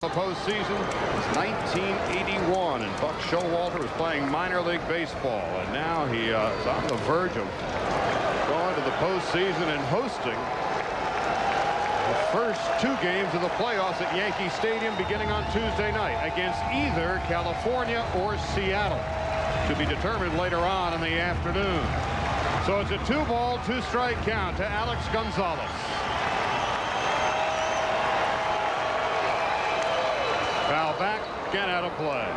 The postseason is 1981, and Buck Showalter was playing minor league baseball, and now he is on the verge of going to the postseason and hosting the first two games of the playoffs at Yankee Stadium beginning on Tuesday night against either California or Seattle, to be determined later on in the afternoon. So it's a 2-ball, 2-strike count to Alex Gonzalez. Foul back, get out of play.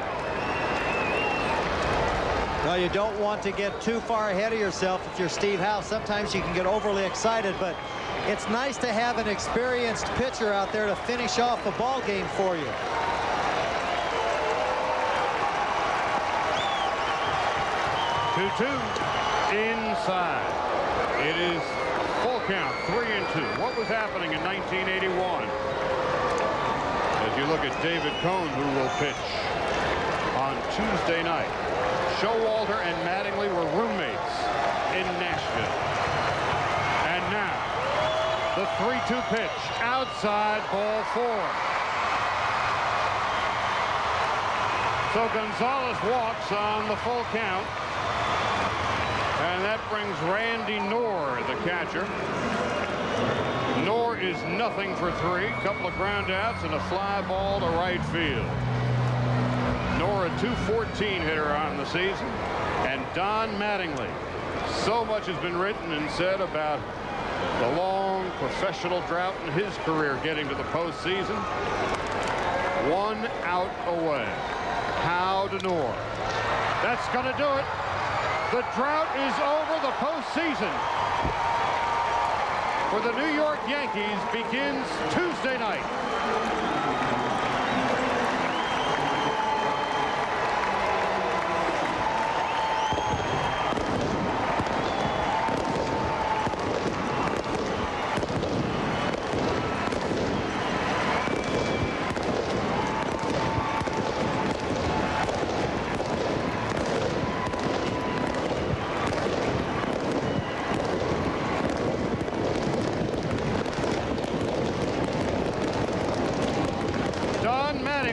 Well, you don't want to get too far ahead of yourself if you're Steve Howe. Sometimes you can get overly excited, but it's nice to have an experienced pitcher out there to finish off a ball game for you. Inside. It is full count, 3-2. What was happening in 1981? As you look at David Cohn, who will pitch on Tuesday night. Showalter and Mattingly were roommates in Nashville. And now, the 3-2 pitch, outside, ball 4. So Gonzalez walks on the full count. And that brings Randy Knorr, the catcher. Knorr is nothing for 3. Couple of ground outs and a fly ball to right field. Knorr a .214 hitter on the season. And Don Mattingly. So much has been written and said about the long professional drought in his career getting to the postseason. 1 out away. Howe to Knorr. That's going to do it. The drought is over. The postseason for the New York Yankees begins Tuesday night.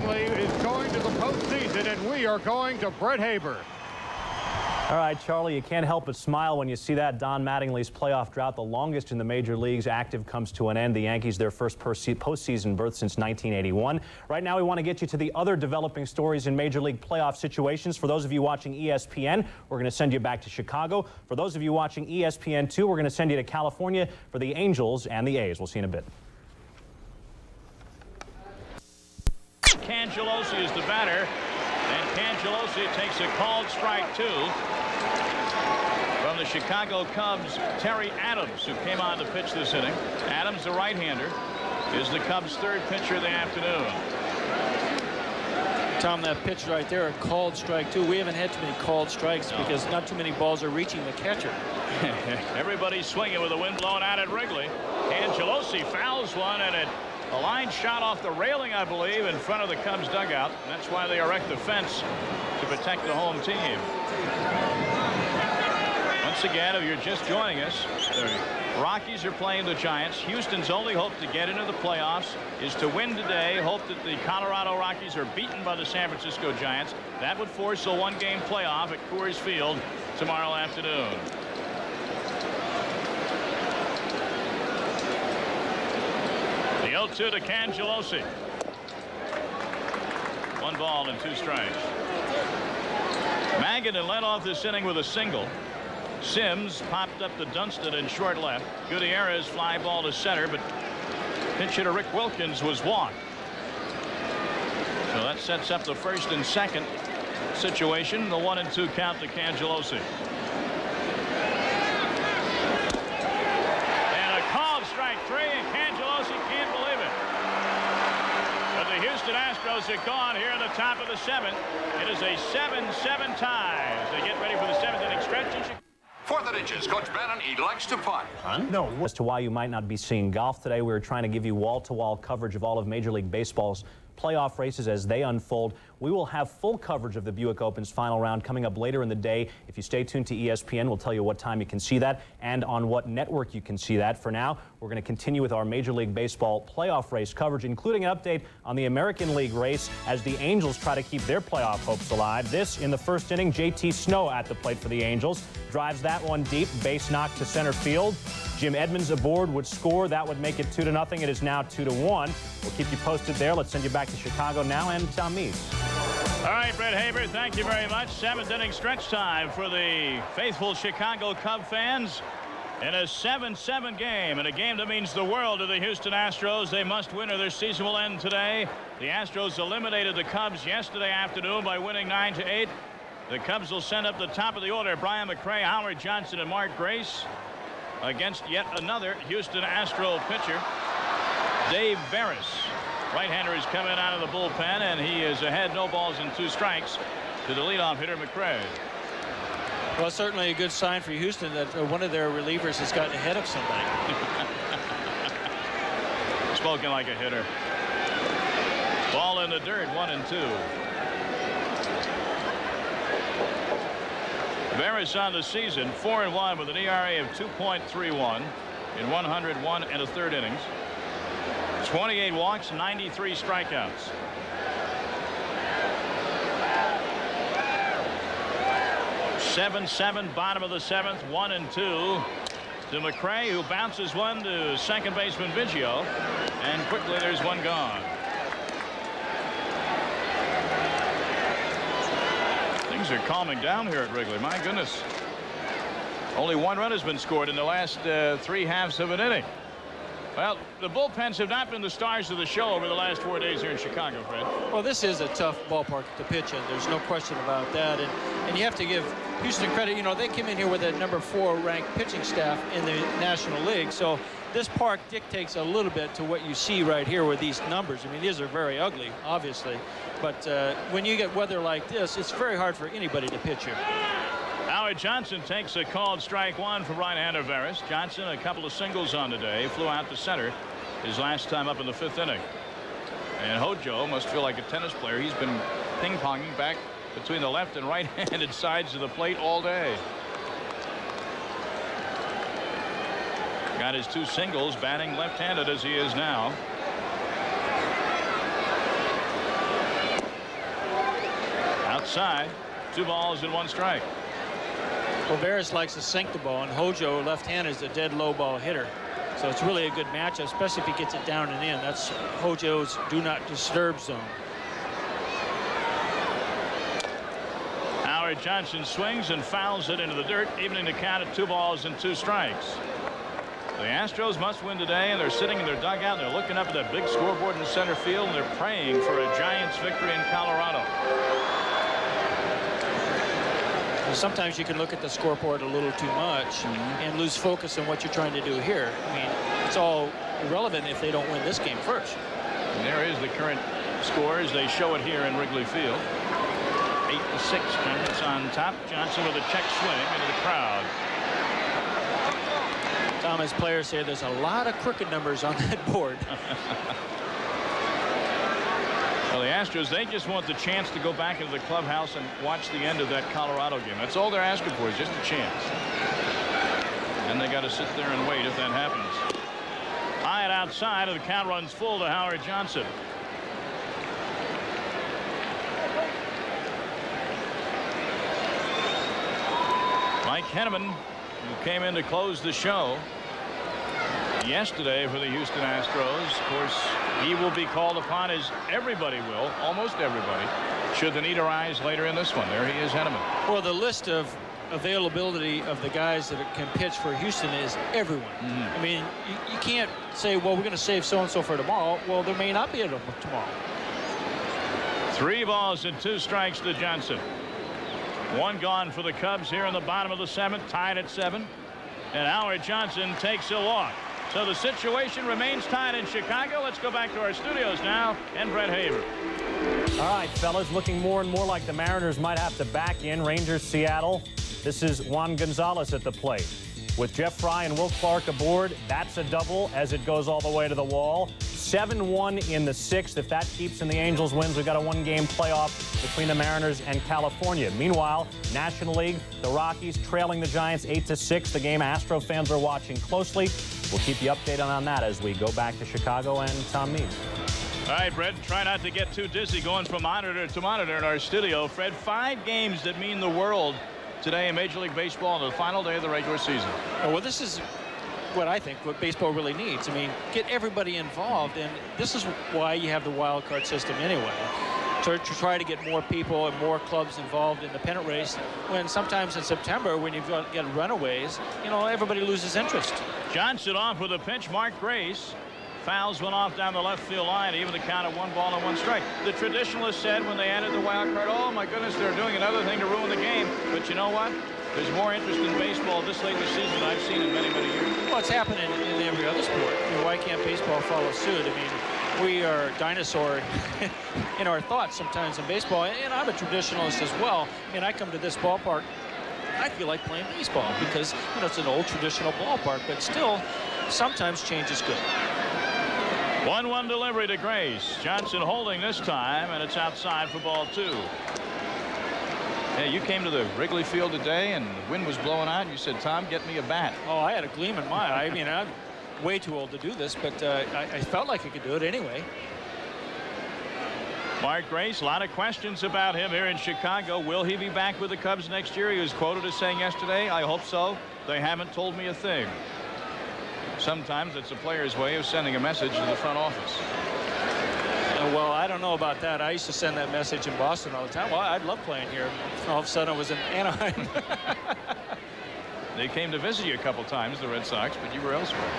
Is going to the postseason, and we are going to Brett Haber. All right, Charlie, you can't help but smile when you see that. Don Mattingly's playoff drought, the longest in the major leagues, active, comes to an end. The Yankees, their first postseason berth since 1981. Right now, we want to get you to the other developing stories in major league playoff situations. For those of you watching ESPN, we're going to send you back to Chicago. For those of you watching ESPN2, we're going to send you to California for the Angels and the A's. We'll see you in a bit. Cangelosi is the batter, and Cangelosi takes a called strike 2 from the Chicago Cubs' Terry Adams, who came on to pitch this inning. Adams, the right-hander, is the Cubs' third pitcher of the afternoon. Tom, that pitch right there, a called strike 2. We haven't had too many called strikes because not too many balls are reaching the catcher. Everybody's swinging with the wind blowing out at Wrigley. Cangelosi fouls one, and a line shot off the railing, I believe, in front of the Cubs dugout. And that's why they erect the fence to protect the home team. Once again, if you're just joining us, the Rockies are playing the Giants. Houston's only hope to get into the playoffs is to win today, hope that the Colorado Rockies are beaten by the San Francisco Giants. That would force a 1-game playoff at Coors Field tomorrow afternoon. The 0-2 to Cangelosi. 1 ball and 2 strikes. Magadan led off this inning with a single. Sims popped up to Dunston in short left. Gutierrez fly ball to center, but pitch hitter Rick Wilkins was walked. So that sets up the first and second situation. The 1-2 count to Cangelosi. And a called strike 3, and Cangelosi can't believe it. But the Houston Astros are gone here in the top of the 7th. It is a 7-7 tie as they get ready for the 7th inning stretch. 4th inches, Coach Pennant, he likes to punt. No. As to why you might not be seeing golf today, we were trying to give you wall-to-wall coverage of all of Major League Baseball's playoff races as they unfold. We will have full coverage of the Buick Open's final round coming up later in the day. If you stay tuned to ESPN, we'll tell you what time you can see that and on what network you can see that. For now, we're going to continue with our Major League Baseball playoff race coverage, including an update on the American League race as the Angels try to keep their playoff hopes alive. This in the first inning, JT Snow at the plate for the Angels. Drives that one deep, base knock to center field. Jim Edmonds aboard would score. That would make it 2-0. It is now 2-1. We'll keep you posted there. Let's send you back to Chicago now and Tom Mees. All right, Brett Haber, thank you very much. 7th inning stretch time for the faithful Chicago Cub fans in a 7-7 game, and a game that means the world to the Houston Astros. They must win or their season will end today. The Astros eliminated the Cubs yesterday afternoon by winning 9-8. The Cubs will send up the top of the order: Brian McRae, Howard Johnson, and Mark Grace, against yet another Houston Astro pitcher, Dave Veras. Right-hander is coming out of the bullpen, and he is ahead, no balls and 2 strikes, to the leadoff hitter, McRae. Well, certainly a good sign for Houston that one of their relievers has gotten ahead of somebody. Spoken like a hitter. Ball in the dirt, 1-2. Veras on the season, 4-1 with an ERA of 2.31 in 101 1/3 innings. 28 walks, 93 strikeouts. Seven, bottom of the 7th, 1-2 to McRae, who bounces one to second baseman Biggio, and quickly there's one gone. Things are calming down here at Wrigley. My goodness. Only 1 run has been scored in the last 3 halves of an inning. Well, the bullpens have not been the stars of the show over the last 4 days here in Chicago, Fred. Well, this is a tough ballpark to pitch in. There's no question about that. And you have to give Houston credit. You know, they came in here with a number 4 ranked pitching staff in the National League. So this park dictates a little bit to what you see right here with these numbers. I mean, these are very ugly, obviously. But when you get weather like this, it's very hard for anybody to pitch here. Howard Johnson takes a called strike 1 for right-hander Veras. Johnson, a couple of singles on the day, flew out to center his last time up in the 5th inning. And Hojo must feel like a tennis player. He's been ping-ponging back between the left and right-handed sides of the plate all day. Got his 2 singles, batting left-handed as he is now. Outside, 2 balls and 1 strike. Well, Veras likes to sink the ball, and Hojo, left-handed, is a dead low ball hitter. So it's really a good matchup, especially if he gets it down and in. That's Hojo's do not disturb zone. Howard Johnson swings and fouls it into the dirt, evening the count at 2 balls and 2 strikes. The Astros must win today, and they're sitting in their dugout, and they're looking up at that big scoreboard in center field, and they're praying for a Giants victory in Colorado. Sometimes you can look at the scoreboard a little too much and lose focus on what you're trying to do here. I mean, it's all irrelevant if they don't win this game first. And there is the current score as they show it here in Wrigley Field. 8-6, Giants on top. Johnson with a check swing into the crowd. Tom, as players say, there's a lot of crooked numbers on that board. Well, the Astros, they just want the chance to go back into the clubhouse and watch the end of that Colorado game. That's all they're asking for, is just a chance. And they got to sit there and wait if that happens. High and outside, and the count runs full to Howard Johnson. Mike Henneman, who came in to close the show yesterday for the Houston Astros. Of course, he will be called upon, as everybody will, almost everybody, should the need arise later in this one. There he is, Henneman. Well, the list of availability of the guys that can pitch for Houston is everyone. I mean, you can't say, well, we're going to save so-and-so for tomorrow. Well, there may not be a tomorrow. 3 balls and 2 strikes to Johnson. 1 gone for the Cubs here in the bottom of the 7th, tied at 7. And Howard Johnson takes a walk. So the situation remains tied in Chicago. Let's go back to our studios now and Brett Haber. All right, fellas, looking more and more like the Mariners might have to back in. Rangers, Seattle. This is Juan Gonzalez at the plate. With Jeff Fry and Will Clark aboard, that's a double as it goes all the way to the wall. 7-1 in the 6th. If that keeps and the Angels wins, we've got a one-game playoff between the Mariners and California. Meanwhile, National League, the Rockies trailing the Giants 8-6. The game Astro fans are watching closely. We'll keep you updated on that as we go back to Chicago and Tom Mead. All right, Fred, try not to get too dizzy going from monitor to monitor in our studio. Fred, 5 games that mean the world today in Major League Baseball on the final day of the regular season. Oh, well, this is what I think what baseball really needs. I mean, get everybody involved, and this is why you have the wild card system anyway. To try to get more people and more clubs involved in the pennant race, when sometimes in September, when you've got runaways, you know, everybody loses interest. Johnson off with a pitch. Mark Grace fouls one off down the left field line, even the count of 1 ball and 1 strike. The traditionalists said when they added the wild card, oh my goodness, they're doing another thing to ruin the game. But you know what? There's more interest in baseball this late in the season than I've seen in many, many years. Well, it's happening in every other sport. I mean, why can't baseball follow suit? I mean, we are dinosaur in our thoughts sometimes in baseball, and I'm a traditionalist as well. I mean, I come to this ballpark, I feel like playing baseball because, you know, it's an old traditional ballpark, but still, sometimes change is good. 1-1 delivery to Grace. Johnson holding this time, and it's outside for ball 2. Hey, you came to the Wrigley Field today, and the wind was blowing out, and you said, Tom, get me a bat. Oh, I had a gleam in my eye. I mean, I'm way too old to do this, but I felt like I could do it anyway. Mark Grace, a lot of questions about him here in Chicago. Will he be back with the Cubs next year? He was quoted as saying yesterday, I hope so. They haven't told me a thing. Sometimes it's a player's way of sending a message to the front office. Well, I don't know about that. I used to send that message in Boston all the time. Well, I'd love playing here. All of a sudden, I was in Anaheim. They came to visit you a couple times, the Red Sox, but you were elsewhere.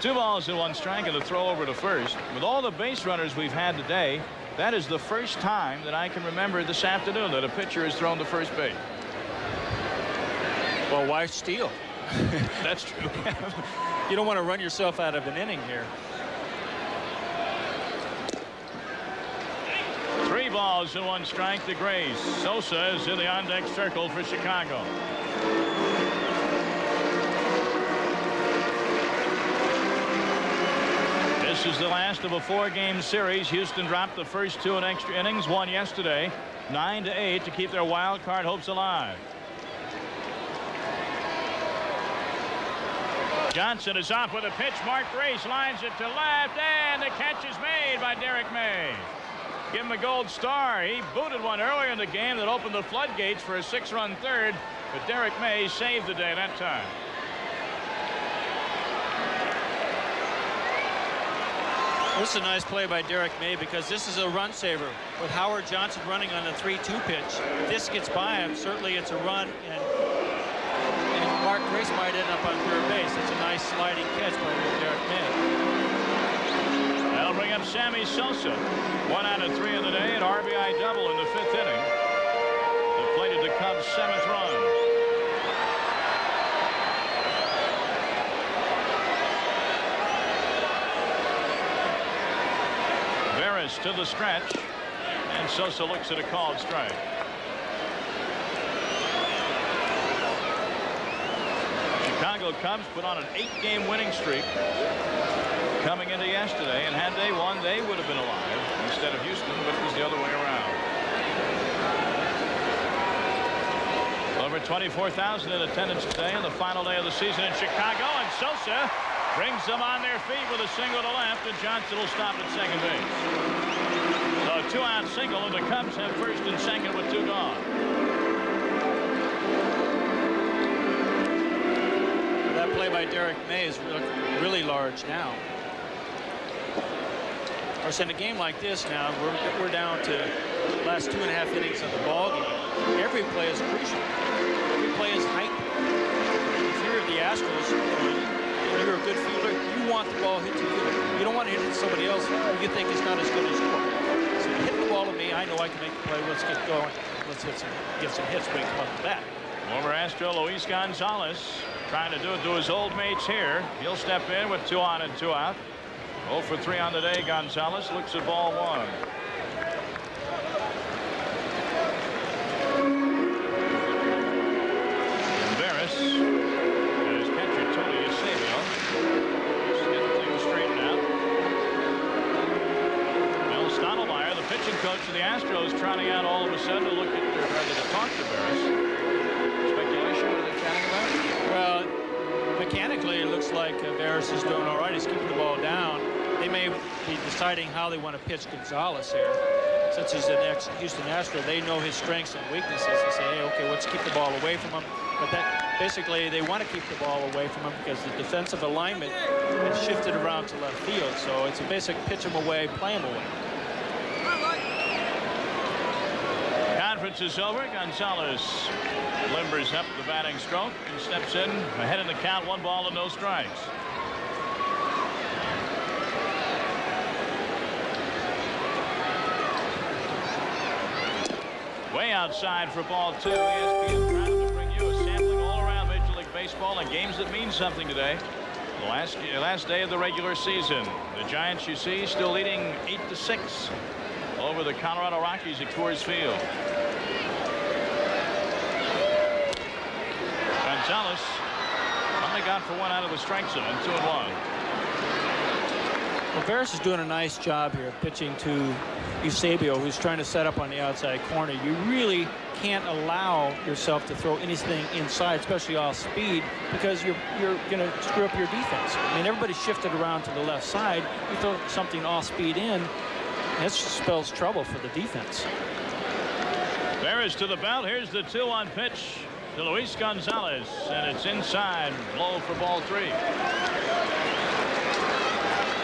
2 balls and 1 strike, and a throw over to first. With all the base runners we've had today, that is the first time that I can remember this afternoon that a pitcher has thrown to first base. Well, why steal? That's true. You don't want to run yourself out of an inning here. 3 balls and 1 strike to Grace. Sosa is in the on-deck circle for Chicago. This is the last of a 4-game series. Houston dropped the first 2 in extra innings, won yesterday, 9-8 to keep their wild card hopes alive. Johnson is off with a pitch. Mark Grace lines it to left, and the catch is made by Derek May. Give him a gold star. He booted one earlier in the game that opened the floodgates for a 6-run third, but Derek May saved the day that time. This is a nice play by Derek May because this is a run saver. With Howard Johnson running on the 3-2 pitch, if this gets by him, certainly it's a run, and Mark Grace might end up on third base. It's a nice sliding catch by Derek May. That'll bring up Sammy Sosa. 1 out of 3 in the day, an RBI double in the 5th inning. Deflated the Cubs' 7th run. Veras to the stretch, and Sosa looks at a called strike. Chicago Cubs put on an 8-game winning streak coming into yesterday, and had they won, they would have been alive instead of Houston, but it was the other way around. Over 24,000 in attendance today on the final day of the season in Chicago, and Sosa brings them on their feet with a single to left, and Johnson will stop at second base. So a 2-out single, and the Cubs have first and second with 2 gone. That play by Derek May is really large now. Of course, in a game like this now, we're down to the last 2.5 innings of the ball game. Every play is crucial. Every play is heightened. If you're the Astros, and you're a good fielder, you want the ball hit to you. You don't want to hit it to somebody else who you think is not as good as you are. So you hit the ball to me, I know I can make the play. Let's get going. Let's get some hits when we come up to bat. Former Astro Luis Gonzalez trying to do it to his old mates here. He'll step in with 2 on and 2 out. 0 for 3 on the day. Gonzalez looks at ball 1. And Veras and his catcher Tony Eusebio just getting things straightened out. coach of the Astros trotting out all of a sudden to look at to talk to Veras. Speculation, what are they chatting about? Well, mechanically, it looks like Veras is doing all right. He's keeping the ball down. They may be deciding how they want to pitch Gonzalez here. Since he's an ex-Houston Astro, they know his strengths and weaknesses and say, hey, okay, let's keep the ball away from him. But that basically, they want to keep the ball away from him because the defensive alignment is shifted around to left field. So it's a basic pitch him away, play him away. Conference is over. Gonzalez limbers up the batting stroke and steps in ahead in the count. 1 ball and no strikes. Way outside for ball 2. ESPN proud to bring you a sampling all around Major League Baseball and games that mean something today. The last day of the regular season. The Giants, you see, still leading 8-6 over the Colorado Rockies at Coors Field. Gonzalez only got for 1 out of the strike zone, 2-1. Well, Veras is doing a nice job here pitching to Eusebio, who's trying to set up on the outside corner. You really can't allow yourself to throw anything inside, especially off speed, because you're going to screw up your defense. I mean, everybody shifted around to the left side. You throw something off speed in, and it spells trouble for the defense. Veras to the belt. Here's the 2-1 pitch to Luis Gonzalez, and it's inside, low for ball 3.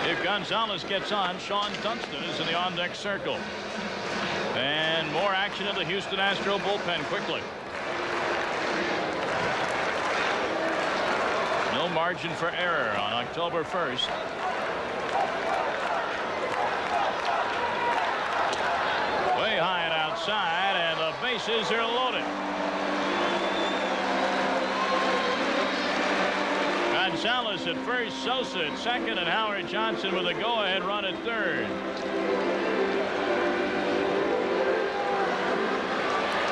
If Gonzalez gets on, Sean Dunston is in the on-deck circle. And more action in the Houston Astro bullpen quickly. No margin for error on October 1st. Way high and outside, and the bases are loaded. Gonzalez at first, Sosa at second, and Howard Johnson with a go-ahead run at third.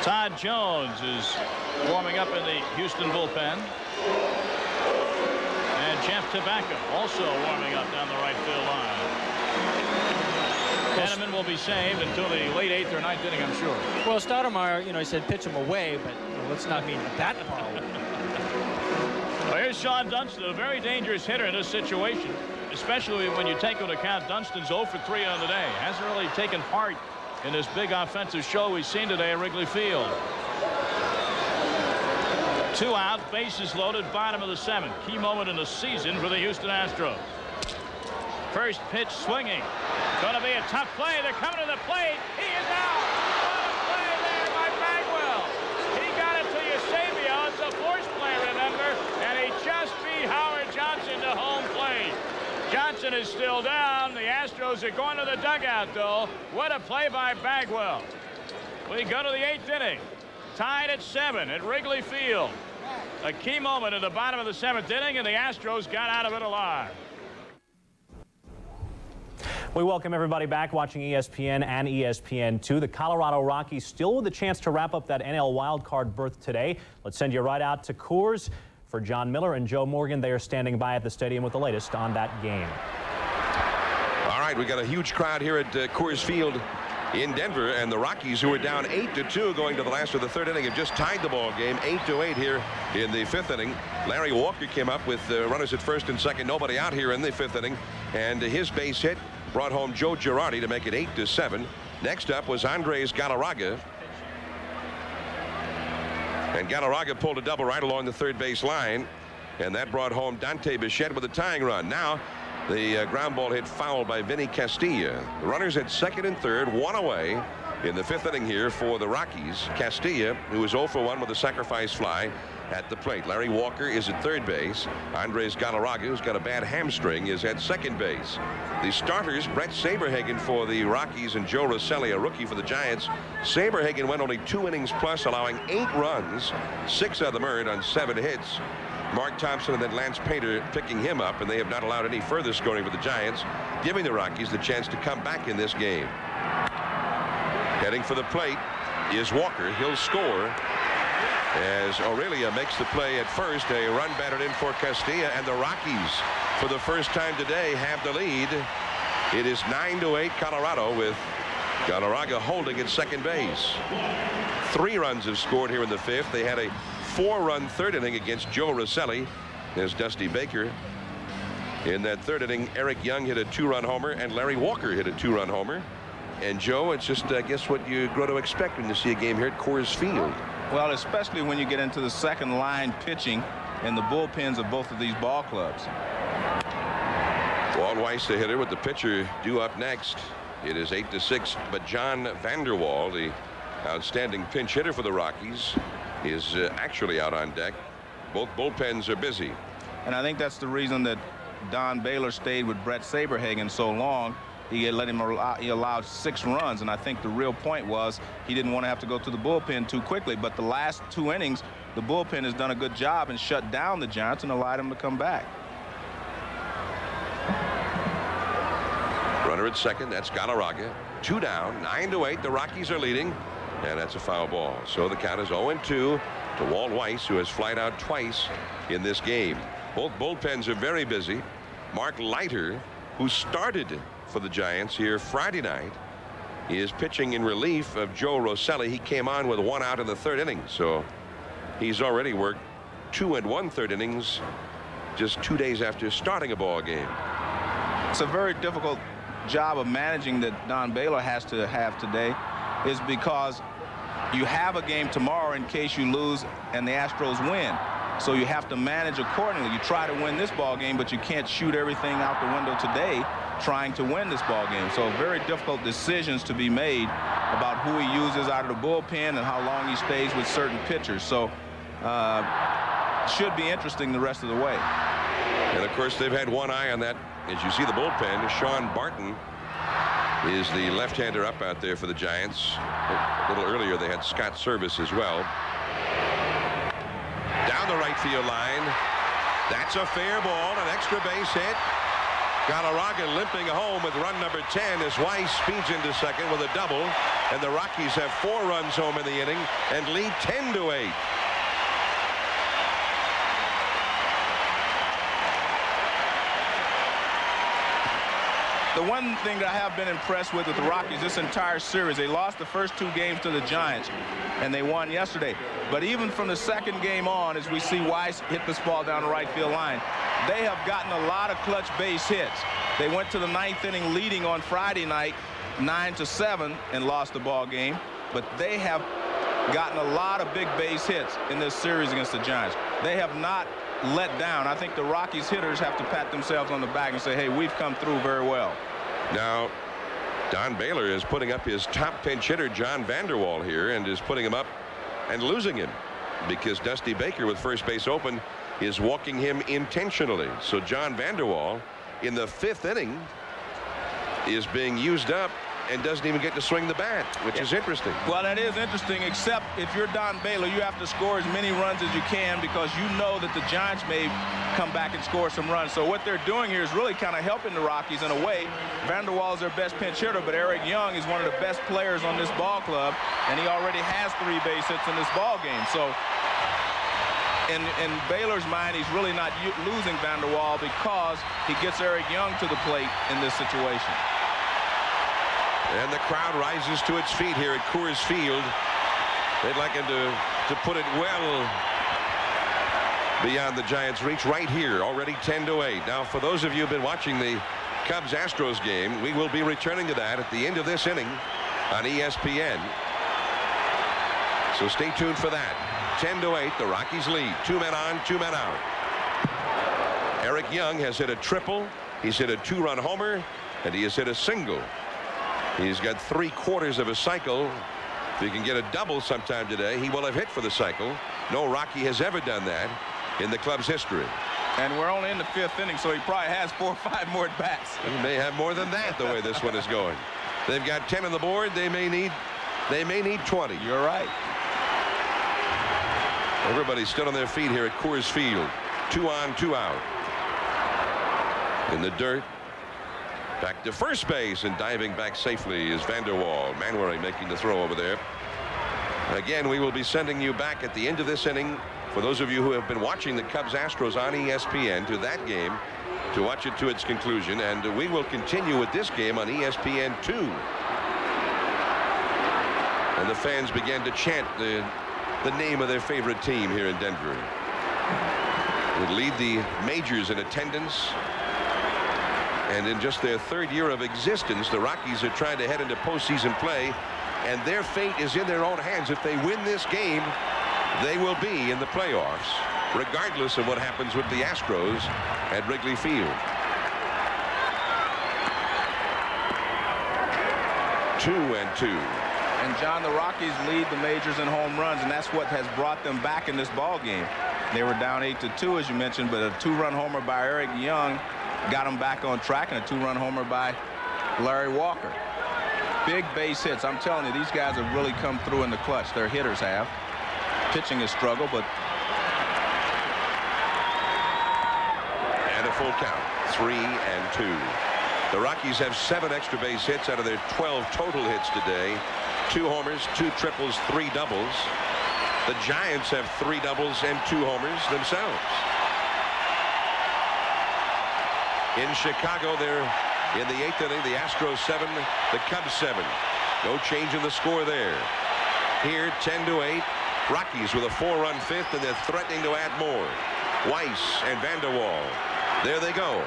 Todd Jones is warming up in the Houston bullpen. And Jeff Tobacco also warming up down the right field line. Henneman will be saved until the late 8th or 9th inning, I'm sure. Well, Stoudemire, he said pitch him away, but let's not mean that far away. Well, here's Sean Dunston, a very dangerous hitter in this situation, especially when you take into account Dunston's 0 for 3 on the day. Hasn't really taken part in this big offensive show we've seen today at Wrigley Field. 2 out, bases loaded, bottom of the 7th. Key moment in the season for the Houston Astros. First pitch swinging. Going to be a tough play. They're coming to the plate. He is out. What a play there by Bagwell. He got it to Eusebio. It's a force play, remember? And he just beat Howard Johnson to home plate. Johnson is still down. The Astros are going to the dugout, though. What a play by Bagwell. We go to the 8th inning. Tied at 7 at Wrigley Field. A key moment in the bottom of the 7th inning, and the Astros got out of it alive. We welcome everybody back watching ESPN and ESPN2. The Colorado Rockies still with a chance to wrap up that NL wildcard berth today. Let's send you right out to Coors for John Miller and Joe Morgan. They are standing by at the stadium with the latest on that game. All right, we got a huge crowd here at Coors Field in Denver, and the Rockies, who are down 8-2 going to the last of the 3rd inning, have just tied the ball game 8-8 here in the 5th inning. Larry Walker came up with runners at 1st and 2nd, nobody out here in the 5th inning, and his base hit brought home Joe Girardi to make it 8-7. Next up was Andres Galarraga, and Galarraga pulled a double right along the 3rd base line, and that brought home Dante Bichette with a tying run. Now the ground ball hit foul by Vinny Castilla. The runners at 2nd and 3rd, 1 away in the 5th inning here for the Rockies. Castilla, who is 0 for 1 with a sacrifice fly at the plate. Larry Walker is at 3rd base. Andres Galarraga, who's got a bad hamstring, is at 2nd base. The starters, Brett Saberhagen for the Rockies and Joe Rosselli, a rookie for the Giants. Saberhagen went only 2 innings plus, allowing 8 runs, 6 of them earned on 7 hits. Mark Thompson and then Lance Painter picking him up, and they have not allowed any further scoring for the Giants, giving the Rockies the chance to come back in this game. Heading for the plate is Walker. He'll score as Aurelia makes the play at first. A run batted in for Castilla, and the Rockies, for the first time today, have the lead. It is 9-8 Colorado with Galarraga holding at second base. 3 runs have scored here in the 5th. They had a 4-run 3rd inning against Joe Rosselli. There's Dusty Baker. In that 3rd inning, Eric Young hit a 2-run homer and Larry Walker hit a 2-run homer. And Joe, it's just I guess what you grow to expect when you see a game here at Coors Field. Well, especially when you get into the second line pitching and the bullpens of both of these ball clubs. Walt Weiss, the hitter, with the pitcher due up next. It is 8-6, but John Vanderwall, the outstanding pinch hitter for the Rockies, is actually out on deck. Both bullpens are busy. And I think that's the reason that Don Baylor stayed with Brett Saberhagen so long. He allowed 6 runs, and I think the real point was he didn't want to have to go to the bullpen too quickly. But the last 2 innings, the bullpen has done a good job and shut down the Giants and allowed them to come back. Runner at second, that's Galarraga. 2 down, 9-8. The Rockies are leading, and that's a foul ball. So the count is 0-2 to Walt Weiss, who has flied out twice in this game. Both bullpens are very busy. Mark Leiter, who started for the Giants here Friday night, is pitching in relief of Joe Rosselli. He came on with 1 out in the 3rd inning, so he's already worked 2 1/3 innings just 2 days after starting a ball game. It's a very difficult job of managing that Don Baylor has to have today, is because you have a game tomorrow in case you lose and the Astros win. So you have to manage accordingly. You try to win this ball game, but you can't shoot everything out the window today trying to win this ball game. So very difficult decisions to be made about who he uses out of the bullpen and how long he stays with certain pitchers. So should be interesting the rest of the way. And of course they've had one eye on that. As you see the bullpen, Sean Barton is the left-hander up out there for the Giants. A little earlier they had Scott Service as well. Down the right field line. That's a fair ball, an extra base hit. Galarraga limping home with run number 10 as Weiss speeds into second with a double, and the Rockies have 4 runs home in the inning and lead 10-8. The one thing that I have been impressed with the Rockies this entire series, they lost the first 2 games to the Giants, and they won yesterday. But even from the second game on, as we see Weiss hit this ball down the right field line, they have gotten a lot of clutch base hits. They went to the 9th inning leading on Friday night, 9-7, and lost the ball game. But they have gotten a lot of big base hits in this series against the Giants. They have not let down. I think the Rockies hitters have to pat themselves on the back and say, hey, we've come through very well. Now, Don Baylor is putting up his top pinch hitter, John Vanderwall, here, and is putting him up and losing him because Dusty Baker, with first base open, is walking him intentionally. So John Vanderwall in the 5th inning is being used up and doesn't even get to swing the bat, which is interesting. Well, that is interesting, except if you're Don Baylor, you have to score as many runs as you can because you know that the Giants may come back and score some runs. So what they're doing here is really kind of helping the Rockies in a way. Vanderwall is their best pinch hitter, but Eric Young is one of the best players on this ball club, and he already has 3 base hits in this ball game. So in Baylor's mind, he's really not losing Vanderwall because he gets Eric Young to the plate in this situation. And the crowd rises to its feet here at Coors Field. They'd like him to put it well beyond the Giants' reach right here, already 10-8. Now, for those of you who've been watching the Cubs-Astros game, we will be returning to that at the end of this inning on ESPN. So stay tuned for that. 10-8, the Rockies lead. 2 men on, 2 men out. Eric Young has hit a triple. He's hit a 2-run homer, and he has hit a single. He's got 3/4 of a cycle. If he can get a double sometime today, he will have hit for the cycle. No Rocky has ever done that in the club's history. And we're only in the 5th inning, so he probably has 4 or 5 more at bats. He may have more than that the way this one is going. They've got 10 on the board. They may need 20. You're right. Everybody's still on their feet here at Coors Field. 2 on, 2 out. In the dirt. Back to first base and diving back safely is Vanderwall. Manwaring making the throw over there. Again, we will be sending you back at the end of this inning, for those of you who have been watching the Cubs-Astros on ESPN, to that game, to watch it to its conclusion. And we will continue with this game on ESPN2. And the fans began to chant the name of their favorite team here in Denver. Would lead the majors in attendance. And in just their third year of existence, the Rockies are trying to head into postseason play, and their fate is in their own hands. If they win this game, they will be in the playoffs, regardless of what happens with the Astros at Wrigley Field. 2-2. And John, the Rockies lead the majors in home runs, and that's what has brought them back in this ball game. They were down 8-2, as you mentioned, but a 2-run homer by Eric Young got them back on track, and a 2-run homer by Larry Walker. Big base hits. I'm telling you, these guys have really come through in the clutch. Their hitters have. Pitching has struggled, but. And a full count. 3-2. The Rockies have 7 extra base hits out of their 12 total hits today. 2 homers, 2 triples, 3 doubles. The Giants have 3 doubles and 2 homers themselves. In Chicago, they're in the 8th inning. The Astros 7, the Cubs 7. No change in the score there. Here, 10-8. Rockies with a 4-run 5th, and they're threatening to add more. Weiss and Vanderwall. There they go.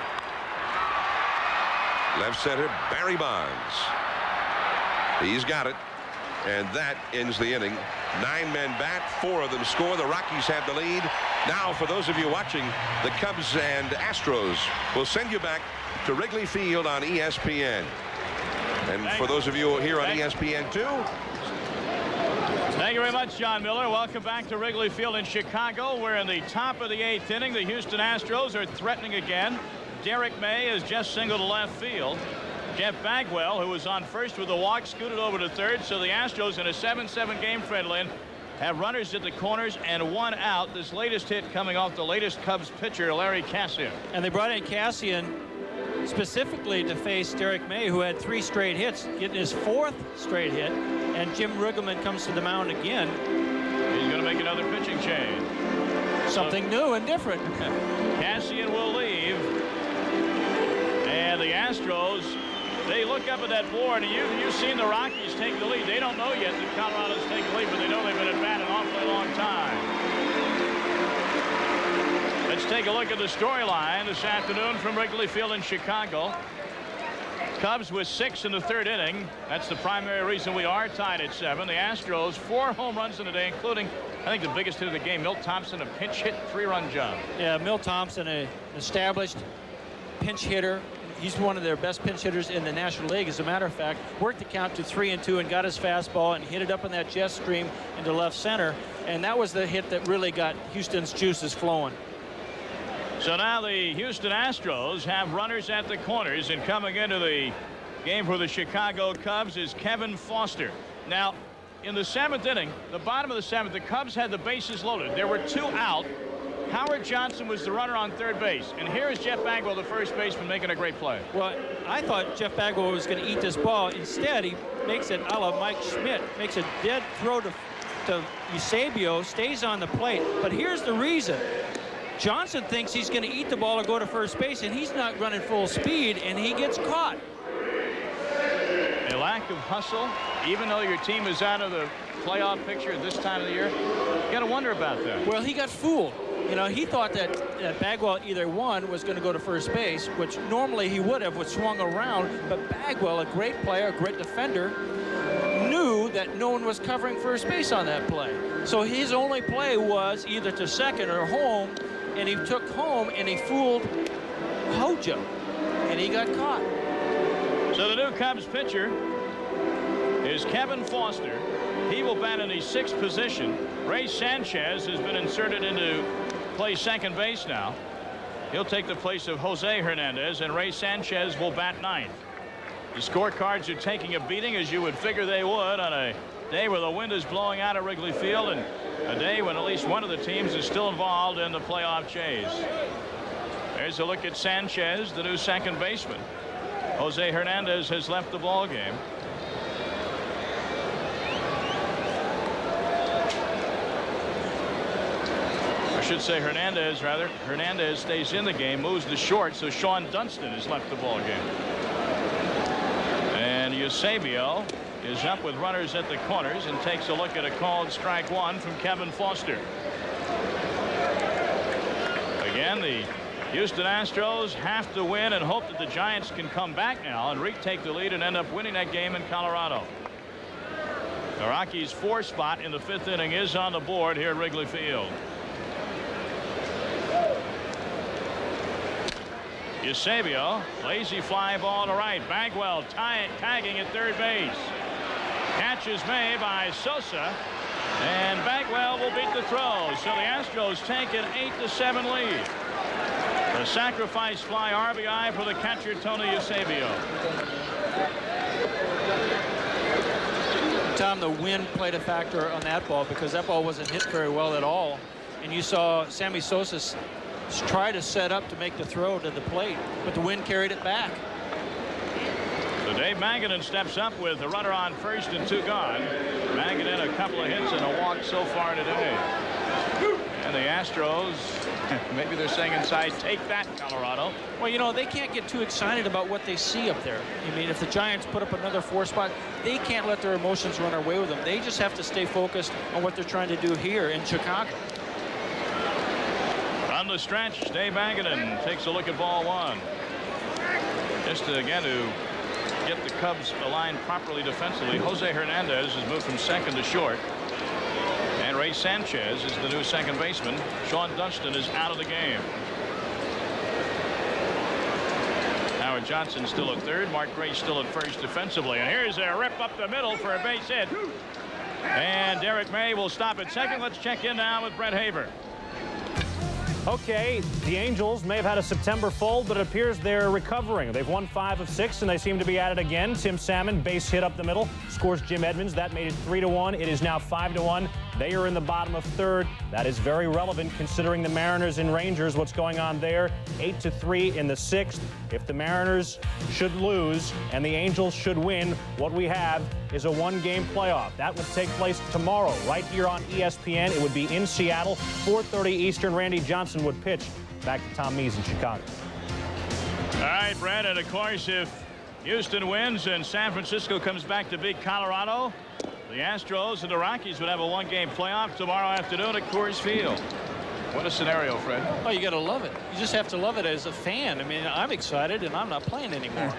Left center, Barry Bonds. He's got it. And that ends the inning. 9 men bat, 4 of them score. The Rockies have the lead. Now, for those of you watching, the Cubs and Astros will send you back to Wrigley Field on ESPN. And for those of you here on ESPN2. Thank you very much, John Miller. Welcome back to Wrigley Field in Chicago. We're in the top of the 8th inning. The Houston Astros are threatening again. Derek May has just singled to left field. Jeff Bagwell, who was on first with a walk, scooted over to third. So the Astros, in a 7-7 game, Fred Lynn, have runners at the corners and 1 out. This latest hit coming off the latest Cubs pitcher, Larry Cassian. And they brought in Cassian specifically to face Derek May, who had 3 straight hits, getting his 4th straight hit. And Jim Riggleman comes to the mound again. He's going to make another pitching change. Something new and different. Cassian will leave. And the Astros, they look up at that board, and you've seen the Rockies take the lead. They don't know yet that Colorado's taking the lead, but they know they've been at bat an awfully long time. Let's take a look at the storyline this afternoon from Wrigley Field in Chicago. Cubs with 6 in the 3rd inning. That's the primary reason we are tied at 7. The Astros 4 home runs in the day, including, I think, the biggest hit of the game, Milt Thompson, a pinch hit 3-run job. Yeah, Milt Thompson, an established pinch hitter. He's one of their best pinch hitters in the National League. As a matter of fact, worked the count to 3-2 and got his fastball and hit it up in that jet stream into left center. And that was the hit that really got Houston's juices flowing. So now the Houston Astros have runners at the corners, and coming into the game for the Chicago Cubs is Kevin Foster. Now, in the 7th inning, the bottom of the 7th, the Cubs had the bases loaded. There were 2 out. Howard Johnson was the runner on 3rd base. And here is Jeff Bagwell, the first baseman, making a great play. Well, I thought Jeff Bagwell was going to eat this ball. Instead, he makes it a la Mike Schmidt, makes a dead throw to Eusebio, stays on the plate. But here's the reason. Johnson thinks he's going to eat the ball or go to first base, and he's not running full speed, and he gets caught. A lack of hustle, even though your team is out of the playoff picture at this time of the year. You got to wonder about that. Well, he got fooled. You know, he thought that Bagwell either one was going to go to first base, which normally he would have, swung around. But Bagwell, a great player, a great defender, knew that no one was covering first base on that play. So his only play was either to second or home, and he took home and he fooled Hojo, and he got caught. So the new Cubs pitcher is Kevin Foster. He will bat in the 6th position. Ray Sanchez has been inserted into play second base now. He'll take the place of Jose Hernandez, and Ray Sanchez will bat 9th. The scorecards are taking a beating, as you would figure they would, on a day where the wind is blowing out of Wrigley Field, and a day when at least one of the teams is still involved in the playoff chase. There's a look at Sanchez, the new second baseman. Jose Hernandez has left the ball game. I should say Hernandez, rather. Hernandez stays in the game, moves to short, so Sean Dunston has left the ball game. And Eusebio is up with runners at the corners and takes a look at a called strike one from Kevin Foster. Again, the Houston Astros have to win and hope that the Giants can come back now and retake the lead and end up winning that game in Colorado. The Rockies' 4th spot in the 5th inning is on the board here at Wrigley Field. Eusebio, lazy fly ball to right. Bagwell tagging at third base. Catch is made by Sosa, and Bagwell will beat the throw. So the Astros take an 8-7 lead. The sacrifice fly RBI for the catcher Tony Eusebio. Tom, the wind played a factor on that ball because that ball wasn't hit very well at all, and you saw Sammy Sosa try to set up to make the throw to the plate, but the wind carried it back. So Dave Magadan steps up with a runner on first and 2 gone. Magadan a couple of hits and a walk so far today. And the Astros, maybe they're saying inside, take that, Colorado. Well, you know, they can't get too excited about what they see up there. I mean, if the Giants put up another 4 spot, they can't let their emotions run away with them. They just have to stay focused on what they're trying to do here in Chicago. On the stretch, Dave Magadan takes a look at ball 1. Just to get the Cubs aligned properly defensively, Jose Hernandez has moved from second to short. And Ray Sanchez is the new second baseman. Sean Dunston is out of the game. Howard Johnson still at third. Mark Gray still at first defensively. And here's a rip up the middle for a base hit. And Derek May will stop at second. Let's check in now with Brett Haber. Okay, the Angels may have had a September fold, but it appears they're recovering. They've won 5 of 6, and they seem to be at it again. Tim Salmon, base hit up the middle, scores Jim Edmonds. That made it 3-1. It is now 5-1. They are in the bottom of third. That is very relevant considering the Mariners and Rangers, what's going on there. 8-3 in the 6th. If the Mariners should lose and the Angels should win, what we have is a 1-game playoff. That would take place tomorrow right here on ESPN. It would be in Seattle, 4:30 Eastern. Randy Johnson would pitch. Back to Tom Mees in Chicago. All right, Brad, and of course, if Houston wins and San Francisco comes back to beat Colorado, the Astros and the Rockies would have a 1-game playoff tomorrow afternoon at Coors Field. What a scenario, Fred. Oh, you got to love it. You just have to love it as a fan. I mean, I'm excited, and I'm not playing anymore.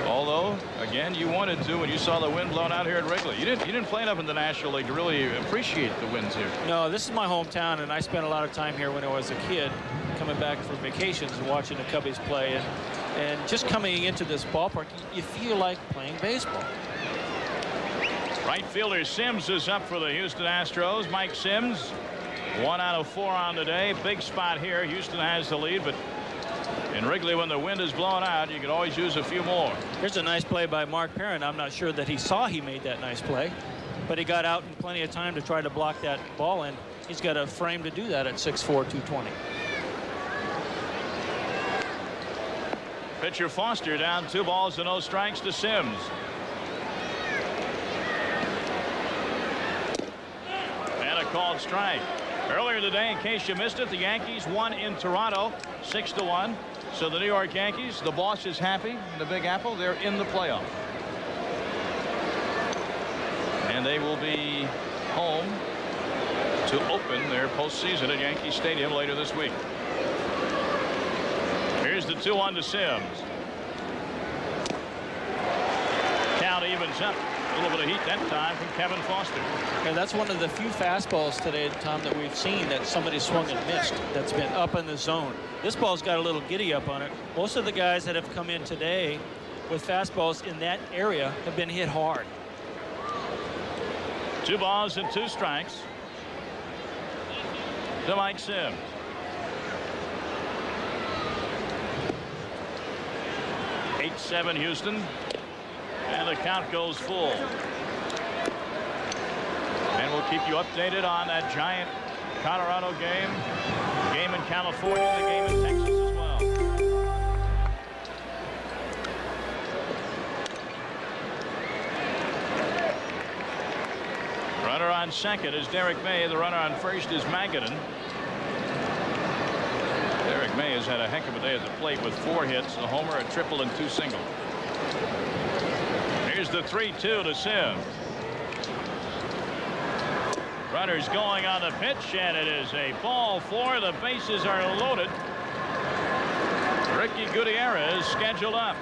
Although, again, you wanted to when you saw the wind blown out here at Wrigley. You didn't play enough in the National League to really appreciate the winds here. No, this is my hometown, and I spent a lot of time here when I was a kid, coming back for vacations and watching the Cubbies play. And just coming into this ballpark, you feel like playing baseball. Right fielder Sims is up for the Houston Astros. Mike Sims, 1 out of 4 on the day. Big spot here. Houston has the lead, but in Wrigley, when the wind is blowing out, you could always use a few more. Here's a nice play by Mark Pennant. I'm not sure that he saw he made that nice play, but he got out in plenty of time to try to block that ball, and he's got a frame to do that at 6'4", 220. Pitcher Foster down 2 balls and no strikes to Sims. And a called strike. Earlier today, in case you missed it, the Yankees won in Toronto 6-1. So the New York Yankees, the boss is happy in the Big Apple. They're in the playoff. And they will be home to open their postseason at Yankee Stadium later this week. Here's the 2-1 to Sims. Count evens up. A little bit of heat that time from Kevin Foster. And that's one of the few fastballs today, Tom, that we've seen that somebody swung and missed that's been up in the zone. This ball's got a little giddy up on it. Most of the guys that have come in today with fastballs in that area have been hit hard. 2 balls and 2 strikes to Mike Sims. Eight-7 Houston. And the count goes full. And we'll keep you updated on that Giant Colorado game. The game in California, the game in Texas as well. Runner on second is Derek May. The runner on first is Magadan. Derek May has had a heck of a day at the plate with 4 hits, a homer, a triple, and 2 singles. Here's the 3-2 to Sim. Runners going on the pitch, and it is a ball four. The bases are loaded. Ricky Gutierrez scheduled up.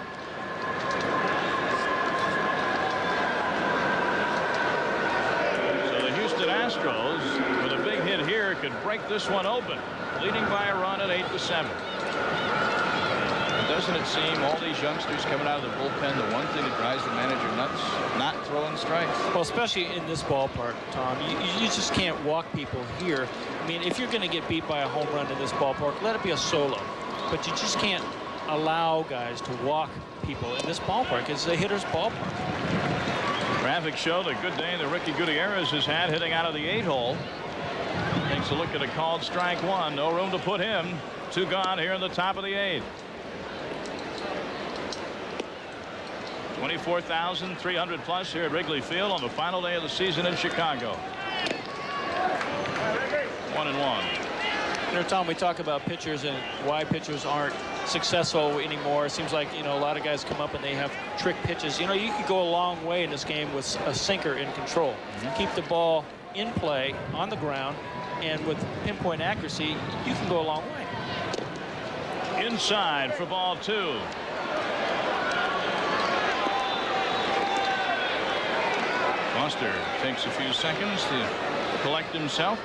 So the Houston Astros, with a big hit here, could break this one open, leading by a run at 8-7. Doesn't it seem all these youngsters coming out of the bullpen, the one thing that drives the manager nuts, not throwing strikes? Well, especially in this ballpark, Tom, you just can't walk people here. I mean, if you're going to get beat by a home run in this ballpark, let it be a solo. But you just can't allow guys to walk people in this ballpark. It's a hitter's ballpark. Graphics show the good day that Ricky Gutierrez has had hitting out of the 8-hole. Takes a look at a called strike one. No room to put him. 2 gone here in the top of the 8th. 24,300 plus here at Wrigley Field on the final day of the season in Chicago. 1-1. You know, Tom, we talk about pitchers and why pitchers aren't successful anymore. It seems like, you know, a lot of guys come up and they have trick pitches. You know, you could go a long way in this game with a sinker in control. Keep the ball in play on the ground, and with pinpoint accuracy, you can go a long way. Inside for ball 2. Foster takes a few seconds to collect himself.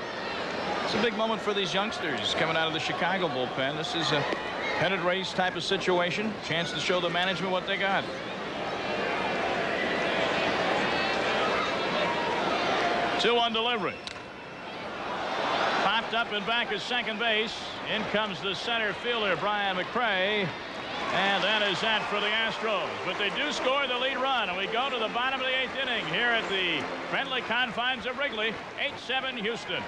It's a big moment for these youngsters coming out of the Chicago bullpen. This is a pennant race type of situation. Chance to show the management what they got. Two on delivery. Popped up and back at second base. In comes the center fielder, Brian McRae. And that is that for the Astros. But they do score the lead run, and we go to the bottom of the 8th inning here at the friendly confines of Wrigley. 8-7 Houston.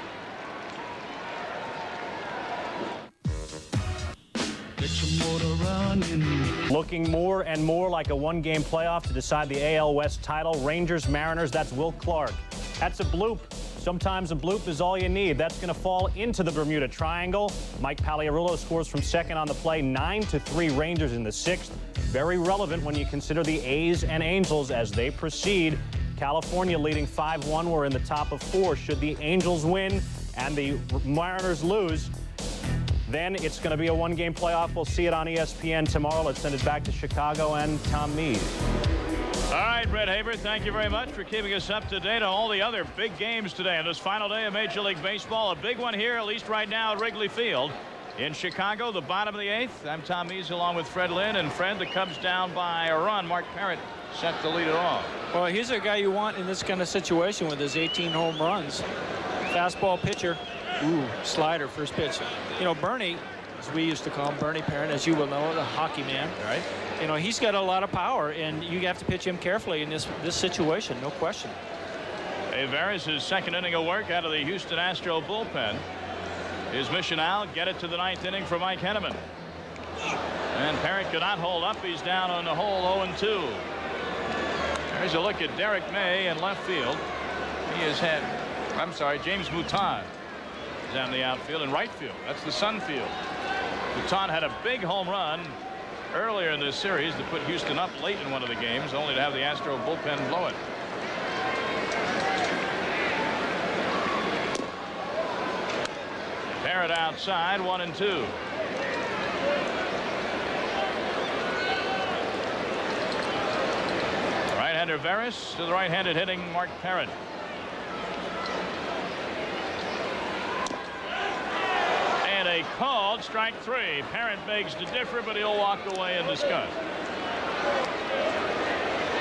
Looking more and more like a one-game playoff to decide the AL West title. Rangers, Mariners, that's Will Clark. That's a bloop. Sometimes a bloop is all you need. That's going to fall into the Bermuda Triangle. Mike Pagliarulo scores from second on the play. 9-3 Rangers in the 6th. Very relevant when you consider the A's and Angels as they proceed. California leading 5-1. We're in the top of 4. Should the Angels win and the Mariners lose, then it's going to be a one-game playoff. We'll see it on ESPN tomorrow. Let's send it back to Chicago and Tom Meade. All right, Brett Haber, thank you very much for keeping us up to date on all the other big games today on this final day of Major League Baseball. A big one here, at least right now, at Wrigley Field in Chicago, the bottom of the 8th. I'm Tom Meade along with Fred Lynn. And Fred, the Cubs down by a run. Mark Pennant set to lead it off. Well, he's a guy you want in this kind of situation with his 18 home runs. Fastball pitcher. Ooh, slider, first pitch. You know, Bernie, as we used to call him, Bernie Pennant, as you will know, the hockey man. Right. You know, he's got a lot of power, and you have to pitch him carefully in this situation, no question. Averis' second inning of work out of the Houston Astro bullpen. His mission now, get it to the 9th inning for Mike Henneman. And Parrott could not hold up. He's down on the hole 0-2. There's a look at Derek May in left field. He has had, James Mouton is on the outfield. And right field, that's the Sun field. Mouton had a big home run earlier in this series to put Houston up late in one of the games, only to have the Astro bullpen blow it. Parrott outside, 1-2. Right-hander Veras to the right-handed hitting Mark Parrott. And a called strike 3. Parrott begs to differ, but he'll walk away in disgust.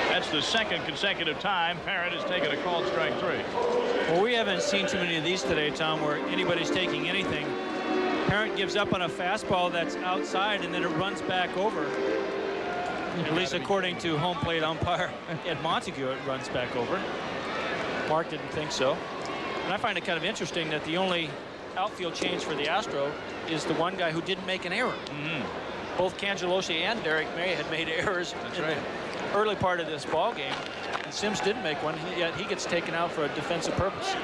That's the second consecutive time Parrott has taken a called strike 3. Well, we haven't seen too many of these today, Tom, where anybody's taking anything. Parrott gives up on a fastball that's outside, and then it runs back over. At least according to home plate umpire Ed Montague, it runs back over. Mark didn't think so. And I find it kind of interesting that the only outfield change for the Astro is the one guy who didn't make an error. Both Cangelosi and Derek May had made errors in the early part of this ball game, and Sims didn't make one, yet he gets taken out for a defensive purpose.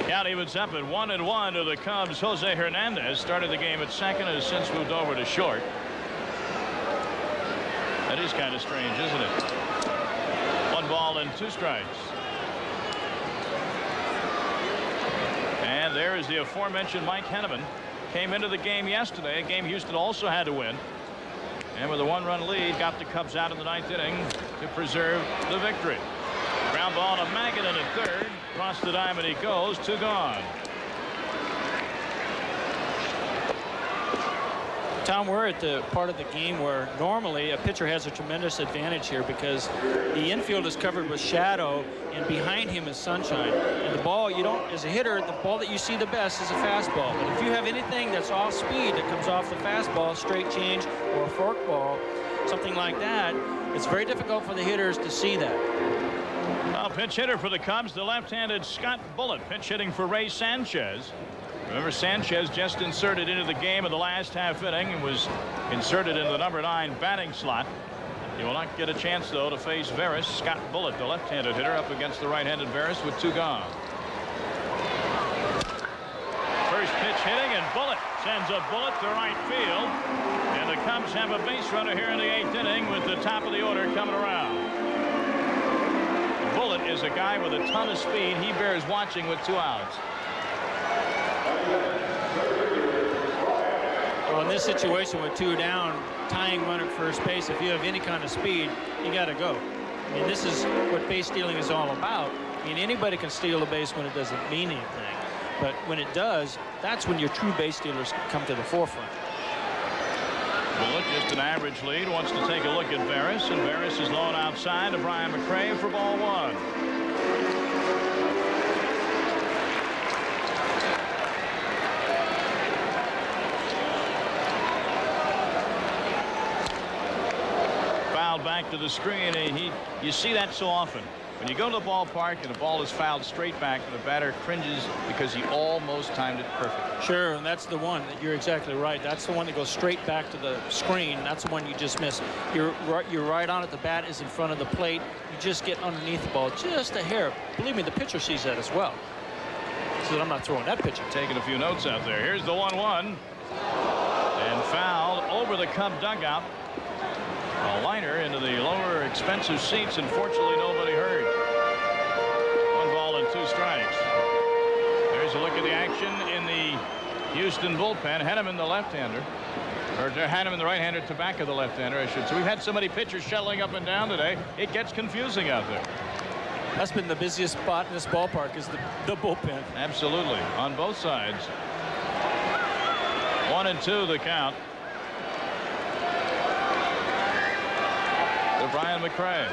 Count evens up at 1-1 to the Cubs. Jose Hernandez started the game at second and has since moved over to short. That is kind of strange, isn't it? 1 ball and 2 strikes. And there is the aforementioned Mike Henneman. Came into the game yesterday, a game Houston also had to win. And with a 1-run lead, got the Cubs out in the 9th inning to preserve the victory. Ground ball to Maggot in the 3rd. Across the diamond he goes. 2 gone. Tom, we're at the part of the game where normally a pitcher has a tremendous advantage here because the infield is covered with shadow and behind him is sunshine. And the ball, you don't, as a hitter, the ball that you see the best is a fastball. But if you have anything that's off speed that comes off the fastball, straight change or a forkball, something like that, it's very difficult for the hitters to see that. Well, pinch hitter for the Cubs, the left-handed Scott Bullitt, pinch hitting for Ray Sanchez. Remember, Sanchez just inserted into the game of the last half inning and was inserted into the number 9 batting slot. He will not get a chance, though, to face Veras. Scott Bullitt, the left-handed hitter, up against the right-handed Veras with 2 gone. First pitch hitting, and Bullitt sends a bullet to right field. And the Cubs have a base runner here in the 8th inning with the top of the order coming around. Bullitt is a guy with a ton of speed. He bears watching with 2 outs. Well, in this situation with 2 down, tying run at first base, if you have any kind of speed, you got to go. I mean, this is what base stealing is all about. I mean, anybody can steal a base when it doesn't mean anything. But when it does, that's when your true base stealers come to the forefront. Bullitt, just an average lead, wants to take a look at Veras, and Veras is low outside to Brian McRae for ball 1. Back to the screen, and you see that so often. When you go to the ballpark and the ball is fouled straight back, and the batter cringes because he almost timed it perfect. Sure, and that's the one that you're exactly right. That's the one that goes straight back to the screen. That's the one you just miss. You're right on it. The bat is in front of the plate. You just get underneath the ball just a hair. Believe me, the pitcher sees that as well. So I'm not throwing that pitcher. Taking a few notes out there. Here's the 1-1. And fouled over the Cub dugout. A liner into the lower expensive seats, and fortunately nobody heard. 1 ball and 2 strikes. There's a look at the action in the Houston bullpen. Henneman, the left-hander, or Henneman, the right-hander, Tobacco, the left-hander, I should say. We've had so many pitchers shuttling up and down today, it gets confusing out there. That's been the busiest spot in this ballpark, is the bullpen. Absolutely, on both sides. 1-2 the count. Brian McRae.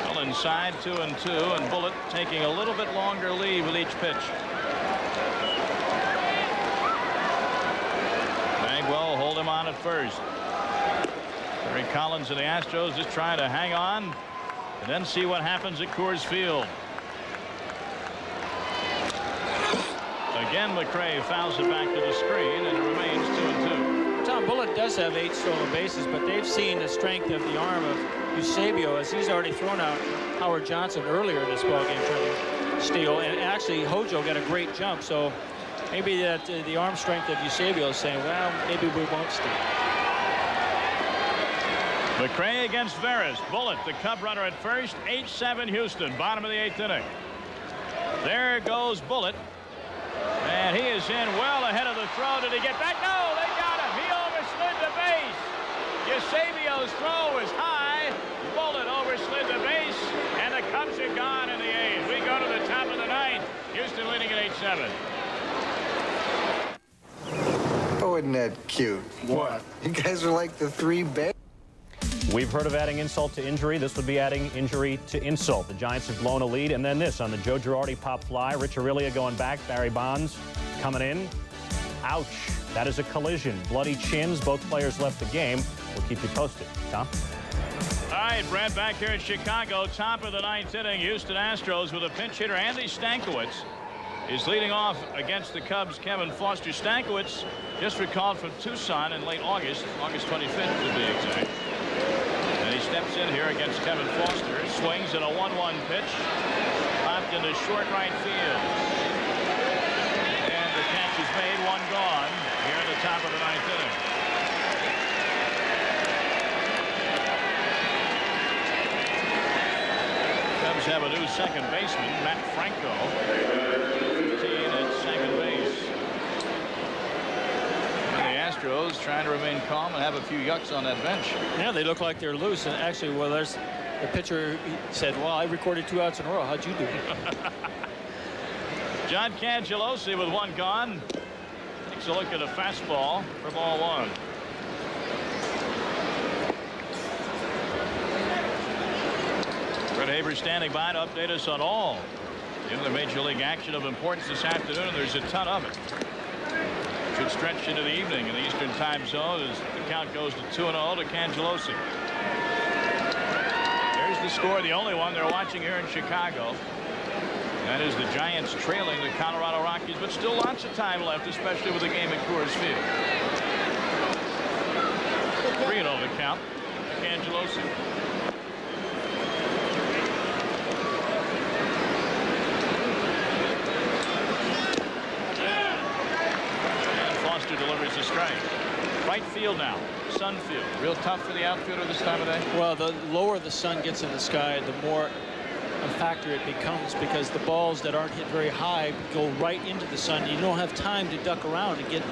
Well, inside 2-2, and Bullitt taking a little bit longer lead with each pitch. Bagwell hold him on at first. Terry Collins and the Astros just trying to hang on and then see what happens at Coors Field. Again, McRae fouls it back to the screen, and it remains 2-2. Tom, Bullitt does have 8 stolen bases, but they've seen the strength of the arm of Eusebio, as he's already thrown out Howard Johnson earlier in this ballgame trying to steal. And actually, Hojo got a great jump, so maybe that the arm strength of Eusebio is saying, well, maybe we won't steal. McRae against Veras. Bullitt, the Cub runner at first. 8-7 Houston, bottom of the 8th inning. There goes Bullitt. And he is in well ahead of the throw. Did he get back? No, they got him. He overslid the base. Eusebio's throw was high. Bullitt overslid the base, and the Cubs are gone in the 8th. We go to the top of the 9th. Houston leading at 8-7. Oh, isn't that cute? What? You guys are like the 3 bears. We've heard of adding insult to injury. This would be adding injury to insult. The Giants have blown a lead, and then this on the Joe Girardi pop fly. Rich Aurilia going back. Barry Bonds coming in. Ouch. That is a collision. Bloody chins. Both players left the game. We'll keep you posted. Tom? All right, Brad, back here in Chicago, top of the 9th inning. Houston Astros with a pinch hitter. Andy Stankiewicz is leading off against the Cubs' Kevin Foster. Stankiewicz just recalled from Tucson in late August 25th to be exact. And he steps in here against Kevin Foster. Swings at a 1-1 pitch. Popped into short right field. And the catch is made, 1 gone here at the top of the 9th inning. Rangers have a new second baseman, Matt Franco, 15 at second base. And the Astros trying to remain calm and have a few yucks on that bench. Yeah, they look like they're loose. And actually, well, there's the pitcher said, well, I recorded 2 outs in a row. How'd you do? John Cangelosi with 1 gone. Takes a look at a fastball for ball 1. Fred Haber standing by to update us on all the other major league action of importance this afternoon, and there's a ton of it. Should stretch into the evening in the Eastern time zone as the count goes to 2-0 to Cangelosi. There's the score, the only one they're watching here in Chicago. That is the Giants trailing the Colorado Rockies, but still lots of time left, especially with the game at Coors Field. 3-0 the count. Cangelosi. And Foster delivers a strike. Right field now. Sun field. Real tough for the outfielder this time of day. Well, the lower the sun gets in the sky, the more a factor it becomes, because the balls that aren't hit very high go right into the sun. You don't have time to duck around and get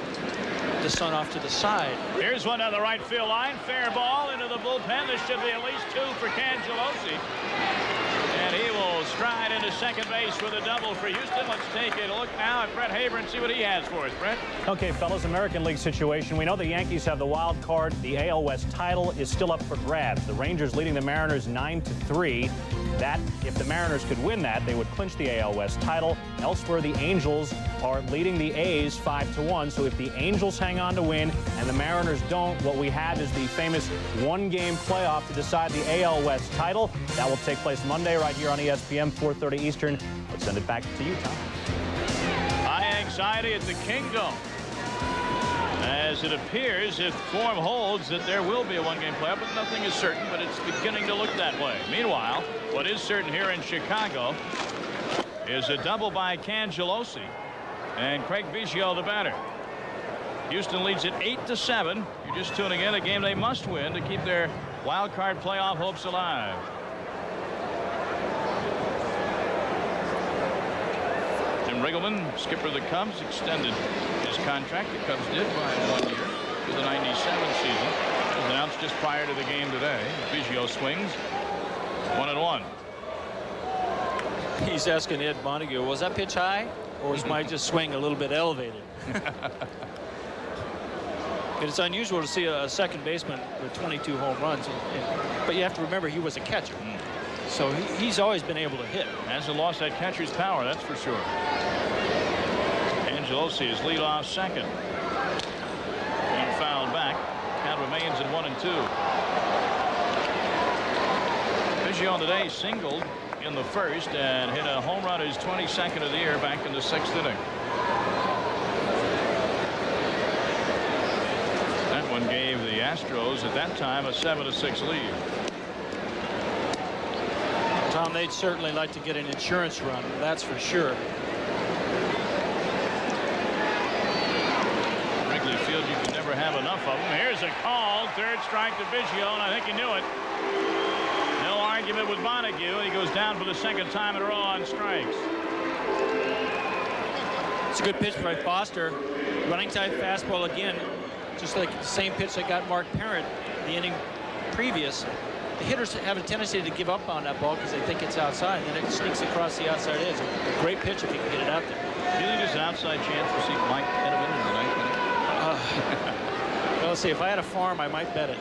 the sun off to the side. Here's one on the right field line. Fair ball into the bullpen. There should be at least 2 for Cangelosi. And he will stride into second base with a double for Houston. Let's take a look now at Brett Haber and see what he has for us. Brett? Okay, fellas, American League situation. We know the Yankees have the wild card. The AL West title is still up for grabs. The Rangers leading the Mariners 9-3. That, if the Mariners could win that, they would clinch the AL West title. Elsewhere, the Angels are leading the A's 5-1. So if the Angels hang on to win and the Mariners don't, what we have is the famous 1-game playoff to decide the AL West title. That will take place Monday right here on ESPN, 4:30 Eastern. Let's send it back to you, Tom. High anxiety at the Kingdom, as it appears, if form holds, that there will be a 1-game playoff, but nothing is certain, but it's beginning to look that way. Meanwhile, what is certain here in Chicago is a double by Cangelosi and Craig Biggio the batter. Houston leads it 8-7. You're just tuning in, a game they must win to keep their wild card playoff hopes alive. Jim Riggleman, skipper of the Cubs, extended his contract. The Cubs did by 1 year to the '97 season. It was announced just prior to the game today. Biggio swings 1-1. He's asking Ed Montague, was that pitch high, or was my just swing a little bit elevated? It's unusual to see a second baseman with 22 home runs, but you have to remember he was a catcher. So he's always been able to hit. Hasn't lost that catcher's power, that's for sure. Cangelosi is leadoff second. And fouled back. Count remains at 1-2. Biggio today singled in the first and hit a home run, his 22nd of the year, back in the 6th inning. That one gave the Astros at that time a 7-6 lead. Tom, they'd certainly like to get an insurance run, that's for sure. Wrigley Field, you can never have enough of them. Here's a call, 3rd strike to Biggio, and I think he knew it. No argument with Montague, and he goes down for the 2nd time in a row on strikes. It's a good pitch by Foster. Running type fastball again, just like the same pitch that got Mark Parent the inning previous. The hitters have a tendency to give up on that ball because they think it's outside, and then it sneaks across the outside edge. A great pitch if you can get it out there. Do you think there's an outside chance we'll see Mike Pennant in the 9th inning? Well, let's see. If I had a farm, I might bet it.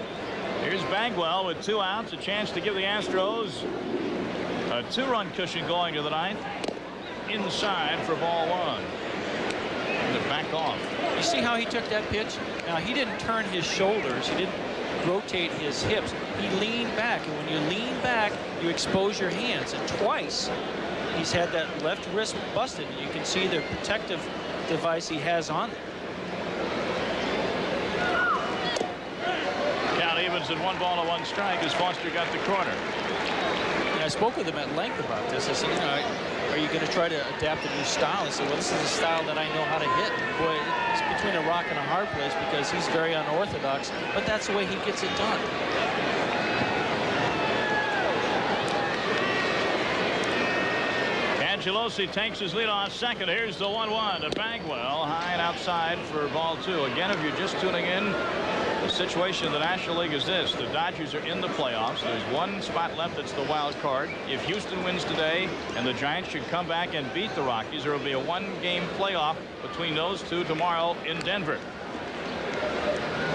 Here's Bagwell with 2 outs, a chance to give the Astros a 2-run cushion going to the 9th. Inside for ball 1. And to back off. You see how he took that pitch? Now, he didn't turn his shoulders. He didn't rotate his hips. He leaned back, and when you lean back, you expose your hands. And twice, he's had that left wrist busted. You can see the protective device he has on it. Count evens at 1-1 strike as Foster got the corner. And I spoke with him at length about this. I said, you know, are you going to try to adapt a new style? He said, well, this is a style that I know how to hit. And boy, it's between a rock and a hard place because he's very unorthodox, but that's the way he gets it done. Cangelosi takes his lead on second. Here's the 1-1 to Bagwell, high and outside for ball 2. Again, if you're just tuning in, the situation in the National League is this. The Dodgers are in the playoffs. There's one spot left. That's the wild card. If Houston wins today and the Giants should come back and beat the Rockies, there will be a one-game playoff between those two tomorrow in Denver.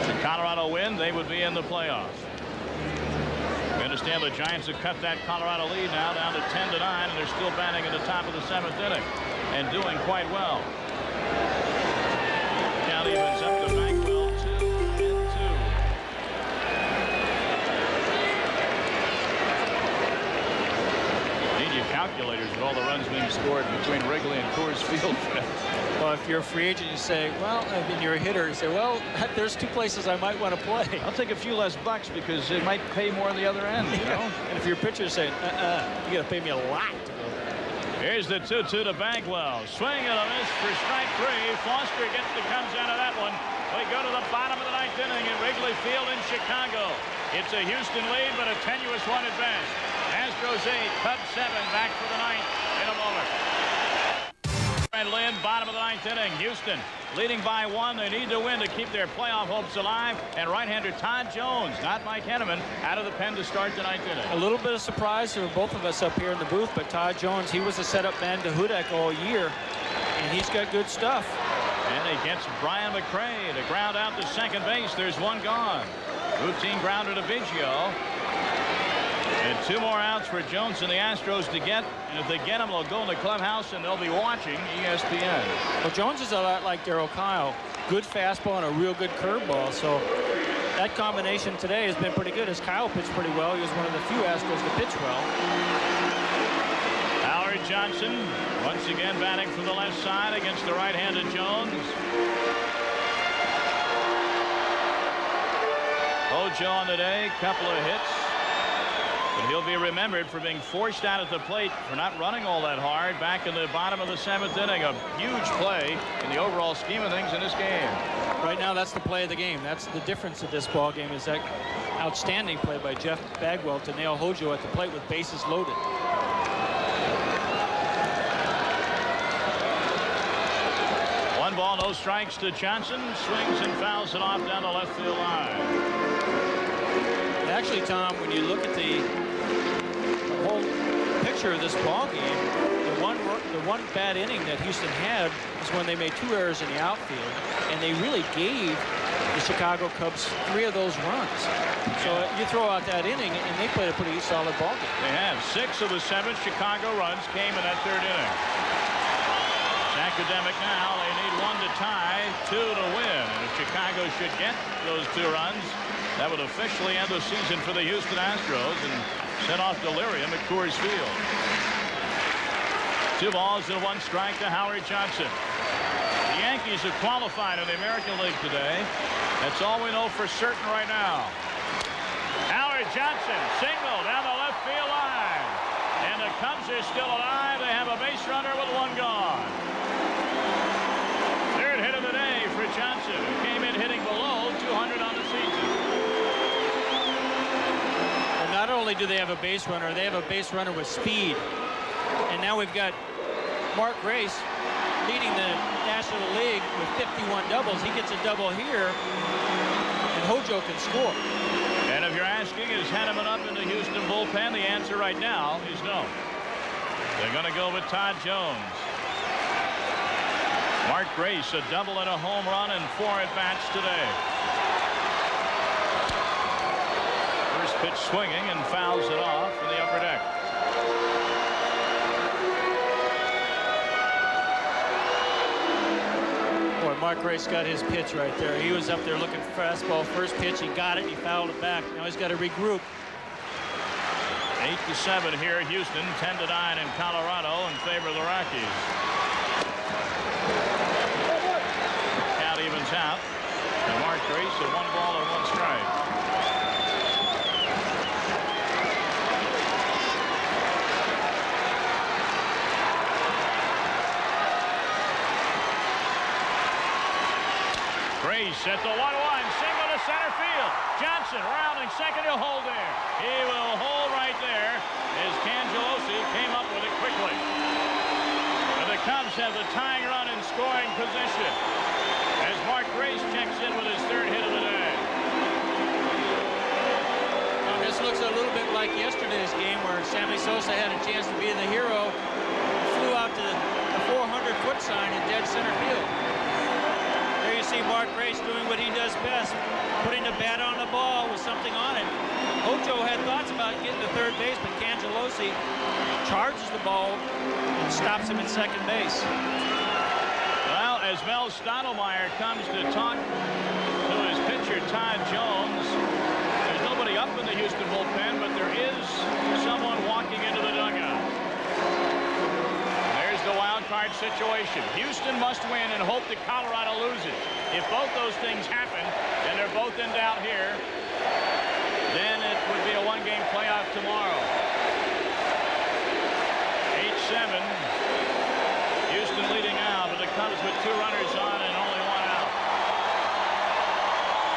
Should Colorado win, they would be in the playoffs. We understand the Giants have cut that Colorado lead now down to 10-9, and they're still batting in the top of the 7th inning and doing quite well. Count evens up to Bagwell, 2-2. Need your calculators with all the runs being scored between Wrigley and Coors Field. Well, if you're a free agent, you say, well, I mean, you're a hitter, you say, well, there's 2 places I might want to play. I'll take a few less bucks because it might pay more on the other end, you know? And if you're a pitcher, say, you got to pay me a lot to go there. Here's the 2-2 to Bagwell. Swing and a miss for strike 3. Foster comes out of that one. We go to the bottom of the 9th inning at Wrigley Field in Chicago. It's a Houston lead, but a tenuous one at best. Astros 8, Cubs 7, back for the 9th in a moment. And Lynn, bottom of the 9th inning. Houston leading by 1. They need to win to keep their playoff hopes alive. And right-hander Todd Jones, not Mike Henneman, out of the pen to start the 9th inning. A little bit of surprise for both of us up here in the booth, but Todd Jones, he was a setup man to Hudak all year, and he's got good stuff. And he gets Brian McRae to ground out to second base. There's one gone. Routine grounder to Biggio. And 2 more outs for Jones and the Astros to get. And if they get him, they'll go in the clubhouse and they'll be watching ESPN. Well, Jones is a lot like Darryl Kyle. Good fastball and a real good curveball. So that combination today has been pretty good. As Kyle pitched pretty well, he was one of the few Astros to pitch well. Howard Johnson once again batting from the left side against the right-handed Jones. Hojo on the day, couple of hits. But he'll be remembered for being forced out at the plate for not running all that hard back in the bottom of the 7th inning. A huge play in the overall scheme of things in this game. Right now, that's the play of the game. That's the difference of this ball game, is that outstanding play by Jeff Bagwell to nail Hojo at the plate with bases loaded. One ball, no strikes to Johnson. Swings and fouls it off down the left field line. Actually, Tom, when you look at the whole picture of this ball game, the one bad inning that Houston had was when they made 2 errors in the outfield, and they really gave the Chicago Cubs 3 of those runs. So you throw out that inning, and they played a pretty solid ball game. They have 6 of the 7 Chicago runs came in that 3rd inning. It's academic now. They need 1 to tie, 2 to win. And if Chicago should get those 2 runs, that would officially end the season for the Houston Astros and set off delirium at Coors Field. 2 balls and 1 strike to Howard Johnson. The Yankees have qualified in the American League today. That's all we know for certain right now. Howard Johnson single down the left field line. And the Cubs are still alive. They have a base runner with 1 gone. 3rd hit of the day for Johnson, who came in hitting below 200 on the season. Not only do they have a base runner, they have a base runner with speed. And now we've got Mark Grace leading the National League with 51 doubles. He gets a double here, and Hojo can score. And if you're asking, is Henneman up in the Houston bullpen? The answer right now is no. They're going to go with Todd Jones. Mark Grace, a double and a home run and 4 at-bats today. Pitch swinging and fouls it off in the upper deck. Boy, Mark Grace got his pitch right there. He was up there looking for fastball. First pitch, he got it, he fouled it back. Now he's got to regroup. 8-7 here at Houston, 10-9 in Colorado in favor of the Rockies. Count evens out. And Mark Grace a 1 ball and 1 strike. Grace at the 1-1, single to center field. Johnson rounding second, he'll hold there. He will hold right there as Cangelosi came up with it quickly. Cubs have the tying run in scoring position as Mark Grace checks in with his 3rd hit of the day. Well, this looks a little bit like yesterday's game where Sammy Sosa had a chance to be the hero, flew out to the 400-foot sign in dead center field. There you see Mark Grace doing what he does best, putting the bat on the ball with something on it. Hojo had thoughts about getting to third base, but Cangelosi charges the ball and stops him at second base. Well, as Mel Stottlemyre comes to talk to his pitcher, Todd Jones, there's nobody up in the Houston bullpen, but there is someone walking into the dugout. There's the wild card situation. Houston must win and hope that Colorado loses. If both those things happen, and they're both in doubt here, then it would be a one-game playoff tomorrow. 8-7. Houston leading now, but the Cubs with 2 runners on and only 1 out.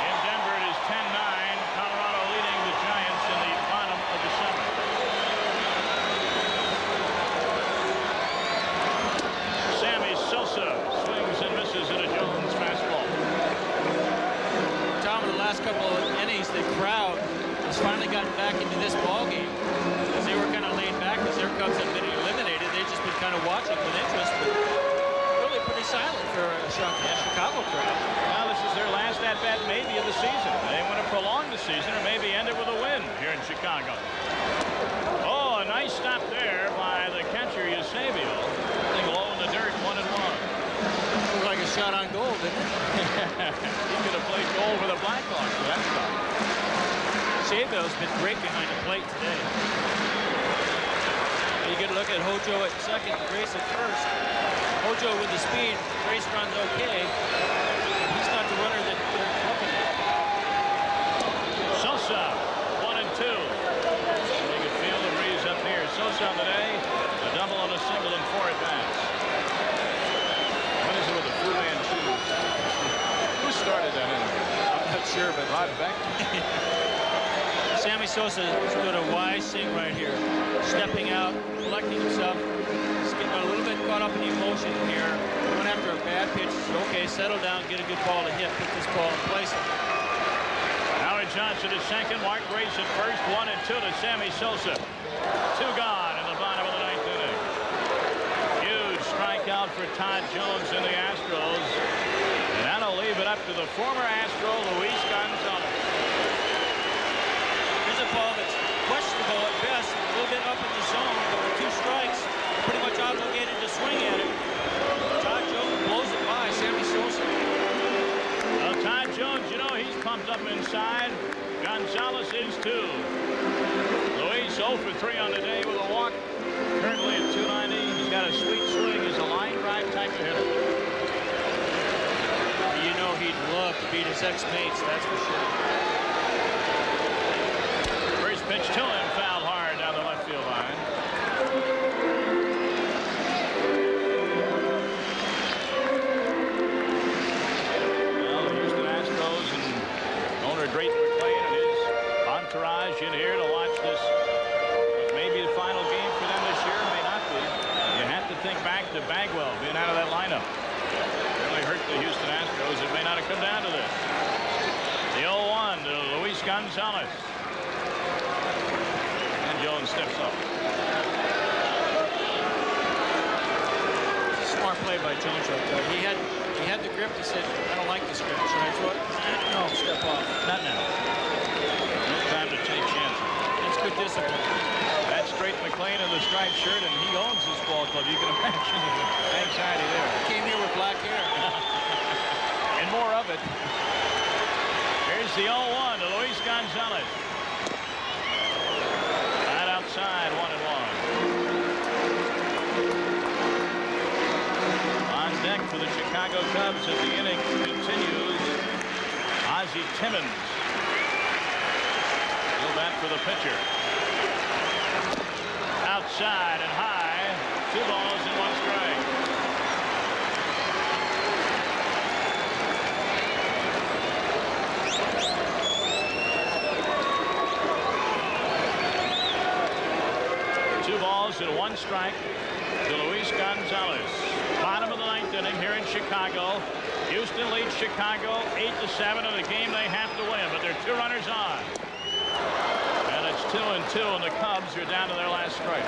In Denver, it is 10-9. Colorado leading the Giants in the bottom of the 7th. Sammy Sosa swings and misses at a Jones fastball. Tom, in the last couple of innings, the crowd has finally gotten back into this ball game because they were kind of laid back as their Cubs had been eliminated. They've just been kind of watching with interest, but really pretty silent for a Chicago crowd. Well, this is their last at-bat maybe of the season. They want to prolong the season or maybe end it with a win here in Chicago. Oh, a nice stop there by the catcher, Eusebio. Thing low in the dirt, 1-1. Looked like a shot on goal, didn't it? He could have played goal for the Blackhawks for that stop. Eusebio's been great behind the plate today. You get a look at Hojo at second, Grace at first. Hojo with the speed, Grace runs okay. He's not the runner that they're looking at. Sosa, 1-2. You can feel the breeze up here. Sosa on the day, a double and a single and 4 at-bats. What is it with the Fu-Man shoes? Who started that anyway? I'm not sure, but Rod Beck. Sammy Sosa is doing a wise thing right here. Stepping out, collecting himself. He's getting a little bit caught up in the emotion here. Going after a bad pitch. Okay, settle down, get a good ball to hit. Put this ball in place. Howard Johnson at second. Mark Grace at first. 1-2 to Sammy Sosa. 2 gone in the bottom of the 9th inning. Huge strikeout for Todd Jones in the Astros. And that'll leave it up to the former Astro, Luis Gonzalez. Here's a ball that's questionable at best. A little bit up in the zone, but with 2 strikes, pretty much obligated to swing at it. Todd Jones blows it by Sammy Sosa. Well, Todd Jones, you know, he's pumped up inside. Gonzalez is too. Luis 0 for 3 on the day with a walk. Currently at 290. He's got a sweet swing. He's a line drive type of hitter. You know he'd love to beat his ex-mates, that's for sure. First pitch to him, fouled hard down the left field line. Well, the Houston Astros and owner Drayton McClain and his entourage in here to watch this. What may be the final game for them this year, may not be. You have to think back to Bagwell being out of that lineup. Really hurt the Houston Astros. It may not have come down to this. The 0-1 to Luis Gonzalez. Jones steps up. Smart play by Jones right there. He had the grip. He said, I don't like this grip. Should I throw it? No, step off. Not now. No time to take chances. That's good discipline. That's Drayton McClain in the striped shirt, and he owns this ball club. You can imagine the anxiety there. He came here with black hair. And more of it. Here's the 0-1 to Luis Gonzalez. Outside, 1-1. On deck for the Chicago Cubs as the inning continues. Ozzie Timmons. Go back for the pitcher. Outside and high. 2 balls and 1 strike. pitches at 1 strike to Luis Gonzalez. Bottom of the 9th inning here in Chicago. Houston leads Chicago 8-7 in a game they have to win, but they're 2 runners on. And it's 2-2, and the Cubs are down to their last strike.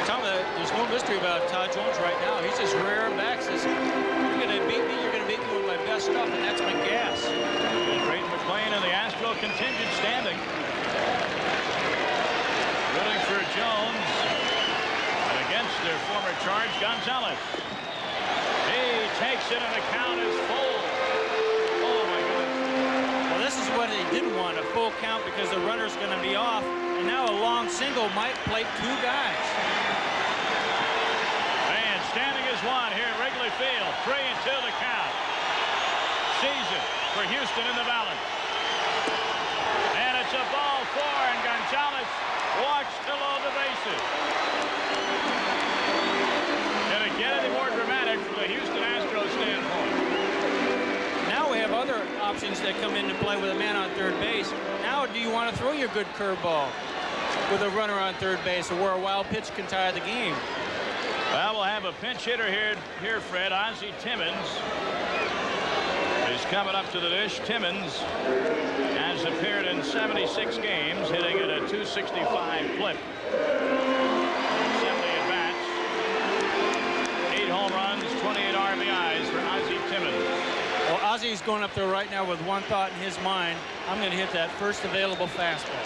Tom, there's no mystery about Todd Jones right now. He's just rearing back. Says, "You're going to beat me. You're going to beat me with my best stuff, and that's my gas." And Drayton McClain and the Astro contingent standing. Rooting for Jones. And against their former charge, Gonzalez. He takes it, and the count is full. Oh, my goodness. Well, this is what they didn't want, a full count, because the runner's going to be off. And now a long single might plate 2 guys. And standing is 1 here at Wrigley Field. 3-2 the count. Season for Houston in the balance. And it's a ball 4, and Gonzalez walks below the bases. Can it get any more dramatic from the Houston Astros standpoint? Now we have other options that come into play with a man on third base. Now do you want to throw your good curveball with a runner on third base, or where a wild pitch can tie the game? Well, we'll have a pinch hitter here, Fred. Ozzie Timmons is coming up to the dish. Timmons has appeared in 76 games, hitting at a .265 clip. 70 at-bats. 8 home runs, 28 RBIs for Ozzie Timmons. Well, Ozzie's going up there right now with one thought in his mind. I'm going to hit that first available fastball.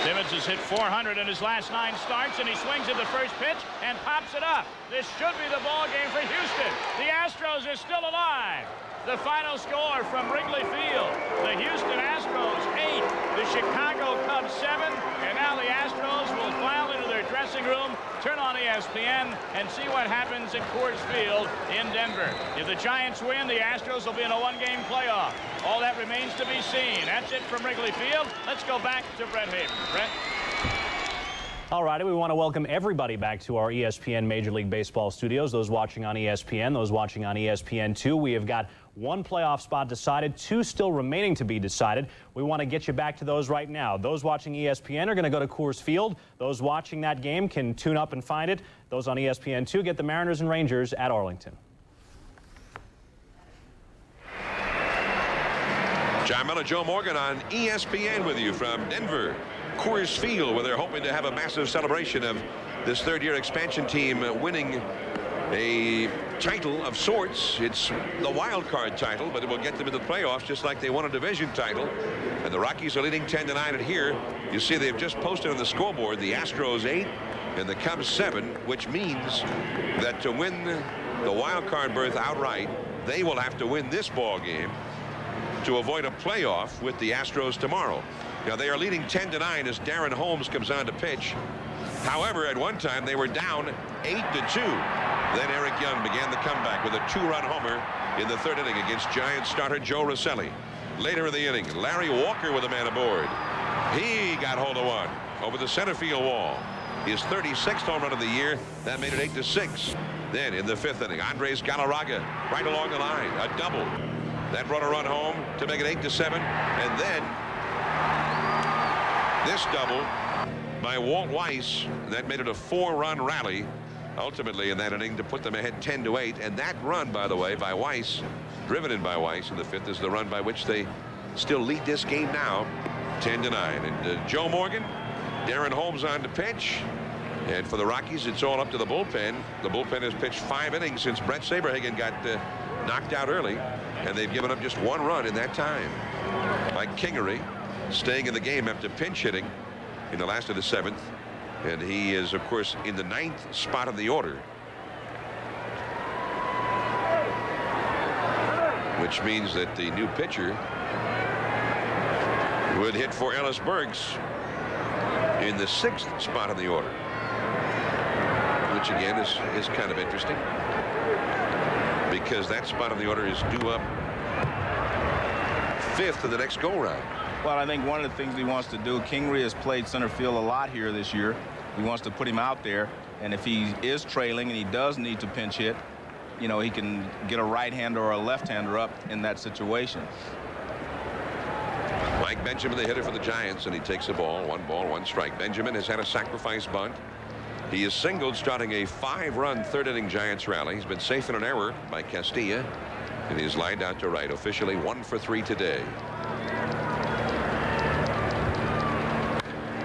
Timmons has hit 400 in his last 9 starts, and he swings at the first pitch and pops it up. This should be the ball game for Houston. The Astros are still alive. The final score from Wrigley Field: the Houston Astros 8, the Chicago Cubs 7, and now the Astros will file into their dressing room, turn on ESPN, and see what happens at Coors Field in Denver. If the Giants win, the Astros will be in a 1-game playoff. All that remains to be seen. That's it from Wrigley Field. Let's go back to Brett Haber. Brett? All righty, we want to welcome everybody back to our ESPN Major League Baseball studios. Those watching on ESPN, those watching on ESPN2. We have got 1 playoff spot decided, 2 still remaining to be decided. We want to get you back to those right now. Those watching ESPN are going to go to Coors Field. Those watching that game can tune up and find it. Those on ESPN2 get the Mariners and Rangers at Arlington. John Miller, Joe Morgan on ESPN with you from Denver. Coors Field, where they're hoping to have a massive celebration of this 3rd-year expansion team winning a title of sorts. It's the wild card title, but it will get them into the playoffs just like they won a division title. And the Rockies are leading 10-9. And here you see they've just posted on the scoreboard the Astros 8 and the Cubs 7, which means that to win the wild card berth outright, they will have to win this ball game to avoid a playoff with the Astros tomorrow. Now they are leading 10-9 as Darren Holmes comes on to pitch. However, at one time they were down 8-2. Then Eric Young began the comeback with a 2-run homer in the 3rd inning against Giants starter Joe Rosselli. Later in the inning, Larry Walker with a man aboard. He got hold of one over the center field wall. His 36th home run of the year. That made it 8-6. Then in the 5th inning, Andres Galarraga right along the line, a double. That brought a run home to make it 8-7. And then this double by Walt Weiss, that made it a 4-run rally ultimately in that inning to put them ahead 10-8. And that run, by the way, by Weiss, driven in by Weiss in the 5th, is the run by which they still lead this game now 10-9. And Joe Morgan, Darren Holmes on to pitch. And for the Rockies, it's all up to the bullpen. The bullpen has pitched 5 innings since Brett Saberhagen got knocked out early, and they've given up just 1 run in that time. Mike Kingery staying in the game after pinch hitting in the last of the 7th, and he is of course in the 9th spot of the order, which means that the new pitcher would hit for Ellis Burks in the 6th spot of the order, which again is kind of interesting because that spot of the order is due up 5th of the next go-round. Well, I think one of the things he wants to do, Kingery has played center field a lot here this year. He wants to put him out there, and if he is trailing and he does need to pinch hit, you know, he can get a right-hander or a left-hander up in that situation. Mike Benjamin, the hitter for the Giants, and he takes a ball, 1 strike. Benjamin has had a sacrifice bunt. He is singled, starting a 5-run third-inning Giants rally. He's been safe in an error by Castilla, and he's lined out to right. Officially 1 for 3 today.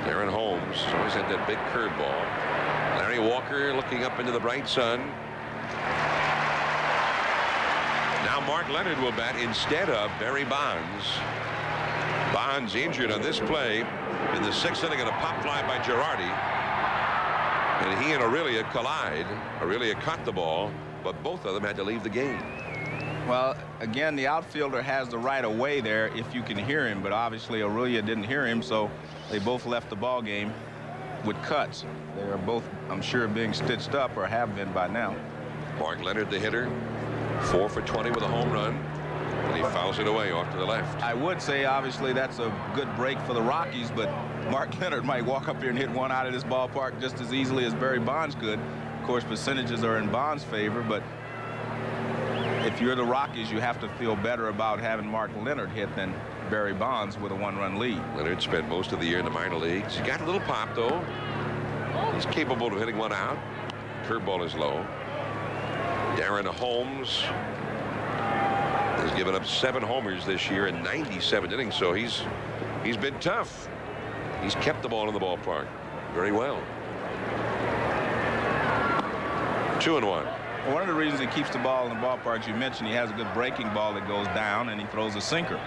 Darren Holmes always had that big curveball. Larry Walker looking up into the bright sun. Now Mark Leonard will bat instead of Barry Bonds. Bonds injured on this play in the 6th inning on a pop fly by Girardi. And he and Aurelia collide. Aurelia caught the ball, but both of them had to leave the game. Well, again, the outfielder has the right of way there if you can hear him, but obviously Aurelia didn't hear him, so they both left the ball game with cuts. They are both, I'm sure, being stitched up or have been by now. Mark Leonard, the hitter, 4 for 20 with a home run, and he fouls it away off to the left. I would say, obviously, that's a good break for the Rockies, but Mark Leonard might walk up here and hit one out of this ballpark just as easily as Barry Bonds could. Of course, percentages are in Bonds' favor, but if you're the Rockies, you have to feel better about having Mark Leonard hit than Barry Bonds with a 1-run lead. Leonard spent most of the year in the minor leagues. He got a little pop, though. He's capable of hitting one out. Curveball is low. Darren Holmes has given up 7 homers this year in 97 innings, so he's been tough. He's kept the ball in the ballpark very well. 2-1. Well, one of the reasons he keeps the ball in the ballpark, as you mentioned, he has a good breaking ball that goes down, and he throws a sinker.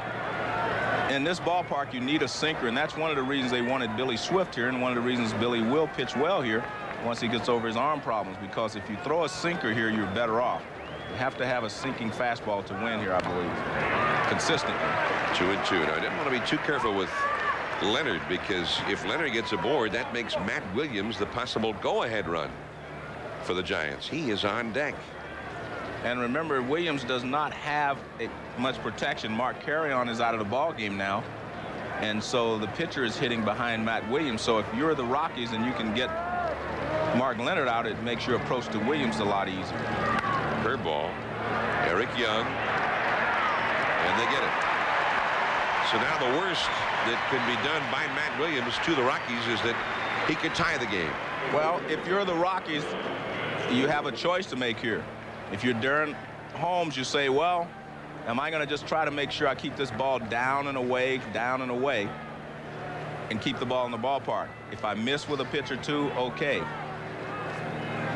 In this ballpark, you need a sinker, and that's one of the reasons they wanted Billy Swift here, and one of the reasons Billy will pitch well here once he gets over his arm problems, because if you throw a sinker here, you're better off. You have to have a sinking fastball to win here, I believe, consistently. 2-2. Now, I didn't want to be too careful with Leonard, because if Leonard gets aboard, that makes Matt Williams the possible go-ahead run for the Giants. He is on deck. And remember, Williams does not have much protection. Mark Carrion is out of the ball game now, and so the pitcher is hitting behind Matt Williams. So if you're the Rockies and you can get Mark Leonard out, it makes your approach to Williams a lot easier. Curveball. Eric Young, and they get it. So now the worst that can be done by Matt Williams to the Rockies is that he could tie the game. Well, if you're the Rockies, you have a choice to make here. If you're Darren Holmes, you say, well, am I going to just try to make sure I keep this ball down and away, and keep the ball in the ballpark? If I miss with a pitch or two, okay.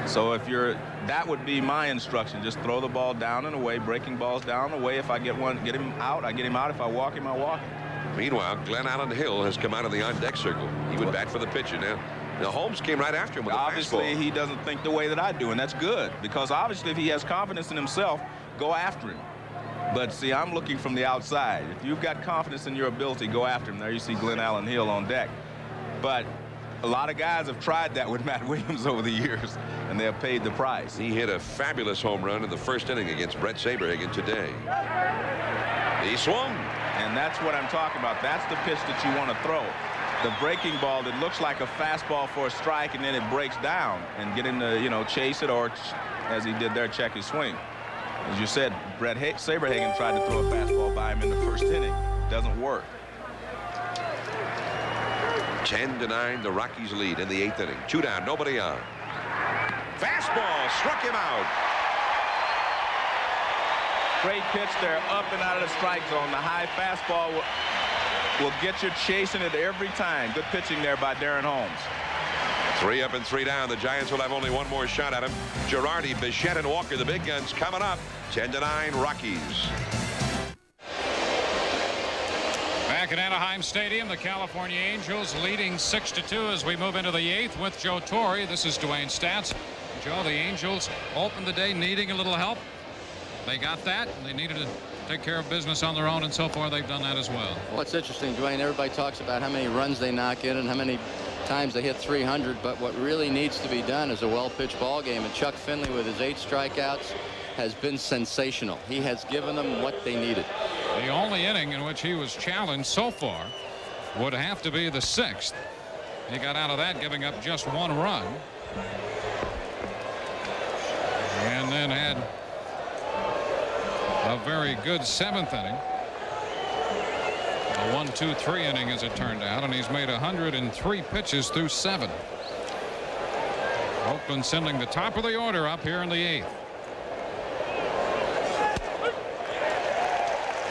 So if you're, that would be my instruction. Just throw the ball down and away, breaking balls down and away. If I get one, get him out, I get him out. If I walk him, I walk him. Meanwhile, Glenn Allen Hill has come out of the on-deck circle. He would bat for the pitcher now. Now, Holmes came right after him with obviously, a fastball. he doesn't think the way that I do, and that's good, because obviously if he has confidence in himself, go after him. But see, I'm looking from the outside. If you've got confidence in your ability, go after him. There you see Glenn Allen Hill on deck. But a lot of guys have tried that with Matt Williams over the years, and they have paid the price. He hit a fabulous home run in the 1st inning against Brett Saberhagen today. He swung. And that's what I'm talking about. That's the pitch that you want to throw. The breaking ball that looks like a fastball for a strike, and then it breaks down, and get him to, you know, chase it, or as he did there, check his swing. As you said, Brett Saberhagen tried to throw a fastball by him in the 1st inning. Doesn't work. 10-9, the Rockies lead in the 8th inning. 2 down, nobody on. Fastball struck him out. Great pitch there, up and out of the strike zone. The high fastball will get you chasing it every time. Good pitching there by Darren Holmes. 3 up and 3 down. The Giants will have only one more shot at him. Girardi, Bichette, and Walker, the big guns, coming up. 10-9, Rockies. Back at Anaheim Stadium, the California Angels leading 6-2 as we move into the 8th with Joe Torre. This is Dwayne Stats. Joe, the Angels opened the day needing a little help. They got that. They needed to take care of business on their own, and so far they've done that as well. Well, it's interesting, Dwayne. Everybody talks about how many runs they knock in and how many times they hit 300, but what really needs to be done is a well-pitched ball game, and Chuck Finley with his 8 strikeouts has been sensational. He has given them what they needed. The only inning in which he was challenged so far would have to be the 6th. He got out of that giving up just 1 run, and then had a very good 7th inning. A 1-2-3 inning as it turned out, and he's made 103 pitches through 7. Oakland sending the top of the order up here in the 8th.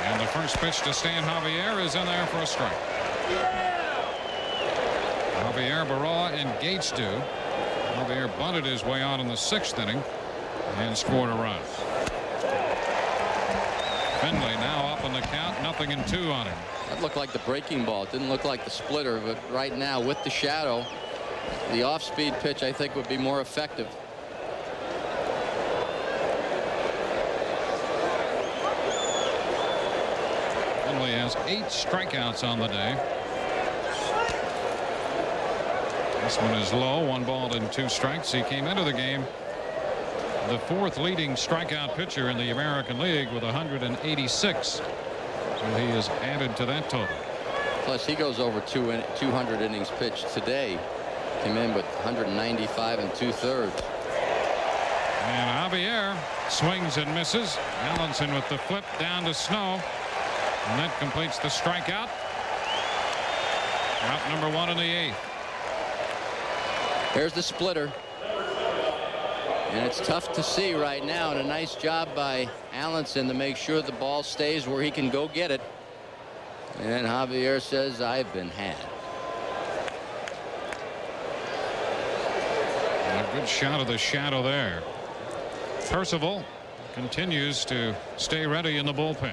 And the first pitch to Stan Javier is in there for a strike. Javier, Baroa, and Gates do. Javier bunted his way on in the 6th inning and scored a run. Finley now up on the count, 0-2 on him. That looked like the breaking ball. It didn't look like the splitter, but right now with the shadow, the off-speed pitch I think would be more effective. Finley has 8 strikeouts on the day. This one is low, 1 ball and 2 strikes. He came into the game the 4th leading strikeout pitcher in the American League with 186. So he is added to that total. Plus he goes over 200 innings pitched today. Came in with 195 2/3. And Javier swings and misses. Allenson with the flip down to Snow. And that completes the strikeout. Out number 1 in the 8th. Here's the splitter. And it's tough to see right now, and a nice job by Allenson to make sure the ball stays where he can go get it. And Javier says, I've been had. A good shot of the shadow there. Percival continues to stay ready in the bullpen.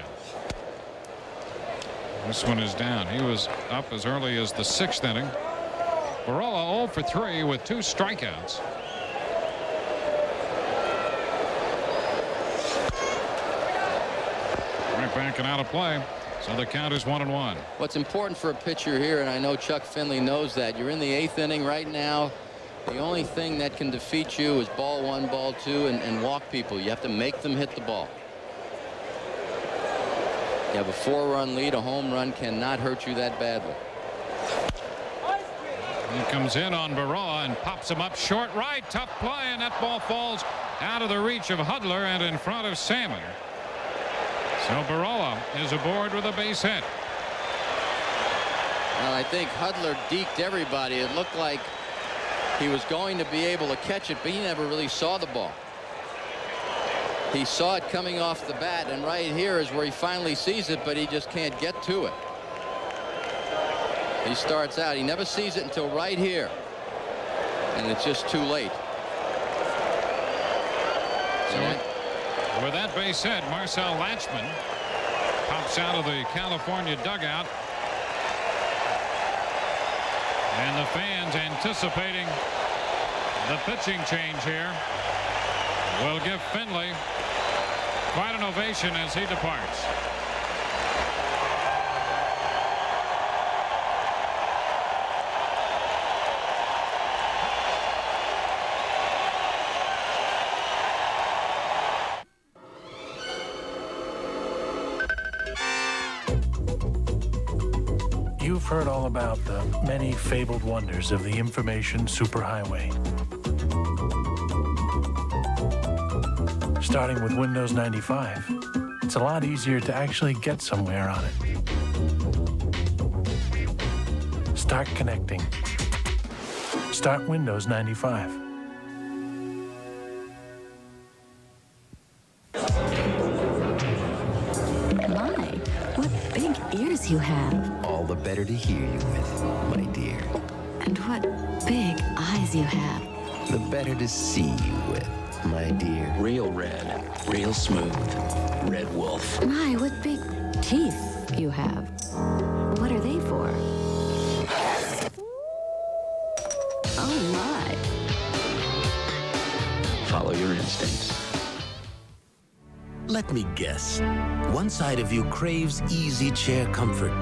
This one is down. He was up as early as the 6th inning. Baroa 0 for 3 with 2 strikeouts. Right back and out of play. So the count is 1-1. What's important for a pitcher here, and I know Chuck Finley knows that, you're in the 8th inning right now. The only thing that can defeat you is ball 1, ball 2, and walk people. You have to make them hit the ball. You have a 4-run lead. A home run cannot hurt you that badly. He comes in on Baroa and pops him up short right. Tough play, and that ball falls out of the reach of Hudler and in front of Salmon. So Baroa is aboard with a base hit. Well, I think Hudler deked everybody. It looked like he was going to be able to catch it, but he never really saw the ball. He saw it coming off the bat, and right here is where he finally sees it, but he just can't get to it. He starts out. He never sees it until right here, and it's just too late. So with that base hit, Marcel Latchman pops out of the California dugout, and the fans anticipating the pitching change here will give Finley quite an ovation as he departs. You've heard all about the many fabled wonders of the information superhighway. Starting with Windows 95, it's a lot easier to actually get somewhere on it. Start connecting. Start Windows 95. My, what big ears you have. All the better to hear you with, my dear. And what big eyes you have. The better to see you with, my dear. Real red, real smooth. Red Wolf. My, what big teeth you have. What are they for? Oh, my. Follow your instincts. Let me guess. One side of you craves easy chair comfort,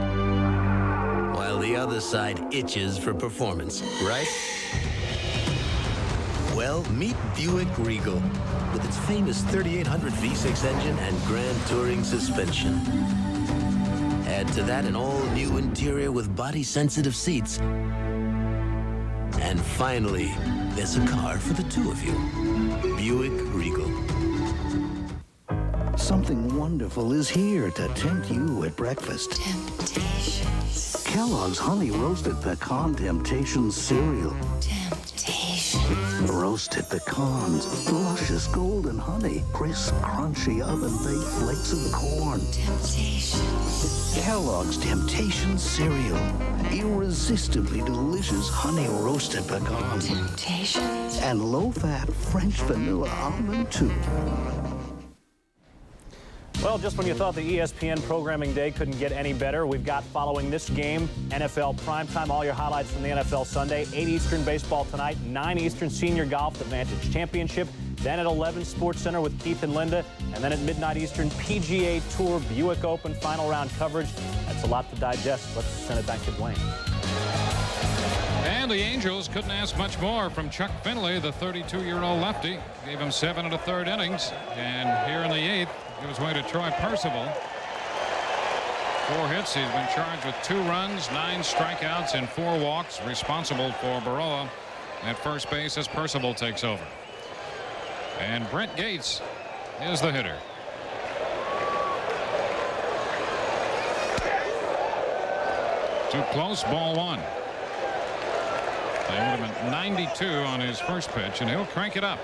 while the other side itches for performance, right? Well, meet Buick Regal with its famous 3800 V6 engine and Grand Touring suspension. Add to that an all-new interior with body-sensitive seats. And finally, there's a car for the two of you. Buick Regal. Something wonderful is here to tempt you at breakfast. Temptations. Kellogg's Honey Roasted Pecan Temptations cereal. Temptations. Roasted pecans, luscious golden honey, crisp, crunchy oven-baked flakes of corn. Temptation. Kellogg's Temptation Cereal. Irresistibly delicious honey roasted pecans. Temptation. And low-fat French vanilla almond too. Well, just when you thought the ESPN programming day couldn't get any better, we've got following this game, NFL Primetime, all your highlights from the NFL Sunday, 8 Eastern baseball tonight, 9 Eastern senior golf, the Vantage Championship, then at 11 Sports Center with Keith and Linda, and then at midnight Eastern, PGA Tour, Buick Open, final round coverage. That's a lot to digest. Let's send it back to Dwayne. And the Angels couldn't ask much more from Chuck Finley, the 32-year-old lefty. Gave him 7 1/3 innings, and here in the 8th, gives way to Troy Percival. 4 hits. He's been charged with 2 runs, 9 strikeouts, and 4 walks. Responsible for Baroa at first base as Percival takes over. And Brent Gates is the hitter. Too close, ball 1. They hit him at 92 on his first pitch, and he'll crank it up.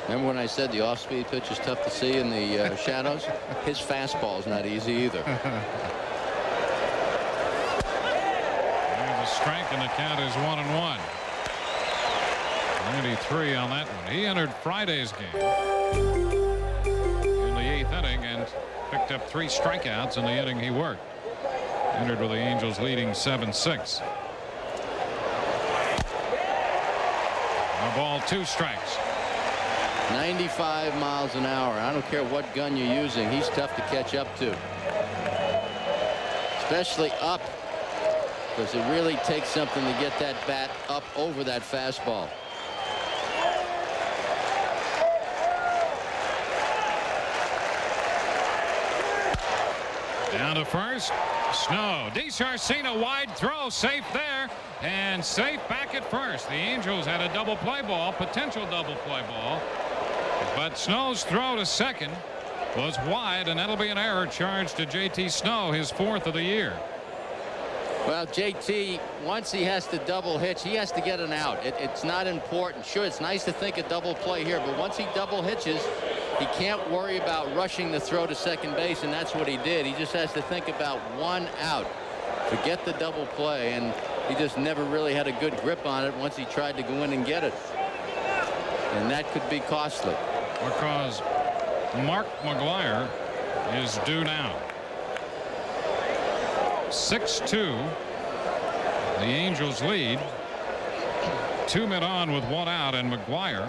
Remember when I said the off-speed pitch is tough to see in the shadows? His fastball is not easy either. There's a strike, and the count is 1-1. 93 on that one. He entered Friday's game in the 8th inning and picked up 3 strikeouts in the inning he worked. Entered with the Angels leading 7-6. A ball, 2 strikes. 95 miles an hour. I don't care what gun you're using. He's tough to catch up to. Especially up. Because it really takes something to get that bat up over that fastball. Down to first. Snow. DeCharcina wide throw. Safe there. And safe back at first. The Angels had a double play ball. Potential double play ball. But Snow's throw to second was wide, and that'll be an error charged to J.T. Snow, his 4th of the year. Well, J.T., once he has to double hitch, he has to get an out. It's not important. Sure, it's nice to think a double play here, but once he double hitches, he can't worry about rushing the throw to second base, and that's what he did. He just has to think about 1 out. Forget the double play, and he just never really had a good grip on it once he tried to go in and get it. And that could be costly. Because Mark McGwire is due now. 6-2. The Angels lead. 2 men on with 1 out, and McGwire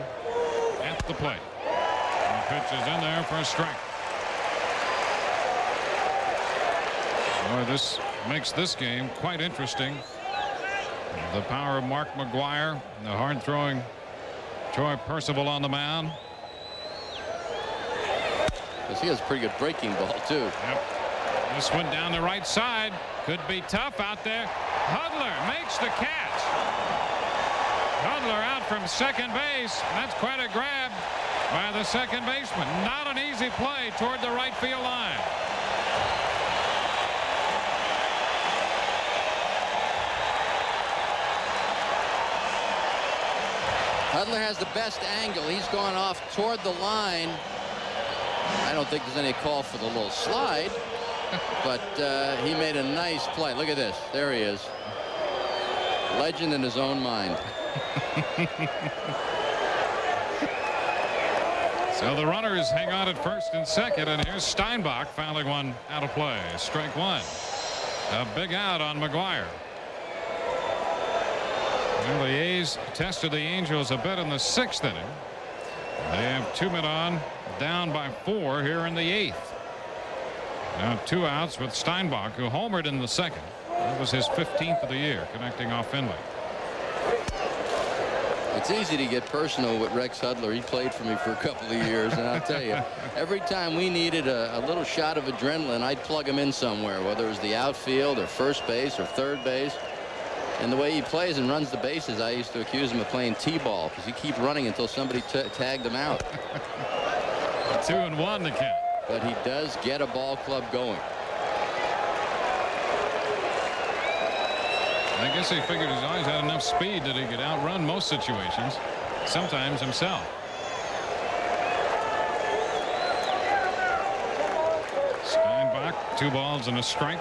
at the plate. And the pitch is in there for a strike. Boy, this makes this game quite interesting. The power of Mark McGwire, the hard-throwing Troy Percival on the mound. Because he has a pretty good breaking ball, too. Yep. This one down the right side. Could be tough out there. Hudler makes the catch. Hudler out from second base. That's quite a grab by the second baseman. Not an easy play toward the right field line. Hudler has the best angle. He's gone off toward the line. I don't think there's any call for the little slide, but he made a nice play. Look at this. There he is. Legend in his own mind. So the runners hang on at first and second, and here's Steinbach fouling one out of play. Strike 1. A big out on McGwire. Well, the A's tested the Angels a bit in the 6th inning. They have 2 men on, down by 4 here in the 8th. Now 2 outs with Steinbach, who homered in the 2nd. That was his 15th of the year, connecting off Finley. It's easy to get personal with Rex Hudler. He played for me for a couple of years, and I'll tell you, every time we needed a little shot of adrenaline, I'd plug him in somewhere, whether it was the outfield or first base or third base. And the way he plays and runs the bases, I used to accuse him of playing T-ball because he keep running until somebody tagged him out. 2-1 the count. But he does get a ball club going. I guess he figured he's always had enough speed that he could outrun most situations. sometimes himself. Steinbach, 2 balls and a strike.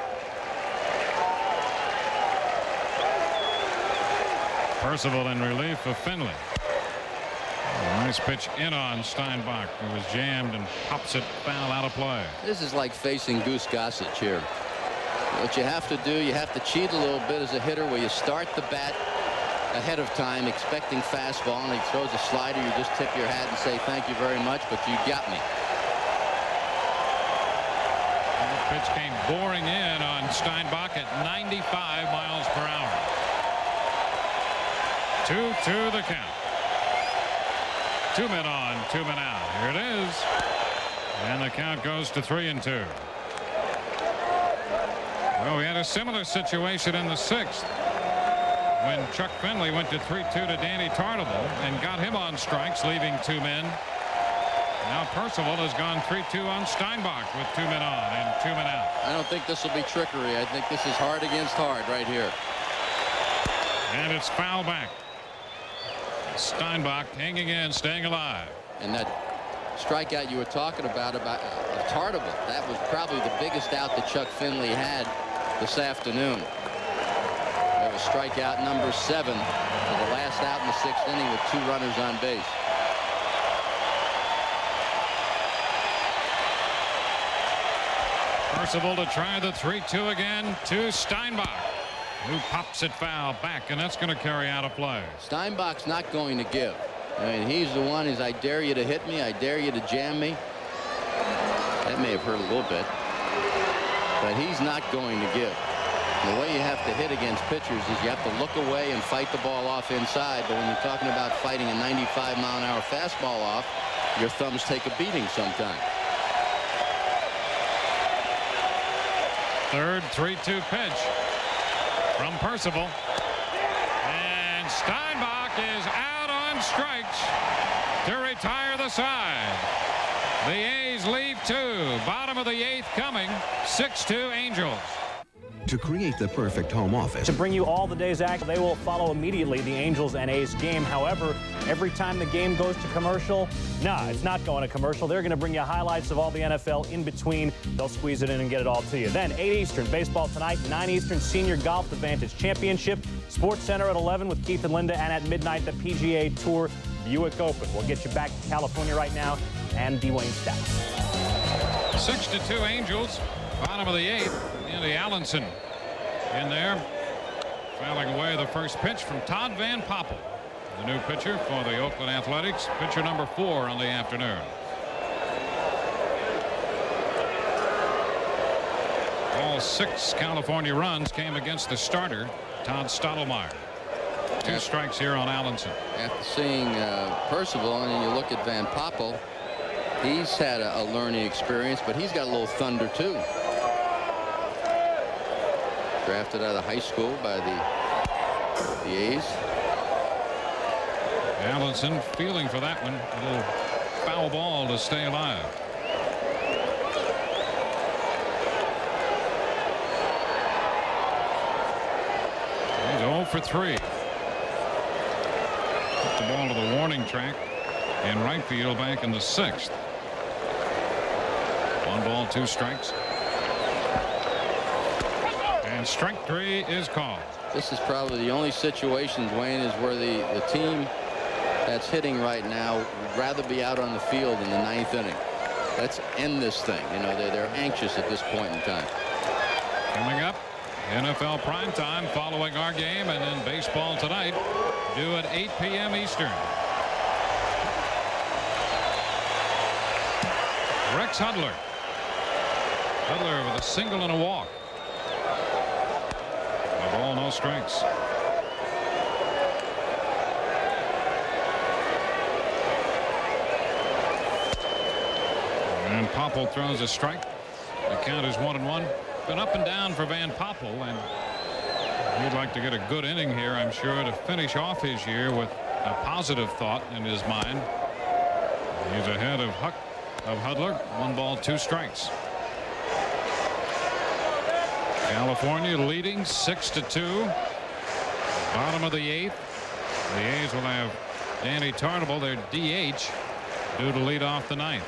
Percival in relief of Finley. A nice pitch in on Steinbach, who was jammed and pops it foul out of play. This is like facing Goose Gossage here. What you have to do, you have to cheat a little bit as a hitter, where you start the bat ahead of time expecting fastball, and he throws a slider. You just tip your hat and say thank you very much, but you got me. And the pitch came boring in on Steinbach at 95 miles per hour. 2-2 the count. 2 men on, 2 men out. Here it is. And the count goes to 3-2. Well, we had a similar situation in the 6th when Chuck Finley went to 3-2 to Danny Tartabull and got him on strikes, leaving 2 men. Now Percival has gone 3-2 on Steinbach with 2 men on and 2 men out. I don't think this will be trickery. I think this is hard against hard right here. And it's foul back. Steinbach hanging in, staying alive. And that strikeout you were talking about Tartabull, that was probably the biggest out that Chuck Finley had this afternoon. That was strikeout number 7 for the last out in the 6th inning with 2 runners on base. Percival to try the 3-2 again to Steinbach, who pops it foul back, and that's going to carry out a play. Steinbach's not going to give. I mean, he's the one I dare you to hit me, I dare you to jam me. That may have hurt a little bit, but he's not going to give. The way you have to hit against pitchers is you have to look away and fight the ball off inside, but when you're talking about fighting a 95-mile-an-hour fastball off, your thumbs take a beating sometimes. Third 3-2 pitch from Percival, and Steinbach is out on strikes to retire the side. The A's leave 2. Bottom of the 8th coming. 6-2 Angels. To create the perfect home office. To bring you all the day's action, they will follow immediately the Angels and A's game. However, every time the game goes to commercial, it's not going to commercial. They're going to bring you highlights of all the NFL in between. They'll squeeze it in and get it all to you. Then 8 Eastern, baseball tonight, 9 Eastern, Senior Golf Advantage Championship, Sports Center at 11 with Keith and Linda, and at midnight, the PGA Tour Buick Open. We'll get you back to California right now, and Dwayne Stats. 6-2 Angels. Bottom of the 8th. Andy Allenson in there, fouling away the first pitch from Todd Van Poppel, the new pitcher for the Oakland Athletics, pitcher number 4 on the afternoon. All 6 California runs came against the starter, Todd Stottlemyre. 2 strikes here on Allenson. After seeing Percival, and you look at Van Poppel, he's had a learning experience, but he's got a little thunder too. Drafted out of high school by the A's. Allenson feeling for that one. A little foul ball to stay alive. He's 0 for 3. Put the ball to the warning track in right field back in the 6th. 1 ball, 2 strikes. And strike 3 is called. This is probably the only situation, Dwayne, is where the team that's hitting right now would rather be out on the field in the 9th inning. Let's end this thing. You know, they're anxious at this point in time. Coming up, NFL Primetime following our game, and then baseball tonight due at 8 p.m. Eastern. Rex Hudler. Hudler with a single and a walk. A ball, no strikes. And Poppel throws a strike. The count is 1-1. Been up and down for Van Poppel, and he'd like to get a good inning here, I'm sure, to finish off his year with a positive thought in his mind. He's ahead of Hudler. 1 ball, 2 strikes. California leading 6-2. Bottom of the 8th. The A's will have Danny Tartable, their DH, due to lead off the ninth.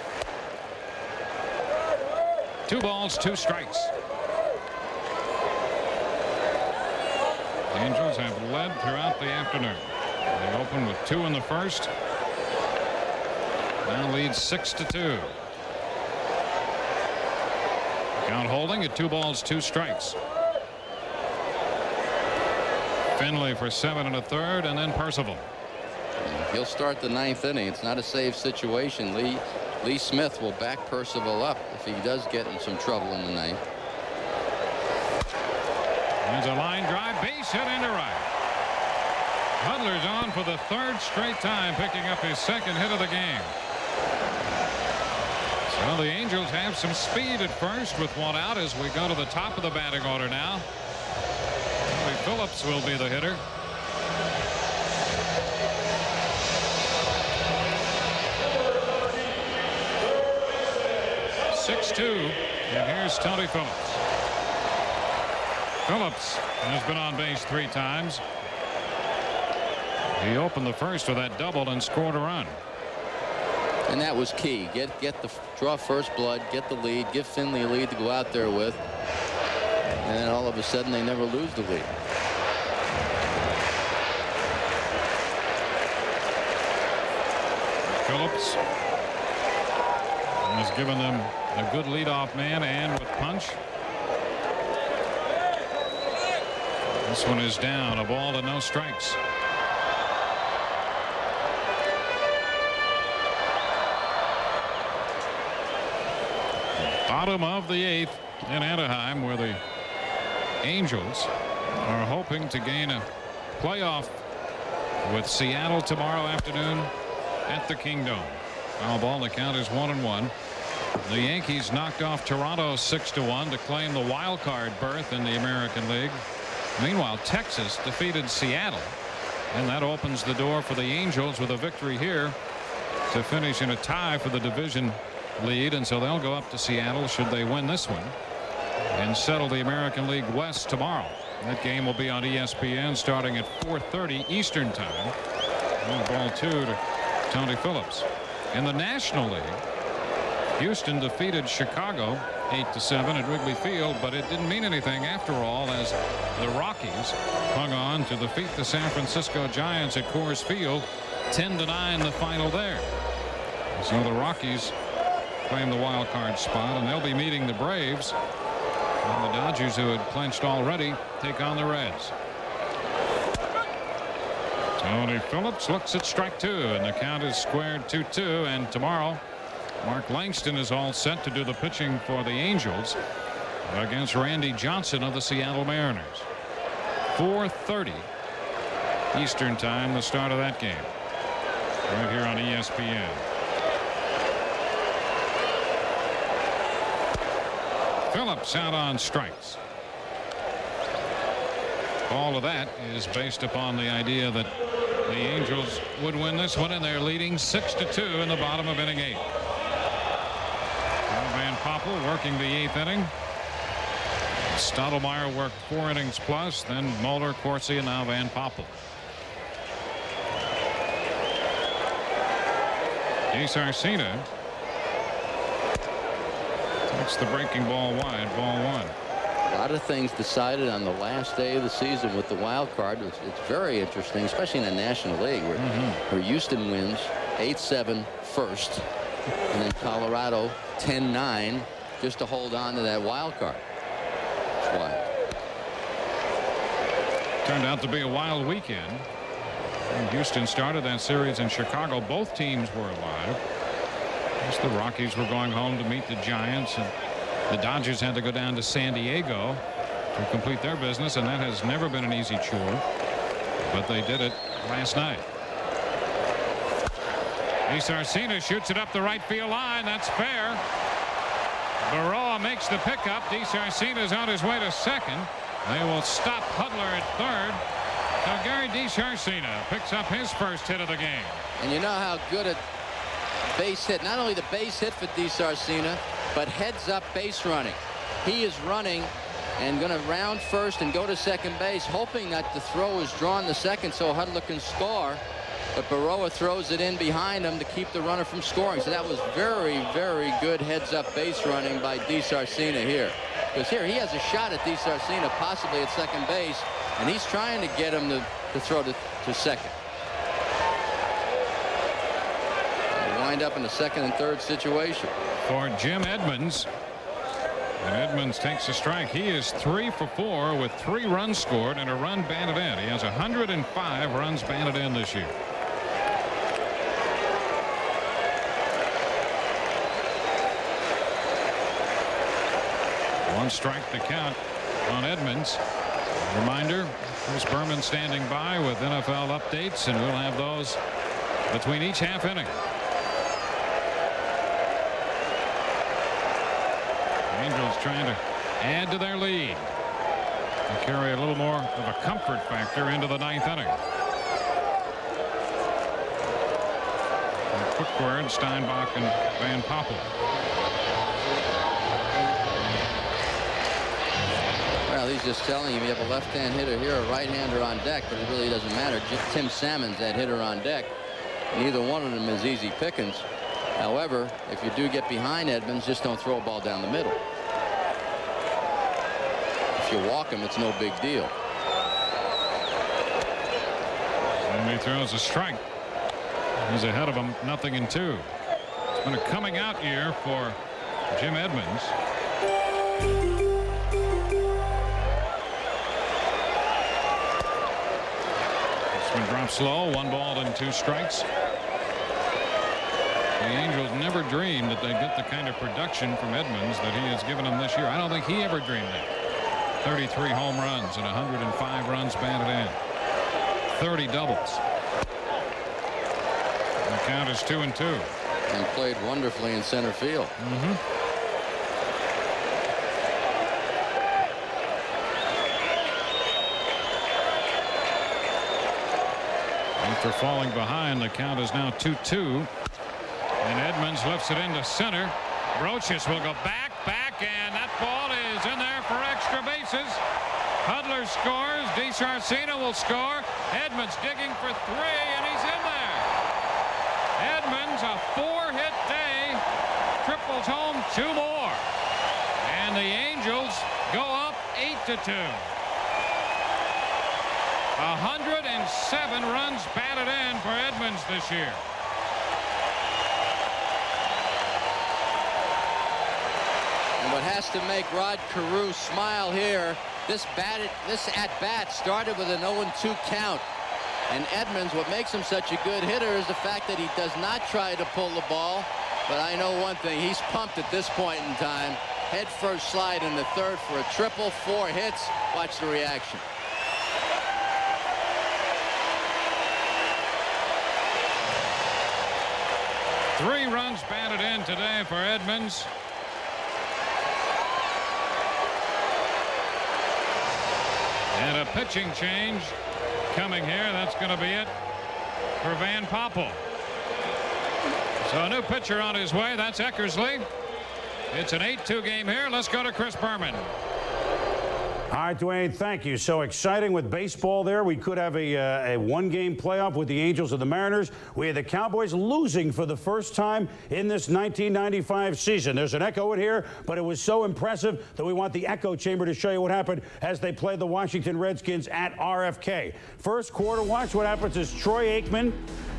2 balls, 2 strikes. The Angels have led throughout the afternoon. They open with 2 in the first. Now leads 6-2. Count holding at 2 balls, 2 strikes. Finley for 7 1/3, and then Percival. He'll start the 9th inning. It's not a safe situation. Lee Smith will back Percival up if he does get in some trouble in the 9th. There's a line drive, base hit into right. Hudler's on for the 3rd straight time, picking up his 2nd hit of the game. So the Angels have some speed at first with 1 out as we go to the top of the batting order now. Tony Phillips will be the hitter. (6-2), and here's Tony Phillips. Phillips has been on base 3 times. He opened the first with that double and scored a run. And that was key. Draw first blood, get the lead, give Finley a lead to go out there with. And then all of a sudden they never lose the lead. Phillips has given them a good leadoff man and with punch. This one is down, a ball and no strikes. Bottom of the 8th in Anaheim, where the Angels are hoping to gain a playoff with Seattle tomorrow afternoon at the Kingdome. Foul ball, the count is 1-1. The Yankees knocked off Toronto 6-1 to claim the wild card berth in the American League. Meanwhile, Texas defeated Seattle, and that opens the door for the Angels with a victory here to finish in a tie for the division lead, and so they'll go up to Seattle should they win this one and settle the American League West tomorrow. That game will be on ESPN starting at 4:30 Eastern time. And ball 2 to Tony Phillips. In the National League, Houston defeated Chicago 8-7 at Wrigley Field, but it didn't mean anything after all as the Rockies hung on to defeat the San Francisco Giants at Coors Field 10-9 the final there. So the Rockies claim the wild card spot, and they'll be meeting the Braves, and the Dodgers, who had clinched already, take on the Reds. Tony Phillips looks at strike 2, and the count is squared 2-2. And tomorrow Mark Langston is all set to do the pitching for the Angels against Randy Johnson of the Seattle Mariners. 4:30 Eastern time, the start of that game, right here on ESPN. Phillips out on strikes. All of that is based upon the idea that the Angels would win this one, and they're leading 6-2 in the bottom of inning 8. Van Poppel working the 8th inning. Stottlemyre worked 4 innings plus, then Moeller, Corsi, and now Van Poppel. Ace Arcina takes the breaking ball wide, ball 1. A lot of things decided on the last day of the season with the wild card. It's very interesting, especially in the National League, where Houston wins 8-7 first, and then Colorado 10-9 just to hold on to that wild card. It's wild. Turned out to be a wild weekend. When Houston started that series in Chicago, both teams were alive. The Rockies were going home to meet the Giants, and the Dodgers had to go down to San Diego to complete their business, and that has never been an easy chore, but they did it last night. Ace Arcina shoots it up the right field line. That's fair. Baroa makes the pickup. DeSarcina's on his way to second. They will stop Hudler at third. So Gary DeSarcina picks up his first hit of the game. And you know how good a base hit, not only the base hit for DeSarcina, but heads up base running. He is running and going to round first and go to second base, hoping that the throw is drawn to second so Hudler can score. but Baroa throws it in behind him to keep the runner from scoring. So that was very, very good heads-up base running by DeSarcina here. Because here he has a shot at DeSarcina, possibly at second base, and he's trying to get him to throw to second. They wind up in a second and third situation. For Jim Edmonds. And Edmonds takes a strike. He is 3 for 4 with 3 runs scored and a run batted in. He has 105 runs batted in this year. One strike to count on Edmonds. Reminder, Chris Berman standing by with NFL updates, and we'll have those between each half inning. Angels trying to add to their lead and carry a little more of a comfort factor into the 9th inning. And quick word, Steinbach and Van Poppel. Well, he's just telling you have a left-hand hitter here, a right-hander on deck, but it really doesn't matter. Tim Salmon's that hitter on deck. Neither one of them is easy pickings. However, if you do get behind Edmonds, just don't throw a ball down the middle. If you walk him, it's no big deal. And he throws a strike. He's ahead of him, 0-2. It's been a coming out year for Jim Edmonds. It's been dropped slow, 1 ball and 2 strikes. The Angels never dreamed that they'd get the kind of production from Edmonds that he has given them this year. I don't think he ever dreamed that. 33 home runs and 105 runs batted in. 30 doubles. The count is 2-2. And played wonderfully in center field. After falling behind, the count is now 2-2. And Edmonds lifts it into center. Brochus will go back, and that ball is in there for extra bases. Hudler scores. DeSarcina will score. Edmonds digging for 3, and he's in there. Edmonds, a 4-hit day, triples home 2 more. And the Angels go up 8-2. 107 runs batted in for Edmonds this year. And what has to make Rod Carew smile here, this at-bat started with an 0-2 count. And Edmonds, what makes him such a good hitter is the fact that he does not try to pull the ball. But I know one thing, he's pumped at this point in time. Head first slide in the 3rd for a triple, 4 hits. Watch the reaction. Three runs batted in today for Edmonds. And a pitching change coming here. That's going to be it for Van Poppel. So a new pitcher on his way. That's Eckersley. It's an 8-2 game here. Let's go to Chris Berman. All right, Dwayne, thank you. So exciting with baseball there. We could have a one-game playoff with the Angels and the Mariners. We had the Cowboys losing for the first time in this 1995 season. There's an echo in here, but it was so impressive that we want the echo chamber to show you what happened as they played the Washington Redskins at RFK. First quarter, watch what happens is Troy Aikman.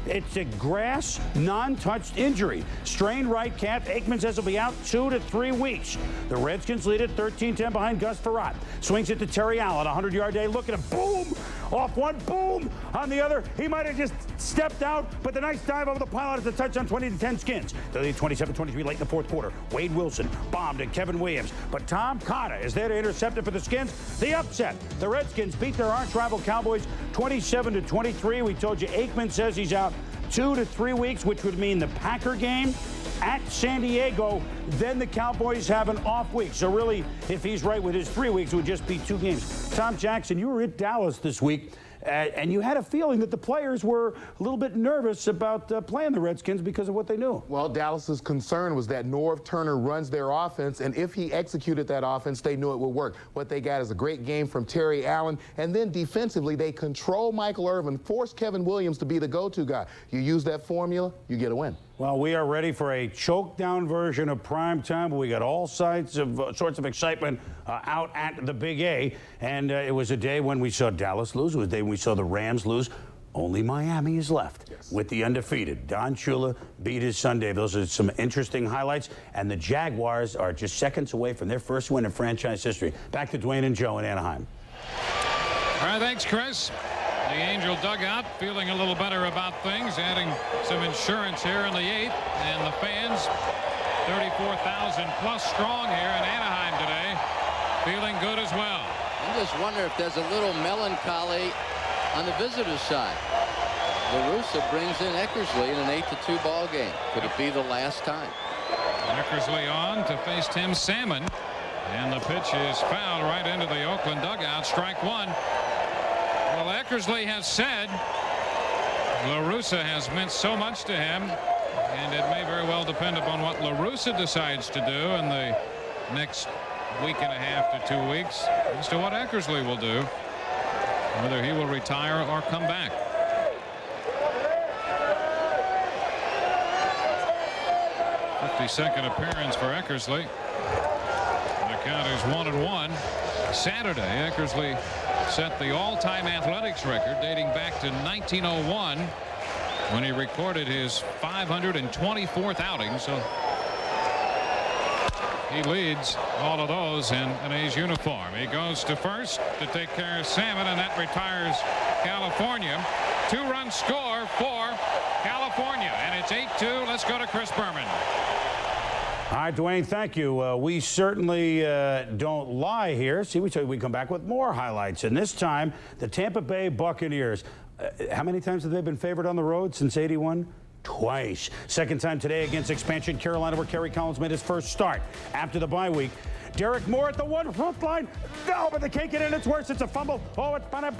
It's a grass, non-touched injury. Strained right calf. Aikman says he'll be out 2 to 3 weeks. The Redskins lead at 13-10 behind Gus Frerotte. Swings it to Terry Allen. 100-yard day. Look at him. Boom! Off one. Boom! On the other. He might have just stepped out, but the nice dive over the pylon is the touchdown 20-10 Skins. They lead 27-23 late in the fourth quarter. Wade Wilson bombed at Kevin Williams, but Tom Cotta is there to intercept it for the Skins. The upset. The Redskins beat their arch rival Cowboys 27-23. We told you Aikman says he's out 2 to 3 weeks, which would mean the Packer game at San Diego. Then the Cowboys have an off week. So really, if he's right with his 3 weeks, it would just be 2 games. Tom Jackson, you were at Dallas this week. And you had a feeling that the players were a little bit nervous about playing the Redskins because of what they knew. Well, Dallas's concern was that Norv Turner runs their offense, and if he executed that offense, they knew it would work. What they got is a great game from Terry Allen, and then defensively, they control Michael Irvin, force Kevin Williams to be the go-to guy. You use that formula, you get a win. Well, we are ready for a choke-down version of Primetime. We got all sorts of excitement out at the Big A, and it was a day when we saw Dallas lose. It was a day when we saw the Rams lose. Only Miami is left with the undefeated. Don Shula beat his Sunday. Those are some interesting highlights, and the Jaguars are just seconds away from their first win in franchise history. Back to Dwayne and Joe in Anaheim. All right, thanks, Chris. The Angel dugout feeling a little better about things, adding some insurance here in the 8th, and the fans, 34,000 plus strong here in Anaheim today, feeling good as well. I just wonder if there's a little melancholy on the visitors' side. La Russa brings in Eckersley in an 8-2 ball game. Could it be the last time? Eckersley on to face Tim Salmon, and the pitch is fouled right into the Oakland dugout. Strike one. Well, Eckersley has said La Russa has meant so much to him, and it may very well depend upon what La Russa decides to do in the next week and a half to 2 weeks as to what Eckersley will do, whether he will retire or come back. '52nd appearance for Eckersley. The count is 1-1. Saturday, Eckersley set the all-time athletics record dating back to 1901 when he recorded his 524th outing. So he leads all of those in an A's uniform. He goes to first to take care of Salmon, and that retires California. 2-run score for California, and it's 8-2. Let's go to Chris Berman. All right, Dwayne, thank you. We certainly don't lie here. See, we come back with more highlights. And this time, the Tampa Bay Buccaneers. How many times have they been favored on the road since '81? Twice. Second time today against expansion Carolina, where Kerry Collins made his first start after the bye week. Derek Moore at the 1-foot line. No, but they can't get in. It's worse. It's a fumble. Oh, it's Pennant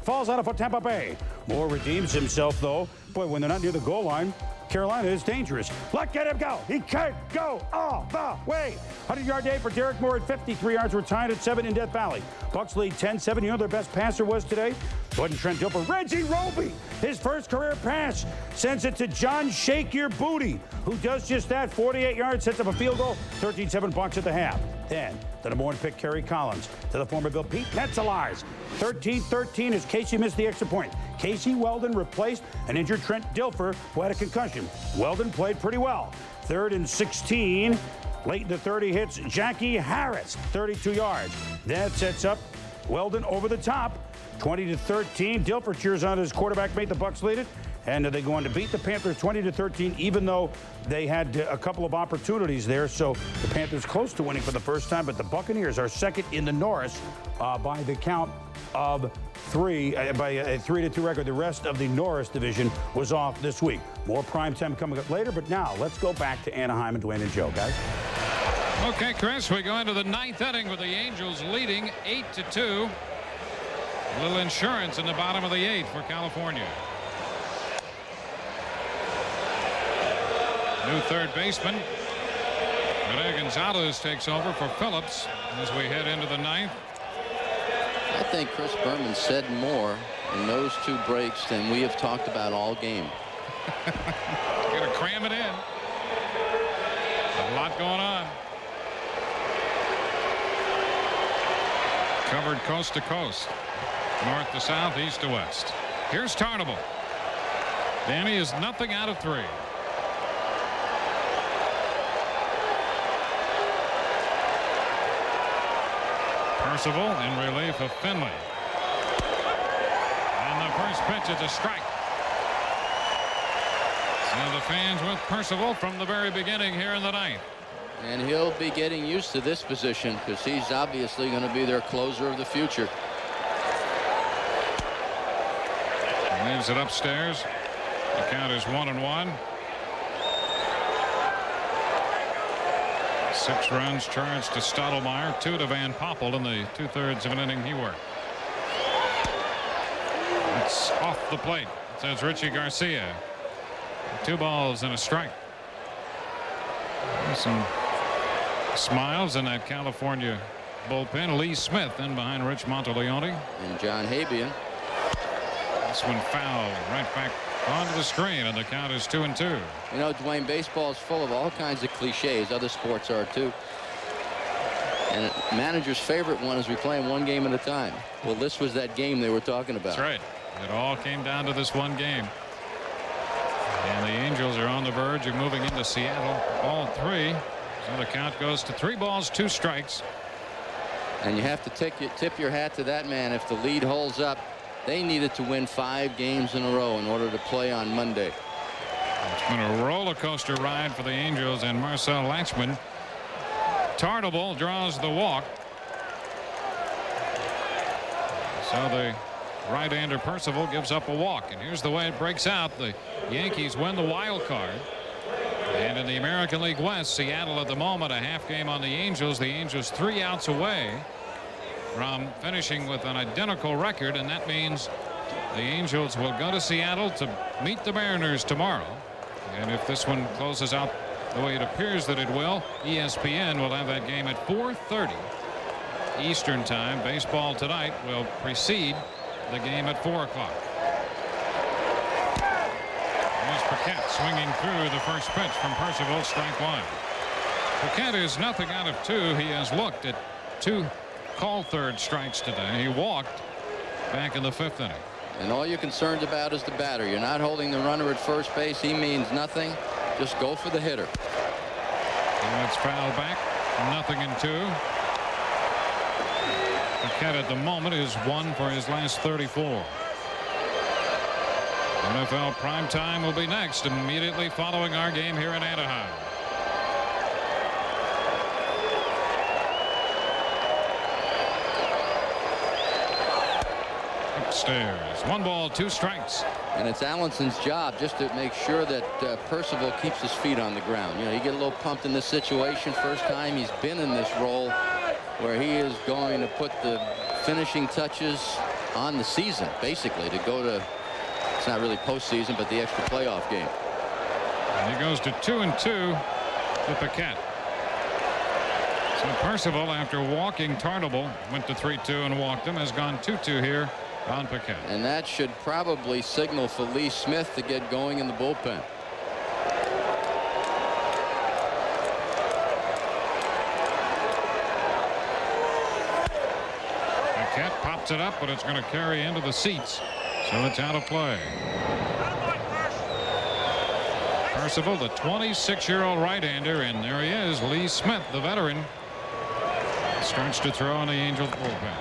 falls out for Tampa Bay. Moore redeems himself, though. Boy, when they're not near the goal line, Carolina is dangerous. Look at him go. He can't go all the way. 100-yard day for Derek Moore at 53 yards. We're tied at 7 in Death Valley. Bucs lead 10-7. You know their best passer was today? Wasn't Trent Dilfer. Reggie Roby. His first career pass sends it to John Shake Your Booty, who does just that. 48 yards, sets up a field goal. 13-7 Bucs at the half. Then the number 1 pick, Kerry Collins, to the former Bill Pete Metzelaars. 13-13 as Casey missed the extra point. Casey Weldon replaced an injured Trent Dilfer, who had a concussion. Weldon played pretty well. 3rd and 16. Late in the 30 hits Jackie Harris, 32 yards. That sets up Weldon over the top. 20-13. Dilfer cheers on his quarterback mate. The Bucs lead it. And they go on to beat the Panthers 20-13, even though they had a couple of opportunities there. So the Panthers close to winning for the first time, but the Buccaneers are second in the Norris by the count of 3, by a 3-2 record. The rest of the Norris division was off this week. More primetime coming up later, but now let's go back to Anaheim and Dwayne and Joe, guys. Okay, Chris, we go into the 9th inning with the Angels leading 8-2. A little insurance in the bottom of the 8th for California. New third baseman. Rene Gonzalez takes over for Phillips as we head into the 9th. I think Chris Berman said more in those 2 breaks than we have talked about all game. Got to cram it in. A lot going on. Covered coast to coast. North to south, east to west. Here's Tarnable. Danny is nothing out of 3. Percival in relief of Finley. And the first pitch is a strike. So the fans with Percival from the very beginning here in the 9th. And he'll be getting used to this position because he's obviously going to be their closer of the future. Leaves it upstairs. The count is 1-1. 6 runs charged to Stottlemyre, 2 to Van Poppel in the 2/3 of an inning he worked. That's off the plate, says Richie Garcia. 2 balls and a strike. There's some smiles in that California bullpen. Lee Smith in behind Rich Monteleone. And John Habian. This one foul right back onto the screen, and the count is 2-2. You know, Dwayne, baseball is full of all kinds of cliches. Other sports are too. And a manager's favorite one is we play them 1 game at a time. Well, this was that game they were talking about. That's right. It all came down to this 1 game. And the Angels are on the verge of moving into Seattle. All 3. So the count goes to 3 balls, 2 strikes. And you have to tip your hat to that man. If the lead holds up, they needed to win 5 games in a row in order to play on Monday. It's been a roller coaster ride for the Angels and Marcel Latchman. Tartable draws the walk. So the right-hander Percival gives up a walk, and here's the way it breaks out. The Yankees win the wild card, and in the American League West, Seattle at the moment a half game on the Angels. The Angels 3 outs away from finishing with an identical record, and that means the Angels will go to Seattle to meet the Mariners tomorrow. And if this one closes out the way it appears that it will, ESPN will have that game at 4:30 Eastern time. Baseball tonight will precede the game at 4 o'clock. There's Paquette swinging through the first pitch from Percival, strike 1. Paquette is nothing out of 2. He has looked at 2 call third strikes today. He walked back in the 5th inning. And all you're concerned about is the batter. You're not holding the runner at first base. He means nothing. Just go for the hitter. And it's fouled back. 0-2. Paquette at the moment is 1 for his last 34. NFL Primetime will be next, immediately following our game here in Anaheim. Upstairs, 1 ball, 2 strikes. And it's Allison's job just to make sure that Percival keeps his feet on the ground. You know, you get a little pumped in this situation. First time he's been in this role where he is going to put the finishing touches on the season, basically, to go to, it's not really postseason, but the extra playoff game. And he goes to 2-2 to Paquette. So Percival, after walking Tartable, went to 3-2 and walked him, has gone 2-2 here on Paquette. And that should probably signal for Lee Smith to get going in the bullpen. Paquette pops it up, but it's going to carry into the seats, so it's out of play. Percival, the 26-year-old right-hander, and there he is, Lee Smith, the veteran, starts to throw in the Angels bullpen.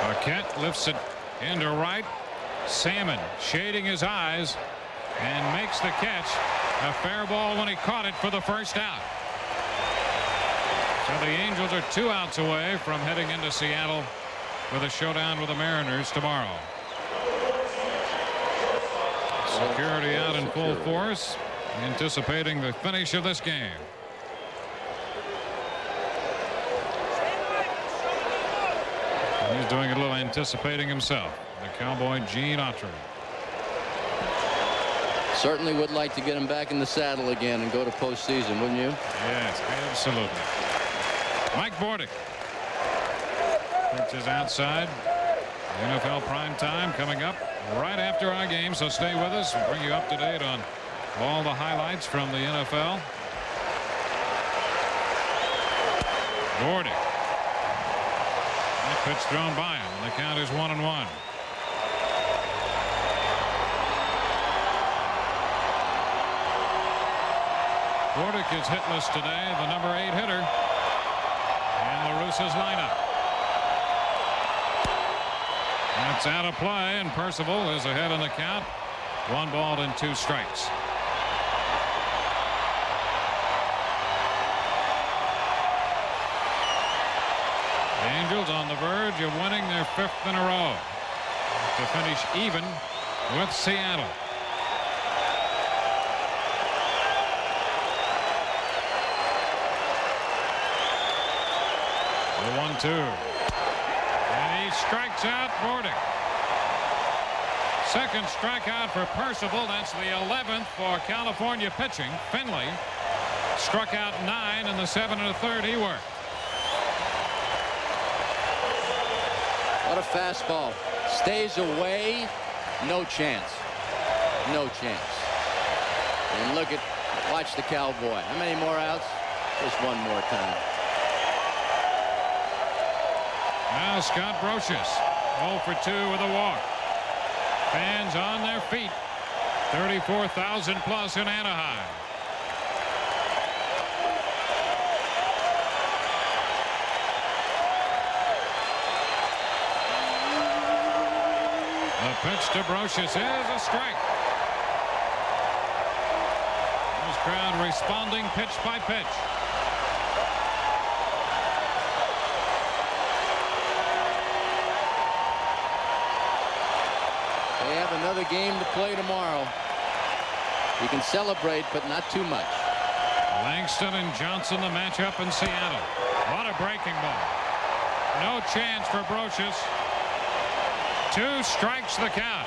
Paquette lifts it into right. Salmon shading his eyes and makes the catch. A fair ball when he caught it for the first out. So the Angels are 2 outs away from heading into Seattle with a showdown with the Mariners tomorrow. Security out in full force, anticipating the finish of this game. He's doing a little anticipating himself. The Cowboy Gene Autry. Certainly would like to get him back in the saddle again and go to postseason, wouldn't you? Yes, absolutely. Mike Bordick. Pitch is outside. NFL Primetime coming up right after our game, so stay with us. We'll bring you up to date on all the highlights from the NFL. Bordick. That pitch thrown by him, and the count is 1-1. Bordick is hitless today, the number 8 hitter in La Russa's lineup. That's out of play, and Percival is ahead in the count. 1 ball and 2 strikes. The Angels on the verge of winning their 5th in a row to finish even with Seattle. The 1-2. And he strikes out Bordick. Second strikeout for Percival. That's the 11th for California pitching. Finley struck out 9 in the 7 1/3 he worked. What a fastball. Stays away. No chance. No chance. And watch the Cowboy. How many more outs? Just one more time. Now Scott Brocious 0 for 2 with a walk. Fans on their feet. 34,000 plus in Anaheim. The pitch to Brocious is a strike. This crowd responding pitch by pitch. They have another game to play tomorrow. You can celebrate, but not too much. Langston and Johnson, the matchup in Seattle. What a breaking ball. No chance for Brocious. 2 strikes the count.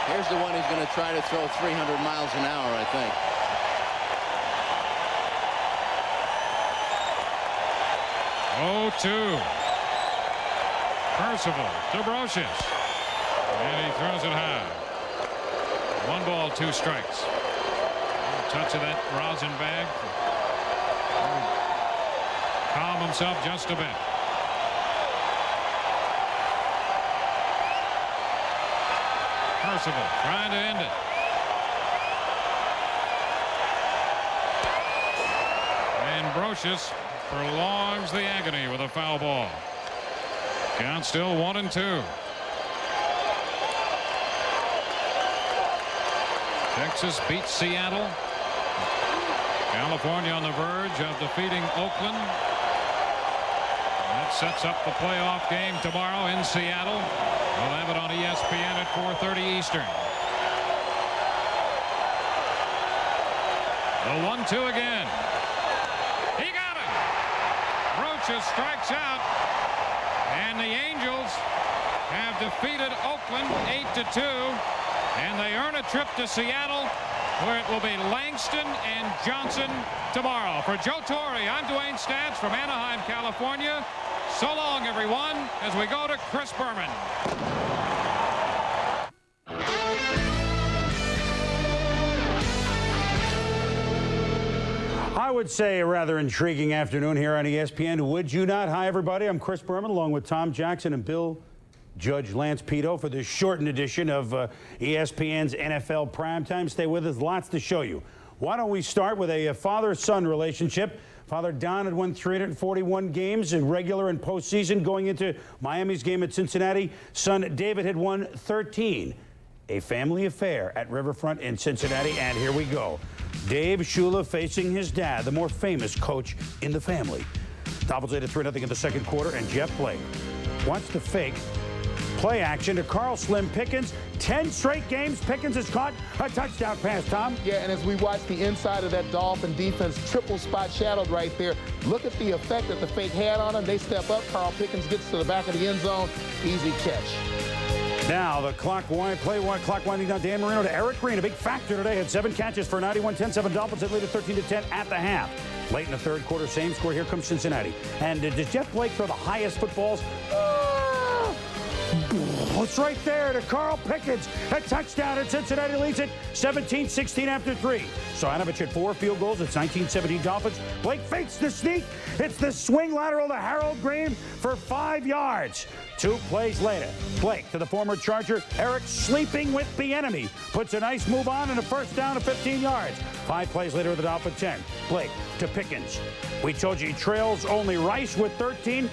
Here's the one he's going to try to throw 300 miles an hour, I think. Oh, 2. Percival to Brocious. And he throws it high. 1 ball, 2 strikes. A touch of that rosin bag. Calm himself just a bit. Percival trying to end it. And Brocious prolongs the agony with a foul ball. Count still 1-2. Texas beats Seattle. California on the verge of defeating Oakland. That sets up the playoff game tomorrow in Seattle. We'll have it on ESPN at 4:30 Eastern. The 1-2 again. He got it. Brocious strikes out. And the Angels have defeated Oakland 8-2. And they earn a trip to Seattle, where it will be Langston and Johnson tomorrow. For Joe Torre, I'm Dwayne Stats from Anaheim, California. So long, everyone, as we go to Chris Berman. I would say a rather intriguing afternoon here on ESPN. Would you not? Hi, everybody. I'm Chris Berman, along with Tom Jackson and Bill Judge Lance Pito for this shortened edition of ESPN's NFL Primetime. Stay with us. Lots to show you. Why don't we start with a father-son relationship? Father Don had won 341 games in regular and postseason going into Miami's game at Cincinnati. Son David had won 13. A family affair at Riverfront in Cincinnati. And here we go. Dave Shula facing his dad, the more famous coach in the family. Dolphins lead at 3-0 in the second quarter, and Jeff Blake wants to fake play action to Carl Slim Pickens. 10 straight games, Pickens has caught a touchdown pass, Tom. Yeah, and as we watch the inside of that Dolphin defense, triple spot shadowed right there. Look at the effect that the fake had on him. They step up. Carl Pickens gets to the back of the end zone. Easy catch. Now the clock winding down. Dan Marino to Eric Green. A big factor today. Had 7 catches for 91, 10-7 Dolphins. That lead at 13-10 at the half. Late in the third quarter, same score. Here comes Cincinnati. And does Jeff Blake throw the highest footballs? It's right there to Carl Pickens. A touchdown, and Cincinnati leads it 17-16 after 3. Stoyanovich had 4 field goals. It's 19-17 Dolphins. Blake fakes the sneak. It's the swing lateral to Harold Green for 5 yards. 2 plays later, Blake to the former Charger. Eric sleeping with the enemy. Puts a nice move on and a first down of 15 yards. 5 plays later at the Dolphin 10. Blake to Pickens. We told you he trails only Rice with 13.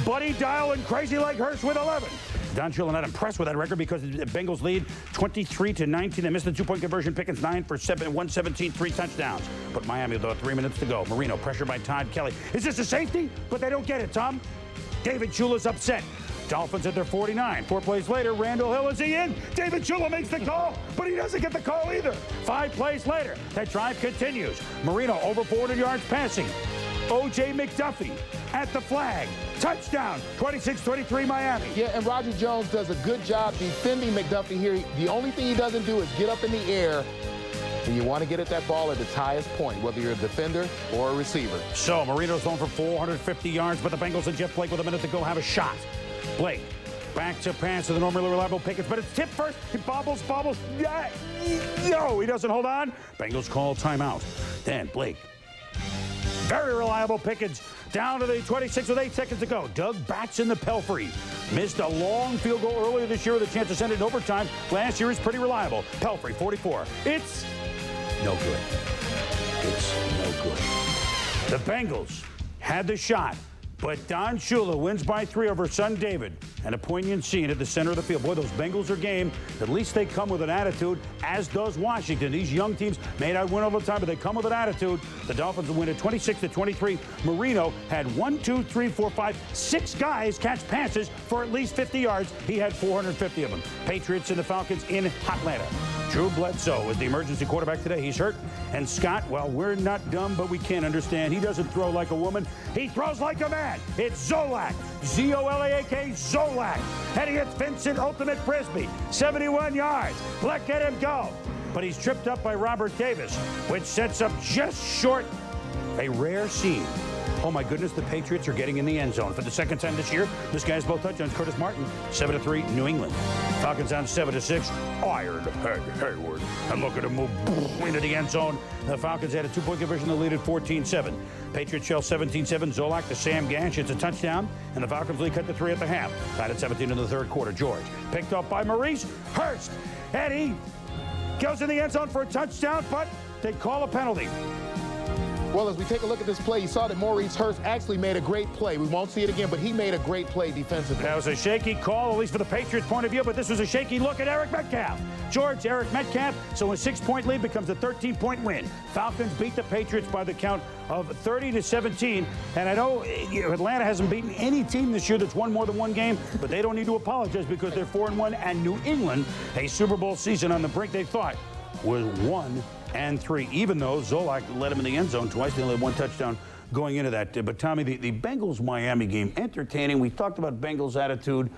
Buddy Dial and Crazy Leg Hurst with 11. Don Shula not impressed with that record because the Bengals lead 23-19. They missed the 2-point conversion. Pickens 9 for 117, 3 touchdowns. But Miami, though, 3 minutes to go. Marino pressured by Todd Kelly. Is this a safety? But they don't get it, Tom. David Shula's upset. Dolphins at their 49. 4 plays later, Randall Hill, is he in? David Chula makes the call, but he doesn't get the call either. 5 plays later, that drive continues. Marino over 400 yards passing. O.J. McDuffie at the flag. Touchdown, 26-23 Miami. Yeah, and Roger Jones does a good job defending McDuffie here. The only thing he doesn't do is get up in the air, and you want to get at that ball at its highest point, whether you're a defender or a receiver. So Marino's going for 450 yards, but the Bengals and Jeff Blake with a minute to go have a shot. Blake back to pass to the normally reliable Pickens, but it's tipped first. He bobbles. Yeah, no, he doesn't hold on. Bengals call timeout. Then Blake. Very reliable Pickens down to the 26 with 8 seconds to go. Doug bats in the Pelfrey. Missed a long field goal earlier this year with a chance to send it in overtime. Last year is pretty reliable. Pelfrey, 44. It's no good. It's no good. The Bengals had the shot, but Don Shula wins by 3 over son David. And a poignant scene at the center of the field. Boy, those Bengals are game. At least they come with an attitude, as does Washington. These young teams may not win all the time, but they come with an attitude. The Dolphins win at 26-23. Marino had 6 guys catch passes for at least 50 yards. He had 450 of them. Patriots and the Falcons in Atlanta. Drew Bledsoe was the emergency quarterback today. He's hurt. And Scott, well, we're not dumb, but we can't understand. He doesn't throw like a woman. He throws like a man. It's Zolak. Z-O-L-A-A-K, Zolak. And he hits Vincent Ultimate Frisbee. 71 yards. Let him go. But he's tripped up by Robert Davis, which sets up just short a rare scene. Oh, my goodness, the Patriots are getting in the end zone for the second time this year. This guy's both touchdowns. Curtis Martin, 7-3, New England. Falcons down 7-6. Ironhead Hayward. And look at him move into the end zone. The Falcons had a 2-point conversion. They lead at 14-7. Patriots shell 17-7. Zolak to Sam Gash. It's a touchdown. And the Falcons lead cut to 3 at the half. Tied at 17 in the third quarter. George picked up by Maurice Hurst. And he goes in the end zone for a touchdown, but they call a penalty. Well, as we take a look at this play, you saw that Maurice Hurst actually made a great play. We won't see it again, but he made a great play defensively. That was a shaky call, at least for the Patriots' point of view, but this was a shaky look at Eric Metcalf. Eric Metcalf, so a 6-point lead becomes a 13-point win. Falcons beat the Patriots by the count of 30-17, and I know Atlanta hasn't beaten any team this year that's won more than one game, but they don't need to apologize because they're 4-1, and New England, a Super Bowl season on the brink, they thought was 1-3, even though Zolak led him in the end zone twice. They only had 1 touchdown going into that. But, Tommy, the Bengals-Miami game, entertaining. We talked about Bengals' attitude.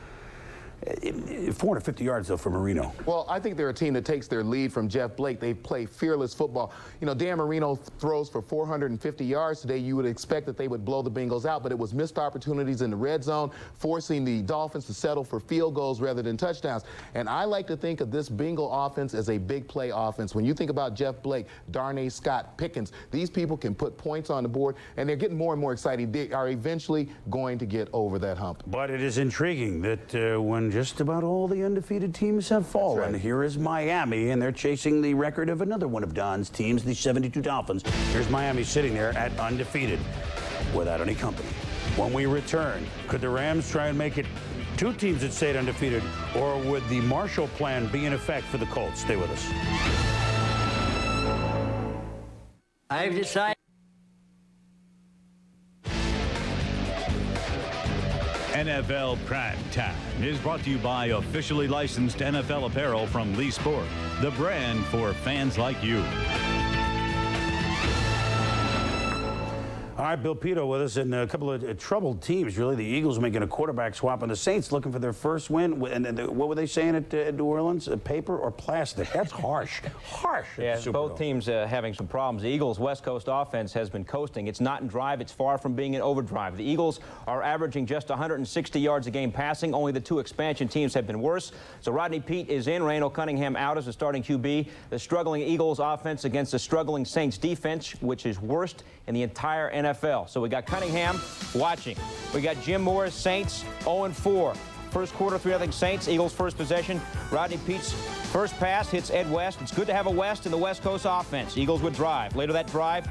450 yards, though, for Marino. Well, I think they're a team that takes their lead from Jeff Blake. They play fearless football. You know, Dan Marino throws for 450 yards today. You would expect that they would blow the Bengals out, but it was missed opportunities in the red zone, forcing the Dolphins to settle for field goals rather than touchdowns. And I like to think of this Bengal offense as a big play offense. When you think about Jeff Blake, Darnay Scott, Pickens, these people can put points on the board, and they're getting more and more exciting. They are eventually going to get over that hump. But it is intriguing that when just about all the undefeated teams have fallen. Right. Here is Miami, and they're chasing the record of another one of Don's teams, the 72 Dolphins. Here's Miami sitting there at undefeated without any company. When we return, could the Rams try and make it 2 teams that stayed undefeated, or would the Marshall Plan be in effect for the Colts? Stay with us. I've decided. NFL Primetime is brought to you by officially licensed NFL apparel from Lee Sport, the brand for fans like you. All right, Bill Pito with us, and a couple of troubled teams, really. The Eagles making a quarterback swap, and the Saints looking for their first win. And what were they saying at New Orleans? Paper or plastic? That's harsh. Harsh. Yeah, both teams having some problems. The Eagles' West Coast offense has been coasting. It's not in drive. It's far from being in overdrive. The Eagles are averaging just 160 yards a game passing. Only the 2 expansion teams have been worse. So Rodney Peete is in. Randall Cunningham out as the starting QB. The struggling Eagles offense against the struggling Saints defense, which is worst in the entire NFL. So we got Cunningham watching. We got Jim Moore's Saints 0-4. First quarter, 3-0 Saints. Eagles first possession. Rodney Peete's first pass hits Ed West. It's good to have a West in the West Coast offense. Eagles would drive. Later that drive,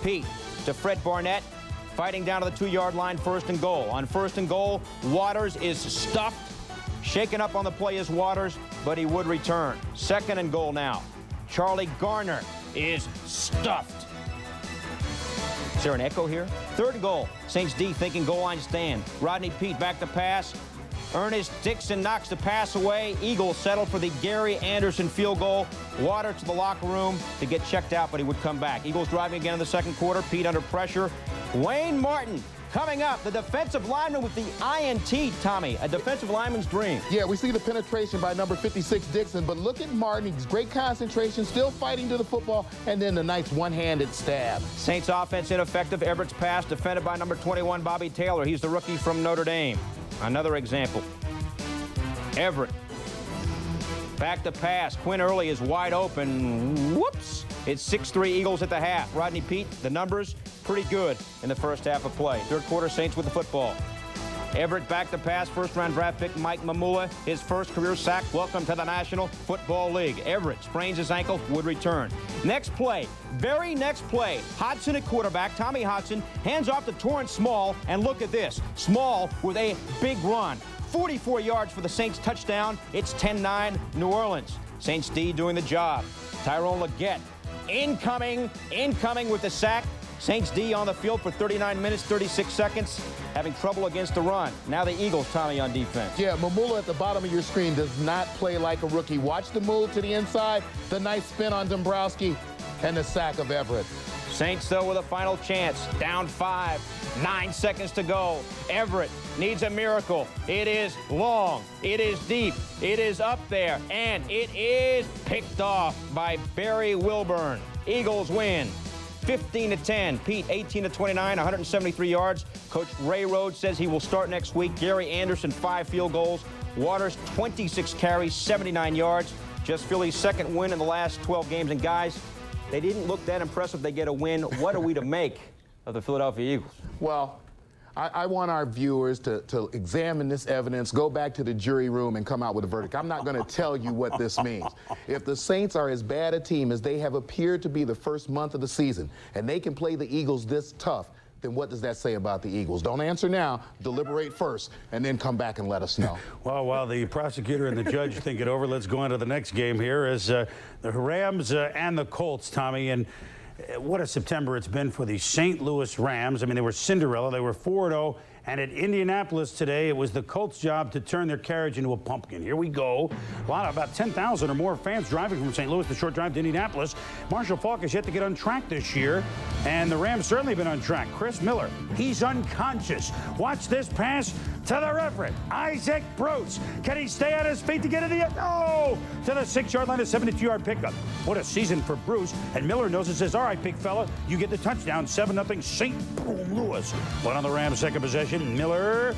Peete to Fred Barnett, fighting down to the 2-yard line, 1st and goal. On 1st and goal, Waters is stuffed. Shaken up on the play is Waters, but he would return. 2nd and goal now. Charlie Garner is stuffed. Is there an echo here? 3rd goal. Saints D thinking goal line stand. Rodney Peete back to pass. Ernest Dixon knocks the pass away. Eagles settle for the Gary Anderson field goal. Water to the locker room to get checked out, but he would come back. Eagles driving again in the second quarter. Pete under pressure. Wayne Martin coming up, the defensive lineman with the INT, Tommy, a defensive lineman's dream. Yeah, we see the penetration by number 56, Dixon, but look at Martin. He's great concentration, still fighting to the football, and then the nice one-handed stab. Saints offense ineffective. Everett's pass defended by number 21, Bobby Taylor. He's the rookie from Notre Dame. Another example. Everett. Back to pass. Quinn Early is wide open. Whoops. It's 6-3 Eagles at the half. Rodney Peete, the numbers pretty good in the first half of play. Third quarter, Saints with the football. Everett back to pass. First-round draft pick Mike Mamula, his first career sack. Welcome to the National Football League. Everett sprains his ankle, would return. Next play, very next play, Hodson at quarterback. Tommy Hodson hands off to Torrance Small, and look at this. Small with a big run. 44 yards for the Saints touchdown. It's 10-9 New Orleans. Saints D doing the job. Tyrone Leggett incoming with the sack. Saints D on the field for 39 minutes, 36 seconds, having trouble against the run. Now the Eagles, Tommy, on defense. Yeah, Mamula at the bottom of your screen does not play like a rookie. Watch the move to the inside, the nice spin on Dombrowski, and the sack of Everett. Saints, though, with a final chance. Down 5, 9 seconds to go. Everett needs a miracle. It is long. It is deep. It is up there. And it is picked off by Barry Wilburn. Eagles win 15-10. Pete, 18-29, 173 yards. Coach Ray Rhodes says he will start next week. Gary Anderson, 5 field goals. Waters, 26 carries, 79 yards. Just Philly's second win in the last 12 games. And, guys, they didn't look that impressive. They get a win. What are we to make of the Philadelphia Eagles? Well, I want our viewers to examine this evidence, go back to the jury room, and come out with a verdict. I'm not going to tell you what this means. If the Saints are as bad a team as they have appeared to be the first month of the season, and they can play the Eagles this tough, then what does that say about the Eagles? Don't answer now. Deliberate first, and then come back and let us know. Well, while the prosecutor and the judge think it over, let's go on to the next game here as the Rams and the Colts, Tommy. And what a September it's been for the St. Louis Rams. I mean, they were Cinderella. They were 4-0. And at Indianapolis today, it was the Colts' job to turn their carriage into a pumpkin. Here we go. About 10,000 or more fans driving from St. Louis, the short drive to Indianapolis. Marshall Faulk has yet to get on track this year, and the Rams certainly been on track. Chris Miller, he's unconscious. Watch this pass to the Reverend Isaac Bruce. Can he stay on his feet to get in the end? No! To the 6-yard line, a 72-yard pickup. What a season for Bruce. And Miller knows it, says, all right, big fella, you get the touchdown. 7-0 St. Louis. But on the Rams' second possession, Miller,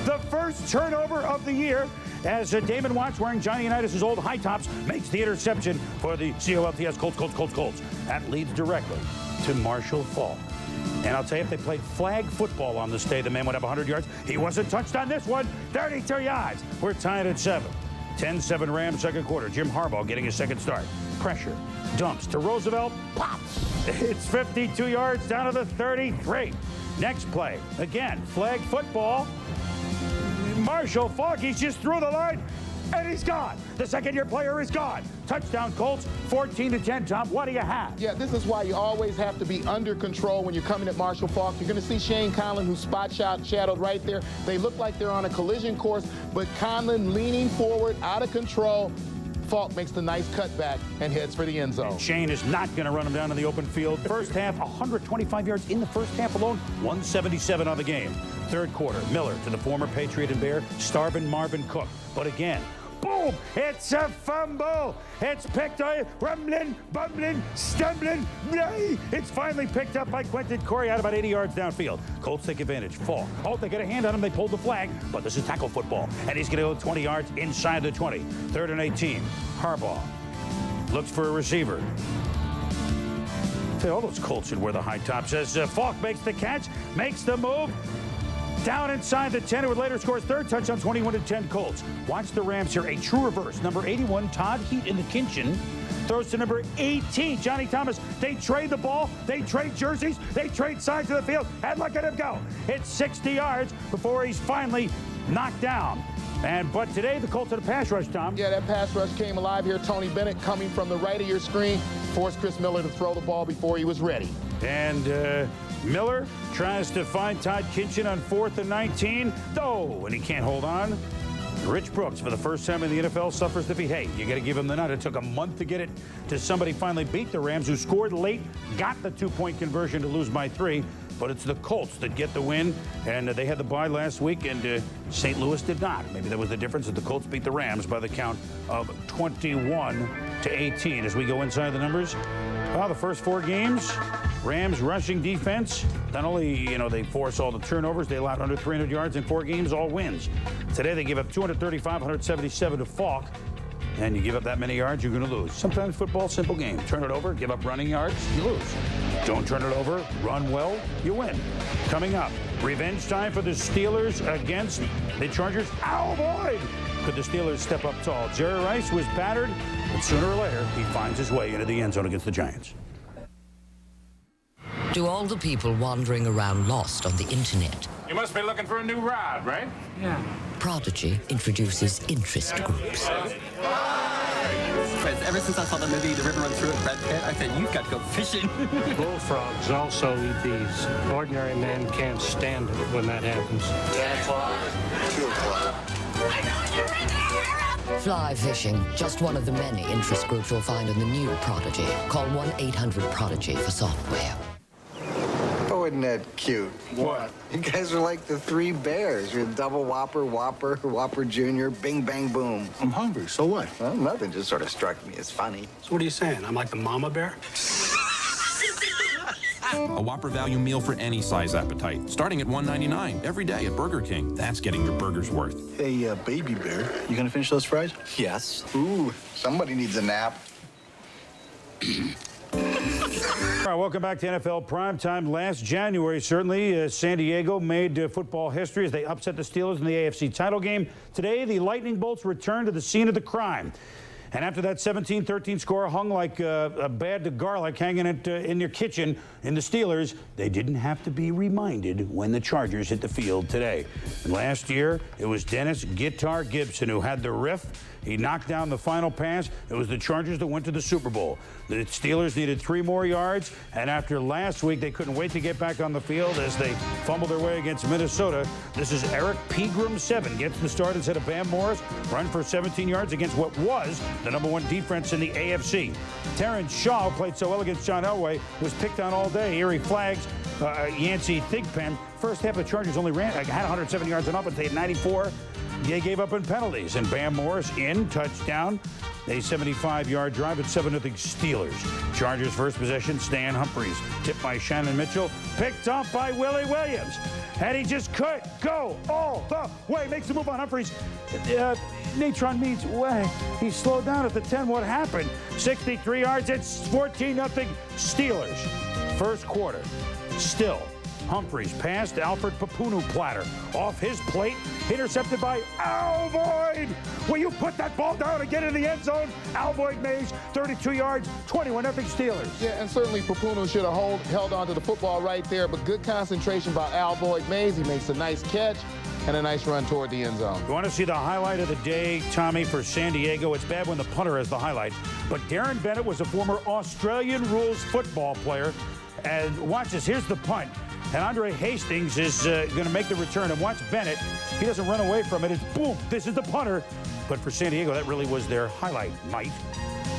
the first turnover of the year, as Damon Watts, wearing Johnny Unitas' old high tops, makes the interception for the COLTS Colts. That leads directly to Marshall Faulk. And I'll tell you, if they played flag football on this day, the man would have 100 yards. He wasn't touched on this one. 32 yards. We're tied at 7. 10-7 Rams second quarter. Jim Harbaugh getting his second start. Pressure. Dumps to Roosevelt. Pops. It's 52 yards down to the 33. Next play. Again, flag football. Marshall Faulk, he's just through the line, and he's gone. The second-year player is gone. Touchdown Colts, 14-10. Tom, what do you have? Yeah, this is why you always have to be under control when you're coming at Marshall Faulk. You're going to see Shane Conlon, who's shadowed right there. They look like they're on a collision course, but Conlon leaning forward, out of control. Faulk makes the nice cutback and heads for the end zone. And Shane is not going to run him down in the open field. First half, 125 yards in the first half alone, 177 on the game. Third quarter, Miller to the former Patriot and Bear, starving Marvin Cook. But again, boom, it's a fumble. It's picked up, rumbling, bumbling, stumbling. It's finally picked up by Quentin Corey out about 80 yards downfield. Colts take advantage. Faulk. Oh, they get a hand on him. They pulled the flag, but this is tackle football. And he's going to go 20 yards inside the 20. 3rd and 18. Harbaugh looks for a receiver. All those Colts should wear the high tops. As Faulk makes the catch, makes the move. Down inside the 10, who would later score his third touchdown, 21-10 Colts. Watch the Rams here, a true reverse. Number 81, Todd Heat in the Kinchin, throws to number 18, Johnny Thomas. They trade the ball, they trade jerseys, they trade sides of the field, and look at him go. It's 60 yards before he's finally knocked down. But today, the Colts had a pass rush, Tom. Yeah, that pass rush came alive here. Tony Bennett coming from the right of your screen forced Chris Miller to throw the ball before he was ready. And Miller tries to find Todd Kinchin on 4th and 19. Oh, and he can't hold on. Rich Brooks, for the first time in the NFL, suffers defeat. Hey, you got to give him the nut. It took a month to get it to somebody finally beat the Rams, who scored late, got the two-point conversion to lose by 3. But it's the Colts that get the win, and they had the bye last week, and St. Louis did not. Maybe that was the difference, that the Colts beat the Rams by the count of 21-18. As we go inside the numbers, well, the first 4 games, Rams rushing defense, not only, they force all the turnovers, they allowed under 300 yards in 4 games, all wins. Today they give up 235, 177 to Falk. And you give up that many yards, you're going to lose. Sometimes football's a simple game. Turn it over, give up running yards, you lose. Don't turn it over, run well, you win. Coming up, revenge time for the Steelers against the Chargers. Oh, boy! Could the Steelers step up tall? Jerry Rice was battered, but sooner or later, he finds his way into the end zone against the Giants. To all the people wandering around lost on the internet, You must be looking for a new ride, right? Yeah. Prodigy introduces interest groups. Ever since I saw the movie The River Runs Through It, Brad Pitt, I said, you've got to go fishing. Bullfrogs also eat these. Ordinary men can't stand it when that happens. 10 o'clock, 2 o'clock. Fly fishing, just one of the many interest groups you'll find in the new Prodigy. Call 1-800-PRODIGY for software. Oh, isn't that cute? What? You guys are like the 3 bears. You're double Whopper, Whopper, Whopper Jr., Bing, Bang, Boom. I'm hungry, so what? Well, nothing, just sort of struck me as funny. So what are you saying? I'm like the mama bear? A Whopper value meal for any size appetite, starting at $1.99 every day at Burger King. That's getting your burger's worth. Hey, baby bear, you gonna finish those fries? Yes. Ooh, somebody needs a nap. All right, welcome back to NFL Primetime. Last January, certainly, San Diego made football history as they upset the Steelers in the AFC title game. Today, the Lightning Bolts return to the scene of the crime. And after that 17-13 score hung like a bad garlic hanging in your kitchen in the Steelers, they didn't have to be reminded when the Chargers hit the field today. And last year, it was Dennis "Guitar" Gibson who had the riff. He knocked down the final pass. It was the Chargers that went to the Super Bowl. The Steelers needed 3 more yards, and after last week, they couldn't wait to get back on the field as they fumbled their way against Minnesota. This is Eric Pegram, 7, gets the start instead of Bam Morris, run for 17 yards against what was the #1 defense in the AFC. Terrence Shaw played so well against John Elway, was picked on all day. Eerie flags, Yancey Thigpen. First half, the Chargers only had 170 yards on offense. They had 94. They gave up in penalties, and Bam Morris in, touchdown. A 75-yard drive at 7-0 Steelers. Chargers first possession, Stan Humphries. Tipped by Shannon Mitchell. Picked up by Willie Williams. And he just could go all the way. Makes the move on Humphries. Natron Mead's way. He slowed down at the 10. What happened? 63 yards. It's 14-0 Steelers. First quarter. Still. Humphries passed Alfred Papunu platter off his plate, intercepted by Alvoid. Will you put that ball down and get in the end zone? Alvoid Mays, 32 yards, 21-0 Steelers. Yeah, and certainly Papunu should have held on to the football right there, but good concentration by Alvoid Mays. He makes a nice catch and a nice run toward the end zone. You want to see the highlight of the day, Tommy, for San Diego? It's bad when the punter has the highlight, but Darren Bennett was a former Australian rules football player. And watch this, here's the punt. And Andre Hastings is going to make the return. And watch Bennett. He doesn't run away from it. It's boom. This is the punter. But for San Diego, that really was their highlight, Mike.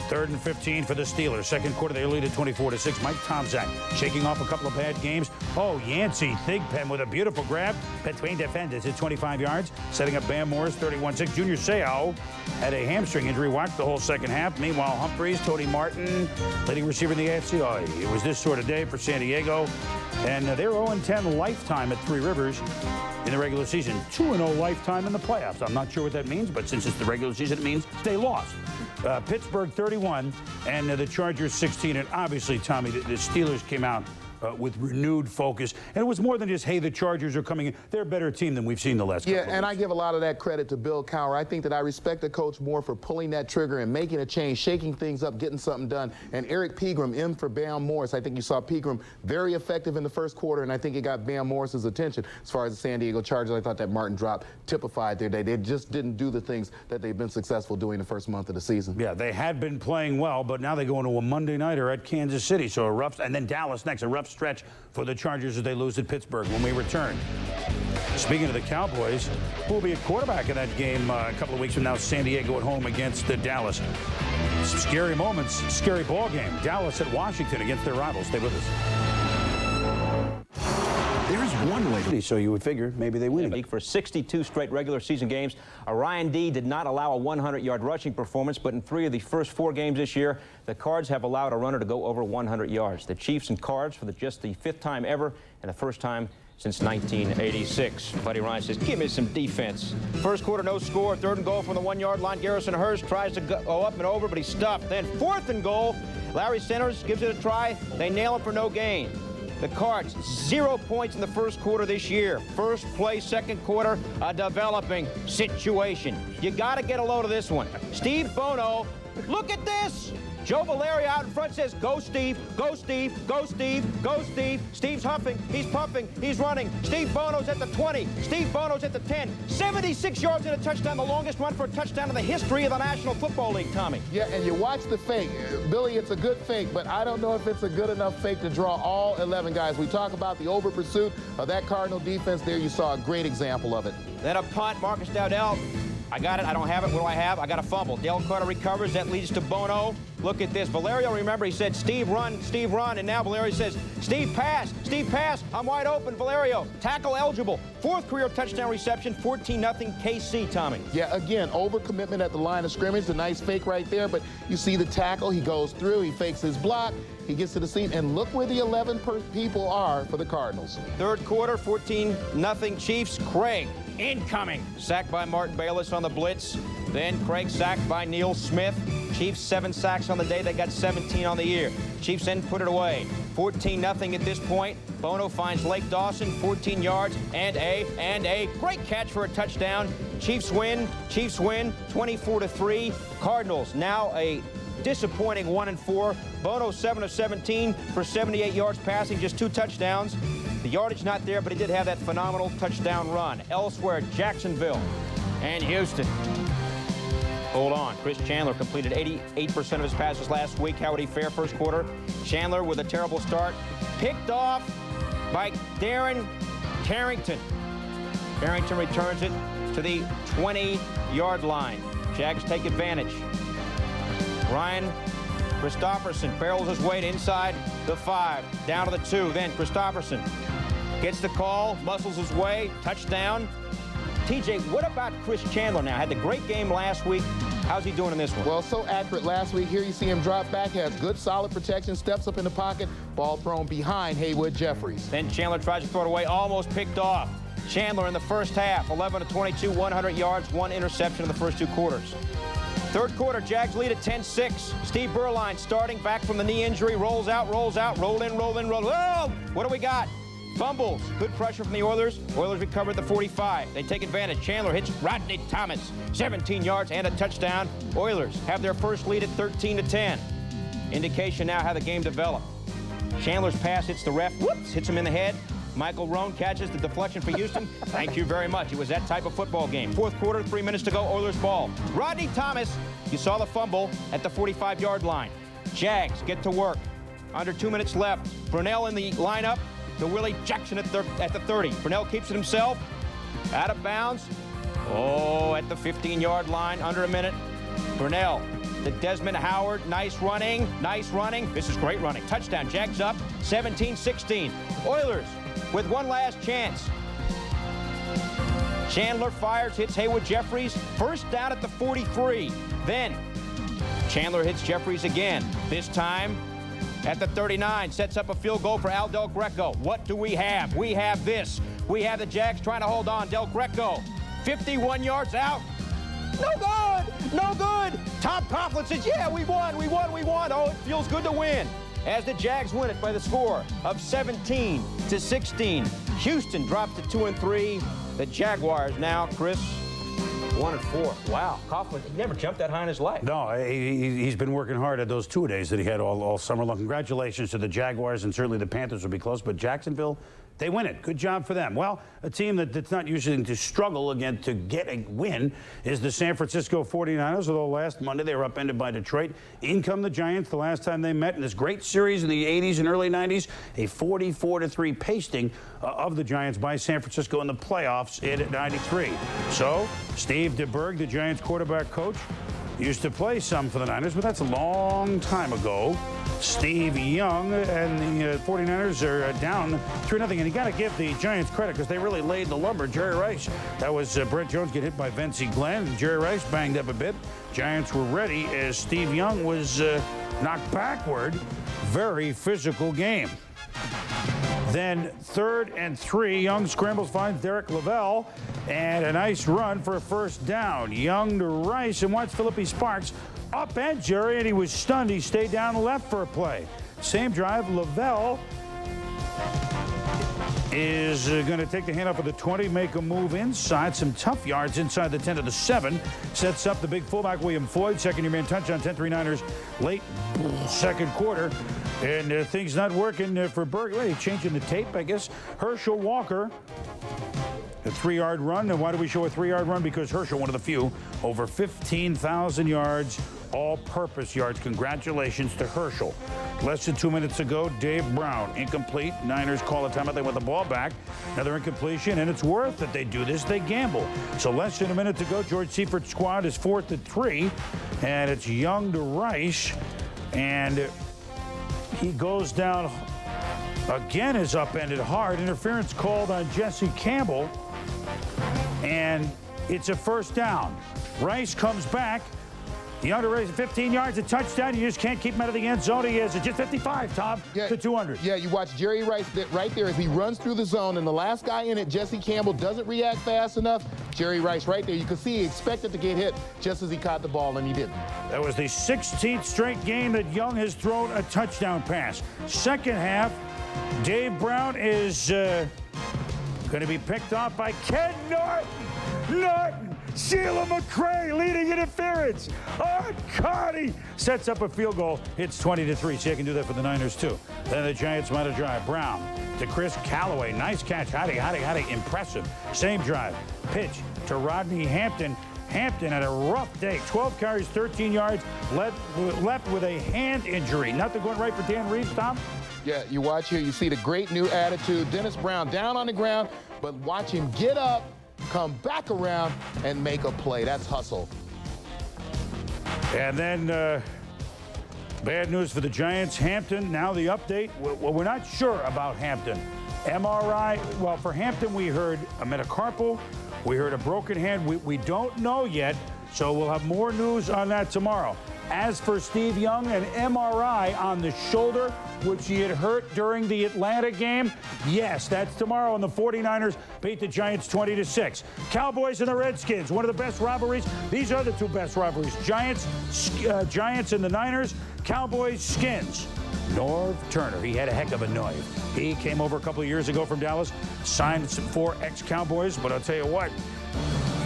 3rd and 15 for the Steelers. Second quarter, they lead at 24-6. Mike Tomczak shaking off a couple of bad games. Oh, Yancey Thigpen with a beautiful grab between defenders at 25 yards, setting up Bam Morris, 31-6. Junior Seau had a hamstring injury, watched the whole second half. Meanwhile, Humphries, Tony Martin, leading receiver in the AFC. Oh, it was this sort of day for San Diego. And they're 0-10 lifetime at Three Rivers in the regular season. 2-0 lifetime in the playoffs. I'm not sure what that means, but since it's the regular season, it means they lost. Pittsburgh 31 and the Chargers 16. And obviously, Tommy, the Steelers came out with renewed focus. And it was more than just, hey, the Chargers are coming in. They're a better team than we've seen the last couple of weeks. And I give a lot of that credit to Bill Cowher. I think that I respect the coach more for pulling that trigger and making a change, shaking things up, getting something done. And Eric Pegram in for Bam Morris. I think you saw Pegram very effective in the first quarter, and I think it got Bam Morris's attention. As far as the San Diego Chargers, I thought that Martin drop typified their day. They just didn't do the things that they've been successful doing the first month of the season. Yeah, they had been playing well, but now they go into a Monday nighter at Kansas City. So a rough, and then Dallas next, a rough stretch for the Chargers as they lose at Pittsburgh when we return. Speaking of the Cowboys, who will be a quarterback in that game a couple of weeks from now? San Diego at home against Dallas. Some scary moments, scary ball game. Dallas at Washington against their rivals. Stay with us. There's one way. So you would figure maybe they win. For 62 straight regular season games, Ryan D did not allow a 100-yard rushing performance, but in 3 of the first 4 games this year, the Cards have allowed a runner to go over 100 yards. The Chiefs and Cards for just the 5th time ever and the first time since 1986. Buddy Ryan says, give me some defense. First quarter, no score. 3rd and goal from the 1-yard line. Garrison Hurst tries to go up and over, but he's stuffed. Then 4th and goal. Larry Centers gives it a try. They nail it for no gain. The Cards, 0 points in the first quarter this year. First play, second quarter, a developing situation. You got to get a load of this one. Steve Bono, look at this. Joe Valerio out in front says, go Steve, go Steve, go Steve, go Steve. Steve's huffing, he's puffing, he's running. Steve Bono's at the 20, Steve Bono's at the 10. 76 yards and a touchdown, the longest run for a touchdown in the history of the National Football League, Tommy. Yeah, and you watch the fake. Billy, it's a good fake, but I don't know if it's a good enough fake to draw all 11 guys. We talk about the over pursuit of that Cardinal defense. There you saw a great example of it. Then a punt, Marcus Dowdell. I got it, I don't have it, what do I have? I got a fumble. Dale Carter recovers, that leads to Bono. Look at this, Valerio, remember, he said, Steve, run, and now Valerio says, Steve, pass, I'm wide open, Valerio, tackle eligible. 4th career touchdown reception, 14-0 KC, Tommy. Yeah, again, overcommitment at the line of scrimmage, the nice fake right there, but you see the tackle, he goes through, he fakes his block, he gets to the seam, and look where the 11 people are for the Cardinals. 3rd quarter, 14-0 Chiefs. Craig, incoming. Sacked by Martin Bayless on the blitz. Then Craig sacked by Neil Smith. Chiefs 7 sacks on the day. They got 17 on the year. Chiefs then put it away. 14-0 at this point. Bono finds Lake Dawson, 14 yards, and a great catch for a touchdown. Chiefs win, 24-3. Cardinals now a disappointing 1-4. Bono 7 of 17 for 78 yards passing, just 2 touchdowns. The yardage not there, but he did have that phenomenal touchdown run. Elsewhere, Jacksonville and Houston. Hold on. Chris Chandler completed 88% of his passes last week. How would he fare first quarter? Chandler with a terrible start. Picked off by Darren Carrington. Carrington returns it to the 20-yard line. Jags take advantage. Ryan Christopherson barrels his way to inside the 5, down to the 2. Then Christopherson gets the call, muscles his way, touchdown. TJ, what about Chris Chandler now? Had the great game last week. How's he doing in this one? Well, so accurate last week. Here you see him drop back, has good solid protection, steps up in the pocket, ball thrown behind Haywood Jeffries. Then Chandler tries to throw it away, almost picked off. Chandler in the first half, 11 of 22, 100 yards, 1 interception in the first 2 quarters. 3rd quarter, Jags lead at 10-6. Steve Berline starting back from the knee injury, rolls out, roll in. Oh, what do we got? Fumbles. Good pressure from the Oilers. Oilers recover at the 45. They take advantage. Chandler hits Rodney Thomas. 17 yards and a touchdown. Oilers have their first lead at 13-10. Indication now how the game developed. Chandler's pass hits the ref. Whoops, hits him in the head. Michael Rohn catches the deflection for Houston. Thank you very much. It was that type of football game. 4th quarter, 3 minutes to go. Oilers ball. Rodney Thomas, you saw the fumble at the 45-yard line. Jags get to work. Under 2 minutes left. Brunell in the lineup to Willie Jackson at the 30. Brunell keeps it himself. Out of bounds. Oh, at the 15-yard line. Under a minute. Brunell to Desmond Howard. Nice running. This is great running. Touchdown. Jags up 17-16. Oilers with one last chance. Chandler fires, hits Haywood Jeffries. First down at the 43. Then Chandler hits Jeffries again. This time at the 39. Sets up a field goal for Al Del Greco. What do we have? We have this. We have the Jags trying to hold on. Del Greco, 51 yards out. No good. Tom Coughlin says, yeah, we won. Oh, it feels good to win. As the Jags win it by the score of 17-16. Houston drops to 2-3. The Jaguars now, Chris, 1-4. Wow, Coughlin never jumped that high in his life. No, he's been working hard at those 2-a-days that he had all summer long. Congratulations to the Jaguars, and certainly the Panthers will be close, but Jacksonville They win it. Good job for them. Well, a team that's not usually to struggle again to get a win is the San Francisco 49ers, although last Monday they were upended by Detroit. In come the Giants the last time they met in this great series in the 80s and early 90s, a 44-3 pasting of the Giants by San Francisco in the playoffs in '93. So, Steve DeBerg, the Giants quarterback coach, used to play some for the Niners, but that's a long time ago. Steve Young and the 49ers are down 3-0. And you got to give the Giants credit because they really laid the lumber. Jerry Rice. That was Brett Jones get hit by Vincey Glenn. And Jerry Rice banged up a bit. Giants were ready as Steve Young was knocked backward. Very physical game. Then 3rd and 3, Young scrambles, finds Derek Lavelle, and a nice run for a first down. Young to Rice, and watch Phillippe Sparks upend Jerry, and he was stunned. He stayed down left for a play. Same drive, Lavelle is going to take the handoff of the 20, make a move inside. Some tough yards inside the 10 to the 7. Sets up the big fullback, William Floyd. Second-year man touchdown, 10-3 Niners late second quarter. And things not working for Berkeley. Changing the tape, I guess. Herschel Walker, a 3-yard run. And why do we show a 3-yard run? Because Herschel, one of the few, over 15,000 yards, all-purpose yards. Congratulations to Herschel. Less than 2 minutes ago, Dave Brown, incomplete. Niners call a timeout. They want the ball back. Another incompletion, and it's worth it. They do this. They gamble. So less than a minute to go. George Seifert's squad is 4th and 3, and it's Young to Rice, and he goes down again, is upended hard. Interference called on Jesse Campbell, and it's a first down. Rice comes back. Young to Rice, 15 yards, a touchdown. You just can't keep him out of the end zone. He is just 55, Tom, to 200. Yeah, you watch Jerry Rice right there as he runs through the zone, and the last guy in it, Jesse Campbell, doesn't react fast enough. Jerry Rice right there. You can see he expected to get hit just as he caught the ball, and he didn't. That was the 16th straight game that Young has thrown a touchdown pass. Second half, Dave Brown is going to be picked off by Ken Norton. Sheila McCray leading interference. Cardi sets up a field goal. It's 20-3. See, I can do that for the Niners, too. Then the Giants might have drive. Brown to Chris Callaway. Nice catch. Howdy. Impressive. Same drive. Pitch to Rodney Hampton. Hampton had a rough day. 12 carries, 13 yards. Left with a hand injury. Nothing going right for Dan Reeves, Tom? Yeah, you watch here. You see the great new attitude. Dennis Brown down on the ground, but watch him get up, come back around, and make a play. That's hustle. And then bad news for the Giants. Hampton, now the update. Well, we're not sure about Hampton. MRI, well, for Hampton, we heard a metacarpal. We heard a broken hand. We don't know yet, so we'll have more news on that tomorrow. As for Steve Young, an MRI on the shoulder, which he had hurt during the Atlanta game. Yes, that's tomorrow, and the 49ers beat the Giants 20-6. Cowboys and the Redskins, one of the best rivalries. These are the two best rivalries. Giants and the Niners, Cowboys, Skins. Norv Turner, he had a heck of a night. He came over a couple of years ago from Dallas, signed some 4 ex-Cowboys, but I'll tell you what,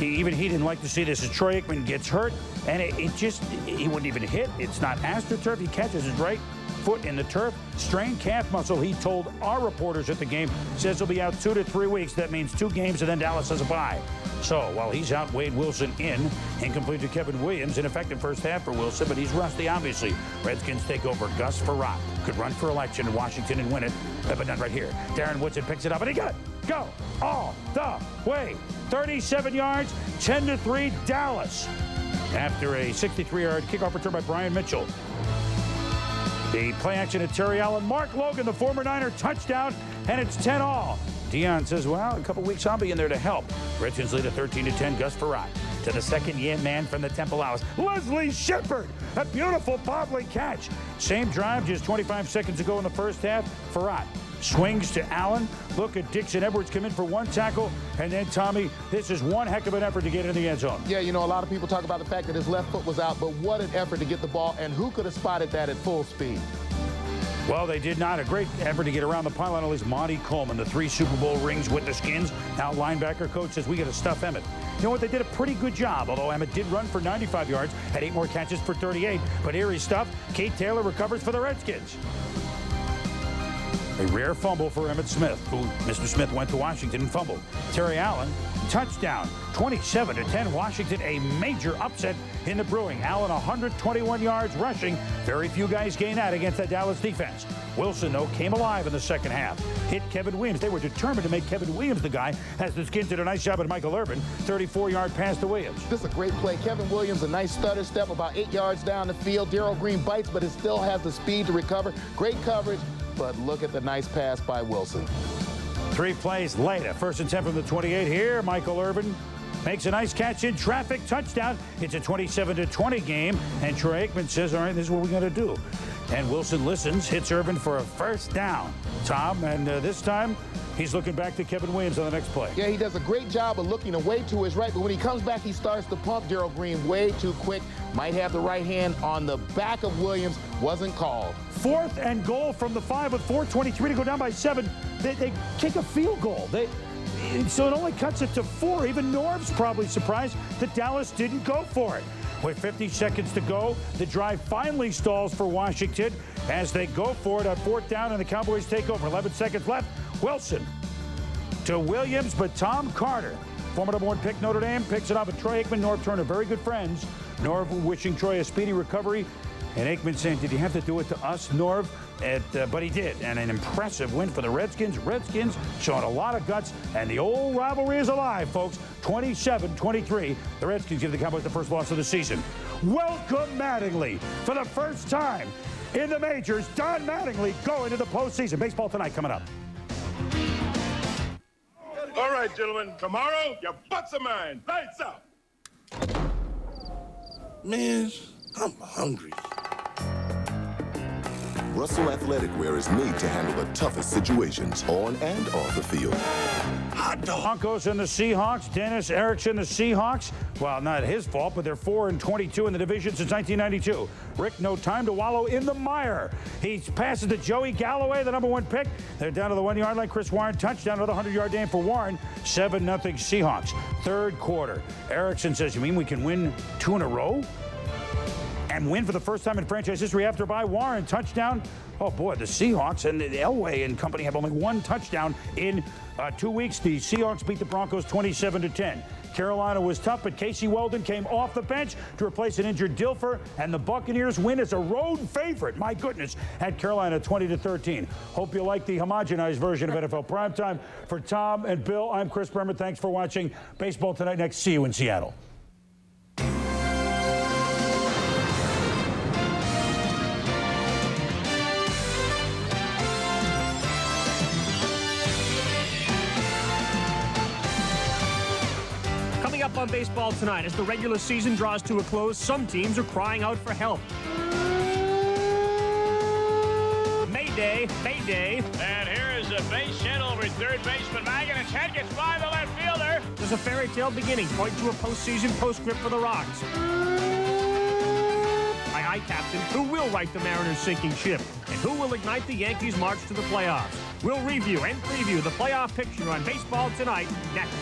he didn't like to see this as Troy Aikman gets hurt, and he wouldn't even hit. It's not AstroTurf. He catches his right foot in the turf, strained calf muscle. He told our reporters at the game, says he'll be out 2 to 3 weeks. That means 2 games, and then Dallas has a bye. So while he's out, Wade Wilson incomplete to Kevin Williams. Ineffective first half for Wilson, but he's rusty, obviously. Redskins take over. Gus Frerotte could run for election in Washington and win it, but not right here. Darren Woodson picks it up, and he got go all the way. 37 yards, 10-3 Dallas. After a 63-yard kickoff return by Brian Mitchell. The play action at Terry Allen. Mark Logan, the former Niner, touchdown, and it's 10-all. Dion says, well, in a couple weeks, I'll be in there to help. Redskins lead at 13-10. Gus Frerotte to the second-year man from the Temple Owls, Leslie Shepard. A beautiful bobbling catch. Same drive, just 25 seconds ago in the first half. Frerotte swings to Allen. Look at Dixon Edwards come in for 1 tackle. And then, Tommy, this is one heck of an effort to get in the end zone. Yeah, you know, a lot of people talk about the fact that his left foot was out, but what an effort to get the ball. And who could have spotted that at full speed? Well, they did not. A great effort to get around the pylon. At least Monty Coleman, the 3 Super Bowl rings with the Skins. Now linebacker coach says we got to stuff Emmett. You know what? They did a pretty good job, although Emmett did run for 95 yards, had 8 more catches for 38. But eerie stuff. Kate Taylor recovers for the Redskins. A rare fumble for Emmitt Smith, who Mr. Smith went to Washington and fumbled. Terry Allen, touchdown. 27-10, Washington, a major upset in the brewing. Allen, 121 yards rushing. Very few guys gain that against that Dallas defense. Wilson, though, came alive in the second half. Hit Kevin Williams. They were determined to make Kevin Williams the guy, as the Skins did a nice job at Michael Irvin. 34-yard pass to Williams. This is a great play. Kevin Williams, a nice stutter step about 8 yards down the field. Darrell Green bites, but it still has the speed to recover. Great coverage, but look at the nice pass by Wilson. 3 plays later. 1st and 10 from the 28 here. Michael Irvin makes a nice catch in traffic, touchdown. It's a 27-20 game, and Troy Aikman says, all right, this is what we're going to do. And Wilson listens, hits Irvin for a first down. Tom, and this time, he's looking back to Kevin Williams on the next play. Yeah, he does a great job of looking away to his right, but when he comes back, he starts to pump Darrell Green way too quick. Might have the right hand on the back of Williams. Wasn't called. 4th and goal from the 5 with 4:23 to go down by 7. They kick a field goal. So it only cuts it to 4. Even Norv's probably surprised that Dallas didn't go for it. With 50 seconds to go, the drive finally stalls for Washington as they go for it on 4th down, and the Cowboys take over. 11 seconds left. Wilson to Williams, but Tom Carter, former number 1 pick Notre Dame, picks it up. And Troy Aikman, Norv Turner, very good friends. Norv wishing Troy a speedy recovery. And Aikman saying, did you have to do it to us, Norv? But he did, and an impressive win for the Redskins. Redskins showing a lot of guts, and the old rivalry is alive, folks. 27-23. The Redskins give the Cowboys the first loss of the season. Welcome Mattingly. For the first time in the majors, Don Mattingly going to the postseason. Baseball tonight coming up. All right, gentlemen. Tomorrow, your butts are mine. Lights out. Man, I'm hungry. Russell Athletic Wear is made to handle the toughest situations on and off the field. Broncos and the Seahawks. Dennis Erickson, the Seahawks. Well, not his fault, but they're 4-22 in the division since 1992. Rick, no time to wallow in the mire. He passes to Joey Galloway, the number 1 pick. They're down to the 1-yard line. Chris Warren, touchdown, another 100-yard game for Warren. 7-0 Seahawks. 3rd quarter. Erickson says, you mean we can win 2 in a row? And win for the first time in franchise history after by Warren. Touchdown. Oh, boy, the Seahawks and Elway and company have only 1 touchdown in 2 weeks. The Seahawks beat the Broncos 27-10. Carolina was tough, but Casey Weldon came off the bench to replace an injured Dilfer, and the Buccaneers win as a road favorite, my goodness, at Carolina 20-13. Hope you like the homogenized version of NFL Primetime. For Tom and Bill, I'm Chris Bremer. Thanks for watching Baseball Tonight. Next, see you in Seattle. On Baseball Tonight, as the regular season draws to a close, some teams are crying out for help. Mayday, mayday. And here is a base hit over third baseman Magan. His head gets by the left fielder. There's a fairy tale beginning, point to a postseason postscript for the Rocks. Aye, Captain, who will right the Mariners' sinking ship? And who will ignite the Yankees' march to the playoffs? We'll review and preview the playoff picture on Baseball Tonight next.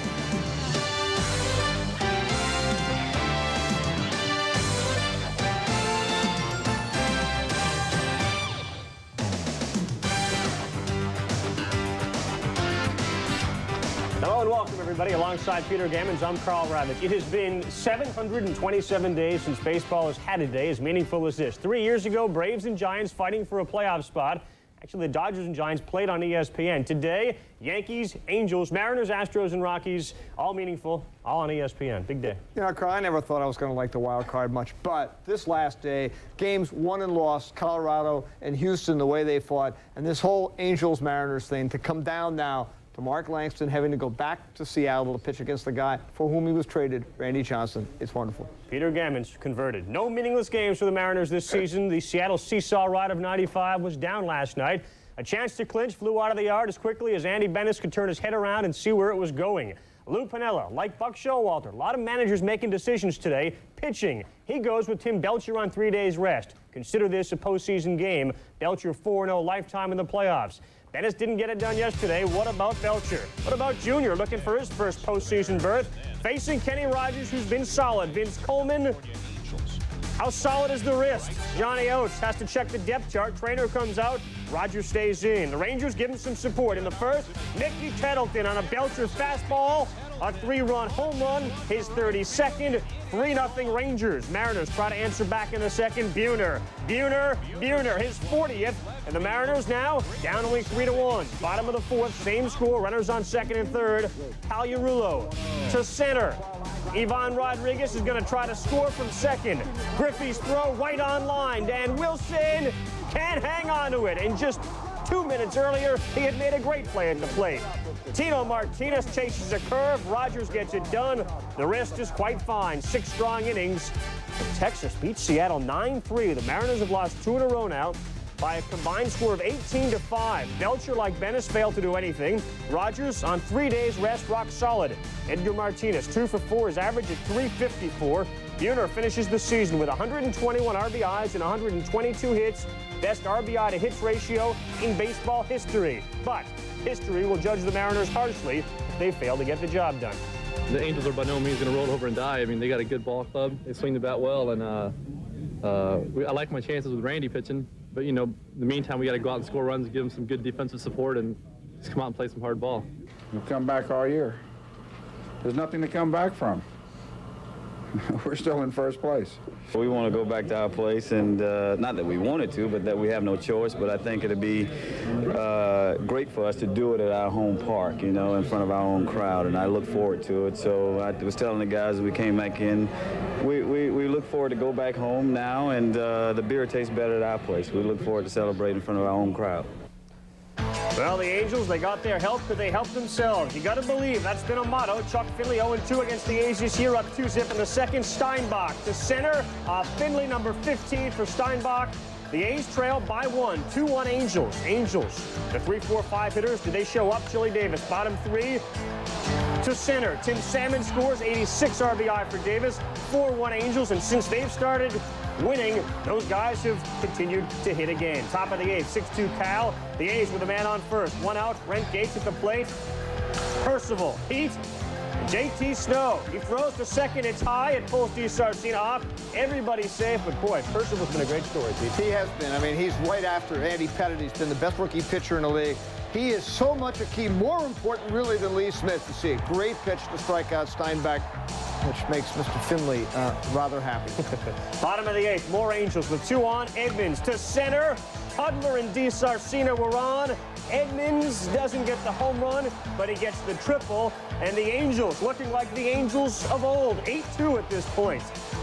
Hello and welcome, everybody. Alongside Peter Gammons, I'm Carl Ravitch. It has been 727 days since baseball has had a day as meaningful as this. 3 years ago, Braves and Giants fighting for a playoff spot. Actually, the Dodgers and Giants played on ESPN. Today, Yankees, Angels, Mariners, Astros, and Rockies, all meaningful, all on ESPN. Big day. You know, Carl, I never thought I was going to like the wild card much, but this last day, games won and lost, Colorado and Houston, the way they fought, and this whole Angels-Mariners thing to come down now to Mark Langston having to go back to Seattle to pitch against the guy for whom he was traded, Randy Johnson. It's wonderful. Peter Gammons converted. No meaningless games for the Mariners this season. The Seattle seesaw ride of 95 was down last night. A chance to clinch flew out of the yard as quickly as Andy Bennis could turn his head around and see where it was going. Lou Piniella, like Buck Showalter, a lot of managers making decisions today. Pitching, he goes with Tim Belcher on 3 days rest. Consider this a postseason game. Belcher 4-0 lifetime in the playoffs. Dennis didn't get it done yesterday. What about Belcher? What about Junior looking for his first postseason berth? Facing Kenny Rogers, who's been solid. Vince Coleman, How solid is the wrist? Johnny Oates has to check the depth chart. Trainer comes out. Rogers stays in. The Rangers give him some support. In the first, Mickey Tettleton on a belcher fastball. A 3-run home run. His 32nd. 3-0 Rangers. Mariners try to answer back in the second. Buhner, his 40th. And the Mariners now down only 3-1. Bottom of the fourth, same score. Runners on second and third. Pagliarulo to center. Ivan Rodriguez is going to try to score from second. Griffey's throw right on line. Dan Wilson can't hang on to it. And just 2 minutes earlier, he had made a great play at the plate. Tino Martinez chases a curve. Rogers gets it done. The rest is quite fine. 6 strong innings. Texas beats Seattle 9-3. The Mariners have lost 2 in a row now by a combined score of 18-5. Belcher, like Bennis, failed to do anything. Rogers, on 3 days rest, rock solid. Edgar Martinez, 2 for 4, his average at .354. Buhner finishes the season with 121 RBIs and 122 hits. Best RBI to hits ratio in baseball history. But history will judge the Mariners harshly if they fail to get the job done. The Angels are by no means going to roll over and die. I mean, they got a good ball club. They swing the bat well, and I like my chances with Randy pitching. But, you know, in the meantime, we got to go out and score runs, give them some good defensive support, and just come out and play some hard ball. We've come back all year. There's nothing to come back from. We're still in first place. We want to go back to our place, and not that we wanted to, but that we have no choice. But I think it'll be great for us to do it at our home park, you know, in front of our own crowd, and I look forward to it. So I was telling the guys as we came back in, we look forward to go back home now, and the beer tastes better at our place. We look forward to celebrate in front of our own crowd. Well, the Angels, they got their help, but they helped themselves. You got to believe that's been a motto. Chuck Finley 0-2 against the A's this year, up 2-zip in the second. Steinbach to center. Finley, number 15 for Steinbach. The A's trail by 1, 2-1 Angels. Angels, the 3-4-5 hitters. Did they show up? Chili Davis, bottom 3 to center. Tim Salmon scores 86 RBI for Davis. 4-1 Angels, and since they've started winning, those guys have continued to hit again. Top of the 8th, 6-2 Cal. The A's with a man on first. 1 out, Brent Gates at the plate. Percival, Pete, JT Snow. He throws to second, it's high. It pulls DiSarcina off. Everybody's safe, but boy, Percival's been a great story, Pete. He has been. I mean, he's right after Andy Pettit. He's been the best rookie pitcher in the league. He is so much a key, more important really than Lee Smith to see. Great pitch to strike out Steinbach, which makes Mr. Finley rather happy. Bottom of the 8th, more Angels with 2 on. Edmonds to center. Tudler and DiSarcina were on. Edmonds doesn't get the home run, but he gets the triple. And the Angels looking like the Angels of old. 8-2 at this point.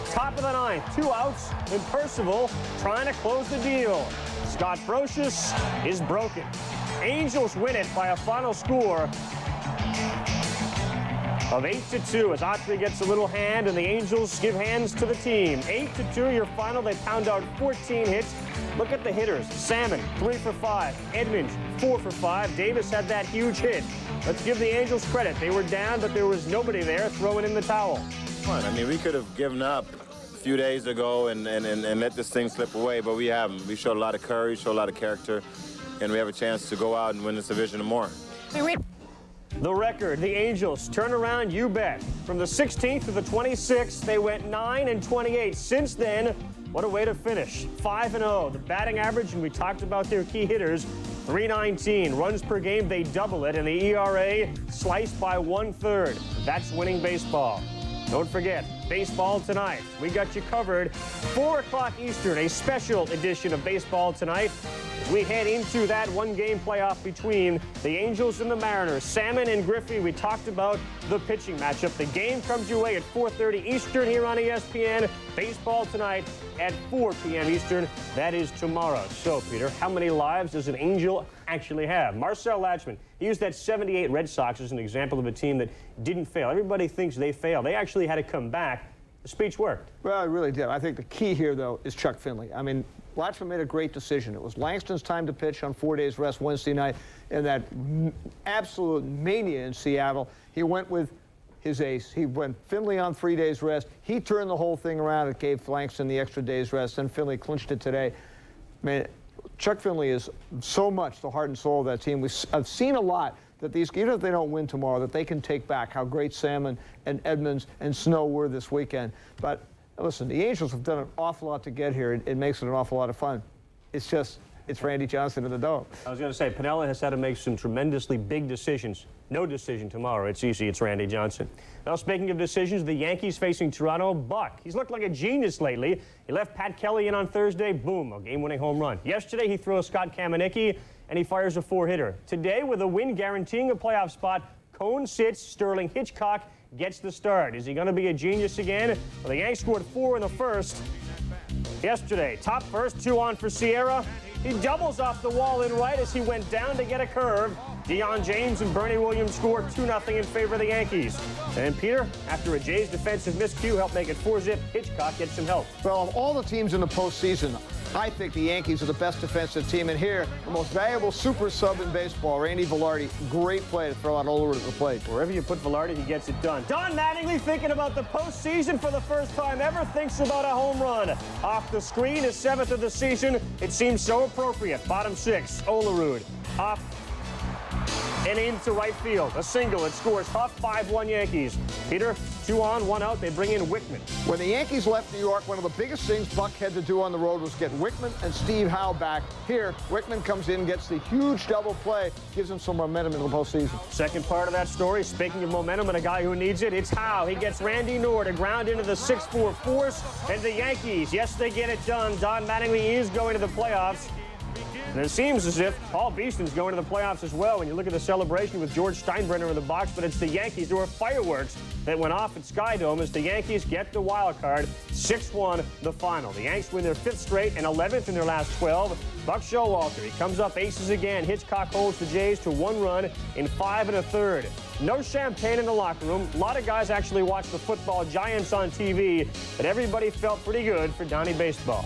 Top of the 9th, 2 outs, and Percival trying to close the deal. Scott Brocious is broken. Angels win it by a final score of 8-2 as Autry gets a little hand and the Angels give hands to the team. 8-2 your final. They pound out 14 hits. Look at the hitters. Salmon, 3 for 5. Edmonds, 4 for 5. Davis had that huge hit. Let's give the Angels credit. They were down, but there was nobody there throwing in the towel. I mean, we could have given up a few days ago and let this thing slip away, but we haven't. We showed a lot of courage, showed a lot of character, and we have a chance to go out and win this division and more. The record, the Angels turn around, you bet. From the 16th to the 26th, they went 9-28. Since then, what a way to finish. 5-0. The batting average, and we talked about their key hitters, .319. Runs per game, they double it, and the ERA sliced by 1/3. That's winning baseball. Don't forget, Baseball Tonight. We got you covered. 4 o'clock Eastern, a special edition of Baseball Tonight. We head into that one-game playoff between the Angels and the Mariners. Salmon and Griffey, we talked about the pitching matchup. The game comes your way at 4:30 Eastern here on ESPN. Baseball Tonight at 4 p.m. Eastern. That is tomorrow. So, Peter, how many lives does an Angel actually have? Marcel Latchman, he used that 78 Red Sox as an example of a team that didn't fail. Everybody thinks they failed. They actually had to come back. The speech worked. Well, it really did. I think the key here, though, is Chuck Finley. I mean, Latchman made a great decision. It was Langston's time to pitch on 4 days rest Wednesday night in that absolute mania in Seattle. He went with his ace. He went Finley on 3 days rest. He turned the whole thing around. It gave Langston the extra day's rest. Then Finley clinched it today. Man, Chuck Finley is so much the heart and soul of that team. I've seen a lot that these, even if they don't win tomorrow, that they can take back how great Salmon and Edmonds and Snow were this weekend. But listen, the Angels have done an awful lot to get here. It makes it an awful lot of fun. It's just, it's Randy Johnson in the dome. I was going to say, Pennant has had to make some tremendously big decisions. No decision tomorrow. It's easy. It's Randy Johnson. Now, speaking of decisions, the Yankees facing Toronto. Buck, he's looked like a genius lately. He left Pat Kelly in on Thursday. Boom, a game-winning home run. Yesterday, he throws Scott Kamenicki, and he fires a 4-hitter. Today, with a win guaranteeing a playoff spot, Cone sits, Sterling Hitchcock gets the start. Is he going to be a genius again? Well, the Yanks scored 4 in the first. Yesterday, top first, 2 on for Sierra. He doubles off the wall in right as he went down to get a curve. Deion James and Bernie Williams scored 2-0 in favor of the Yankees. And Peter, after a Jays defensive miscue helped make it 4-zip, Hitchcock gets some help. Well, of all the teams in the postseason, I think the Yankees are the best defensive team. And here, the most valuable super sub in baseball, Randy Velarde. Great play to throw out Olerud at the plate. Wherever you put Velarde, he gets it done. Don Mattingly, thinking about the postseason for the first time ever, thinks about a home run. Off the screen, his 7th of the season. It seems so appropriate. Bottom 6, Olerud. Off and into right field. A single. It scores Huff, 5-1 Yankees. Peter, 2 on, 1 out. They bring in Wickman. When the Yankees left New York, one of the biggest things Buck had to do on the road was get Wickman and Steve Howe back. Here, Wickman comes in, gets the huge double play, gives him some momentum in the postseason. Second part of that story, speaking of momentum and a guy who needs it, it's Howe. He gets Randy Knorr to ground into the 6-4 force. And the Yankees, yes, they get it done. Don Mattingly is going to the playoffs. And it seems as if Paul Beeston's going to the playoffs as well when you look at the celebration with George Steinbrenner in the box, but it's the Yankees. There were fireworks that went off at Skydome as the Yankees get the wild card. 6-1 the final. The Yanks win their 5th straight and 11th in their last 12. Buck Showalter, he comes up aces again. Hitchcock holds the Jays to 1 run in 5 1/3. No champagne in the locker room. A lot of guys actually watched the football Giants on TV, but everybody felt pretty good for Donnie Baseball.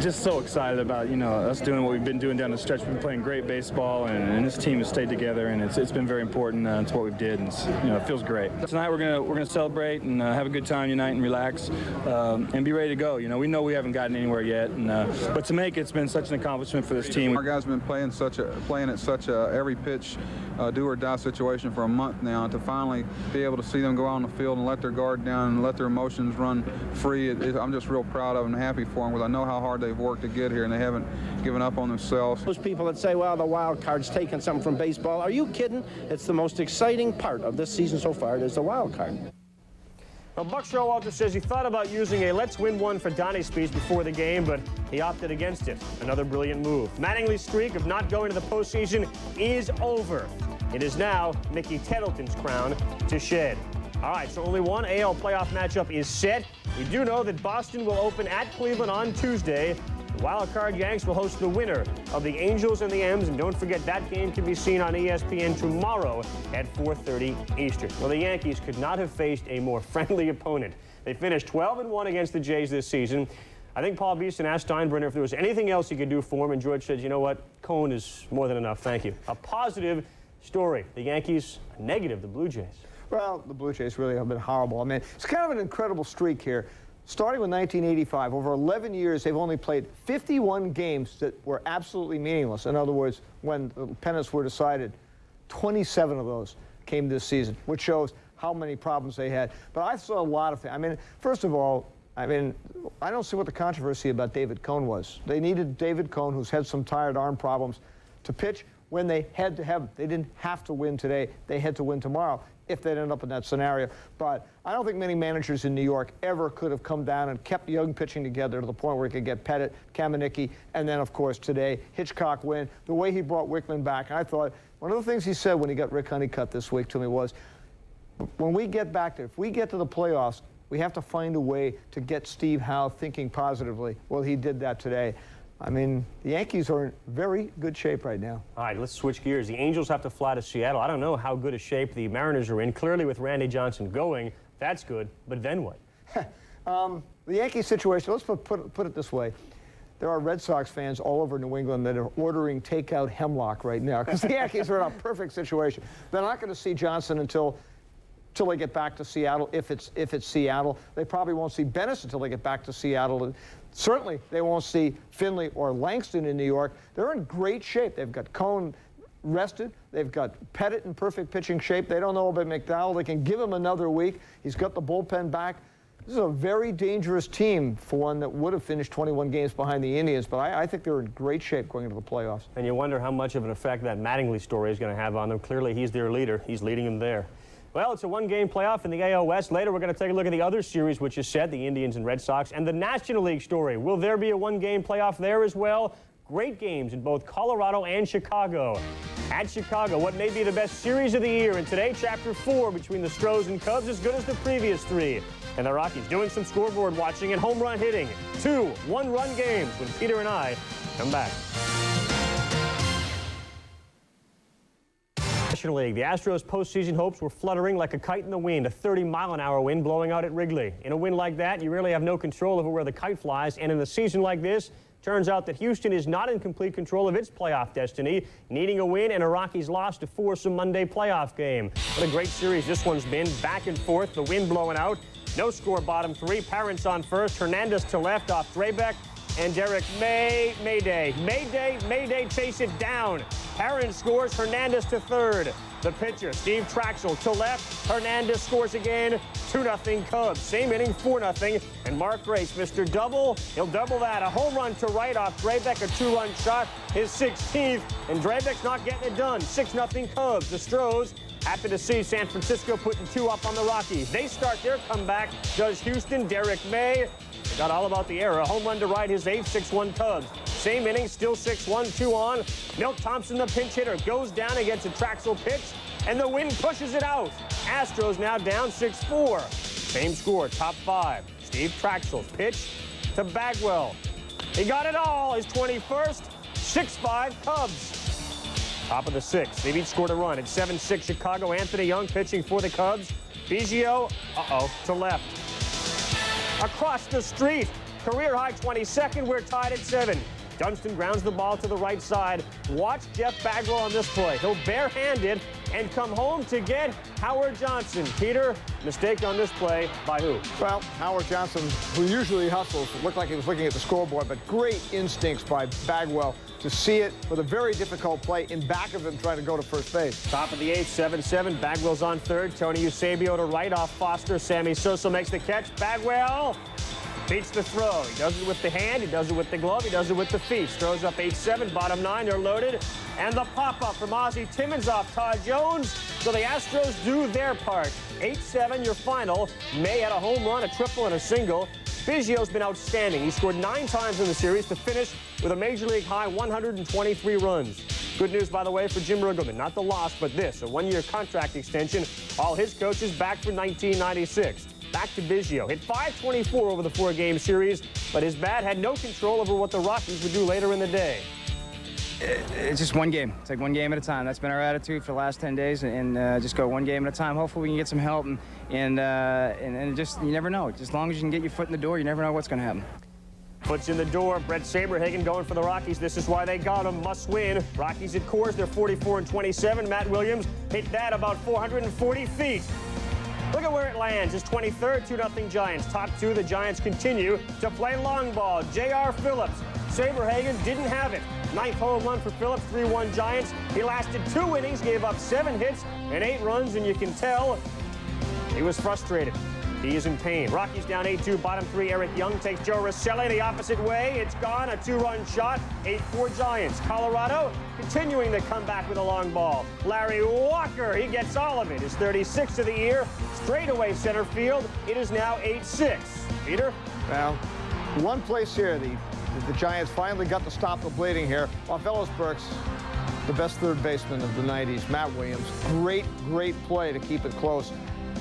Just so excited about, us doing what we've been doing down the stretch. We've been playing great baseball, and this team has stayed together, and it's been very important to what we did, and it feels great. Tonight we're gonna celebrate and have a good time tonight and relax and be ready to go. We know we haven't gotten anywhere yet, but to make it's been such an accomplishment for this team. Our guys have been playing at such a every pitch do or die situation for a month now. To finally be able to see them go out on the field and let their guard down and let their emotions run free, I'm just real proud of them and happy for them, because I know how hard they've worked to get here, and they haven't given up on themselves. Those people that say, well, the wild card's taking something from baseball, are you kidding? It's the most exciting part of this season so far, is the wild card. Well, Buck Showalter says he thought about using a let's win one for Donnie speech before the game, but he opted against it. Another brilliant move. Mattingly's streak of not going to the postseason is over. It is now Mickey Tettleton's crown to shed. All right, so only one AL playoff matchup is set. We do know that Boston will open at Cleveland on Tuesday. The Wild Card Yanks will host the winner of the Angels and the M's, and don't forget that game can be seen on ESPN tomorrow at 4:30 Eastern. Well, the Yankees could not have faced a more friendly opponent. They finished 12-1 against the Jays this season. I think Paul Beeston asked Steinbrenner if there was anything else he could do for him, and George said, you know what, Cone is more than enough, thank you. A positive story. The Yankees, a negative, the Blue Jays. Well, the Blue Jays really have been horrible. I mean, it's kind of an incredible streak here. Starting with 1985, over 11 years, they've only played 51 games that were absolutely meaningless. In other words, when the pennants were decided, 27 of those came this season, which shows how many problems they had. But I saw a lot of things. I mean, first of all, I don't see what the controversy about David Cone was. They needed David Cone, who's had some tired arm problems, to pitch when they had to have them. They didn't have to win today. They had to win tomorrow if they'd end up in that scenario. But I don't think many managers in New York ever could have come down and kept young pitching together to the point where he could get Pennant, Kamenicki, and then, of course, today, Hitchcock win. The way he brought Wickman back, I thought, one of the things he said when he got Rick Honeycutt this week to me was, when we get back there, if we get to the playoffs, we have to find a way to get Steve Howe thinking positively. Well, he did that today. I mean, the Yankees are in very good shape right now. All right, let's switch gears. The Angels have to fly to Seattle. I don't know how good a shape the Mariners are in. Clearly, with Randy Johnson going, that's good. But then what? The Yankees situation, let's put it this way. There are Red Sox fans all over New England that are ordering takeout hemlock right now because the Yankees are in a perfect situation. They're not going to see Johnson until they get back to Seattle, if it's Seattle. They probably won't see Bennis until they get back to Seattle. Certainly, they won't see Finley or Langston in New York. They're in great shape. They've got Cone rested. They've got Pettit in perfect pitching shape. They don't know about McDowell. They can give him another week. He's got the bullpen back. This is a very dangerous team for one that would have finished 21 games behind the Indians, but I think they're in great shape going into the playoffs. And you wonder how much of an effect that Mattingly story is going to have on them. Clearly, he's their leader. He's leading them there. Well, it's a one-game playoff in the AL West. Later, we're going to take a look at the other series, which is set, the Indians and Red Sox, and the National League story. Will there be a one-game playoff there as well? Great games in both Colorado and Chicago. At Chicago, what may be the best series of the year, and today, Chapter 4 between the Astros and Cubs, as good as the previous 3. And the Rockies doing some scoreboard watching and home run hitting. 2 one-run games when Peter and I come back. National League. The Astros' postseason hopes were fluttering like a kite in the wind, a 30-mile-an-hour wind blowing out at Wrigley. In a wind like that, you really have no control over where the kite flies, and in a season like this, turns out that Houston is not in complete control of its playoff destiny, needing a win and a Rockies loss to force a Monday playoff game. What a great series this one's been, back and forth, the wind blowing out. No score, bottom 3. Parents on first, Hernandez to left off Drabek, and Derek Mayday, chase it down. Parents scores, Hernandez to third. The pitcher, Steve Traxel to left. Hernandez scores again. 2-0 Cubs. Same inning, 4-0. And Mark Grace, Mr. Double, he'll double that. A home run to right off Drabek, a 2-run shot, his 16th. And Drabek's not getting it done. 6-0 Cubs. The Astros happy to see San Francisco putting 2 up on the Rockies. They start their comeback. Does Houston, Derek May. Forgot all about the error. A home run to right, his 8th, 6-1 Cubs. Same inning, still 6-1, 2 on. Milt Thompson, the pinch hitter, goes down against a Traxel pitch, and the wind pushes it out. Astros now down 6-4. Same score, top 5. Steve Traxel's pitch to Bagwell. He got it all, his 21st, 6-5 Cubs. Top of the 6th. They've each scored a run. It's 7-6 Chicago. Anthony Young pitching for the Cubs. Biggio, to left. Across the street, career high 22nd. We're tied at 7. Dunston grounds the ball to the right side. Watch Jeff Bagwell on this play. He'll barehanded and come home to get Howard Johnson. Peter, mistake on this play by who? Well, Howard Johnson, who usually hustles, looked like he was looking at the scoreboard, but great instincts by Bagwell to see it with a very difficult play in back of him trying to go to first base. Top of the 8th, 7-7. Bagwell's on third. Tony Eusebio to right off Foster. Sammy Sosa makes the catch. Bagwell beats the throw. He does it with the hand, he does it with the glove, he does it with the feet. Throws up 8-7, bottom 9, they're loaded. And the pop-up from Ozzie Timmons off Todd Jones. So the Astros do their part. 8-7, your final. May had a home run, a triple, and a single. Biggio's been outstanding. He scored 9 times in the series to finish with a Major League high 123 runs. Good news, by the way, for Jim Riggleman. Not the loss, but this, a 1-year contract extension. All his coaches back for 1996. Back to Biggio. Hit .524 over the 4-game series, but his bat had no control over what the Rockies would do later in the day. It's just one game. Take one game at a time. That's been our attitude for the last 10 days, and just go one game at a time. Hopefully we can get some help, and just, you never know. Just as long as you can get your foot in the door, you never know what's going to happen. Foot's in the door. Brett Saberhagen going for the Rockies. This is why they got him. Must win. Rockies at Coors, they're 44-27. Matt Williams hit that about 440 feet. Look at where it lands. It's 23rd, 2-0 Giants. Top 2, the Giants continue to play long ball. J.R. Phillips. Saberhagen didn't have it. 9th home run for Phillips, 3-1 Giants. He lasted 2 innings, gave up 7 hits and 8 runs, and you can tell he was frustrated. He is in pain. Rockies down 8-2, bottom 3. Eric Young takes Joe Rosselli the opposite way. It's gone, a 2-run shot, 8-4 Giants. Colorado continuing the comeback with a long ball. Larry Walker, he gets all of it. His 36th of the year, straightaway center field. It is now 8-6. Peter? Well, one place here, the Giants finally got to stop the bleeding here. Marvelous Burks, the best third baseman of the 90s, Matt Williams. Great play to keep it close.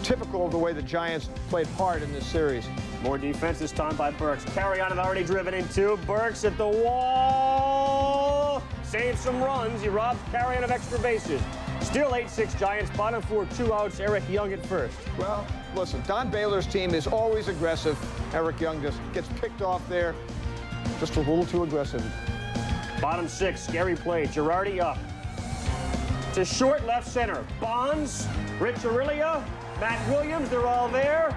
Typical of the way the Giants played hard in this series. More defense this time by Burks. Carrion had already driven in 2. Burks at the wall. Saves some runs. He robbed Carrion of extra bases. Still 8-6 Giants. Bottom 4, 2 outs. Eric Young at first. Well, listen, Don Baylor's team is always aggressive. Eric Young just gets picked off there. Just a little too aggressive. Bottom 6, scary play. Girardi up. To short left center. Bonds, Rich Aurilia, Matt Williams, they're all there.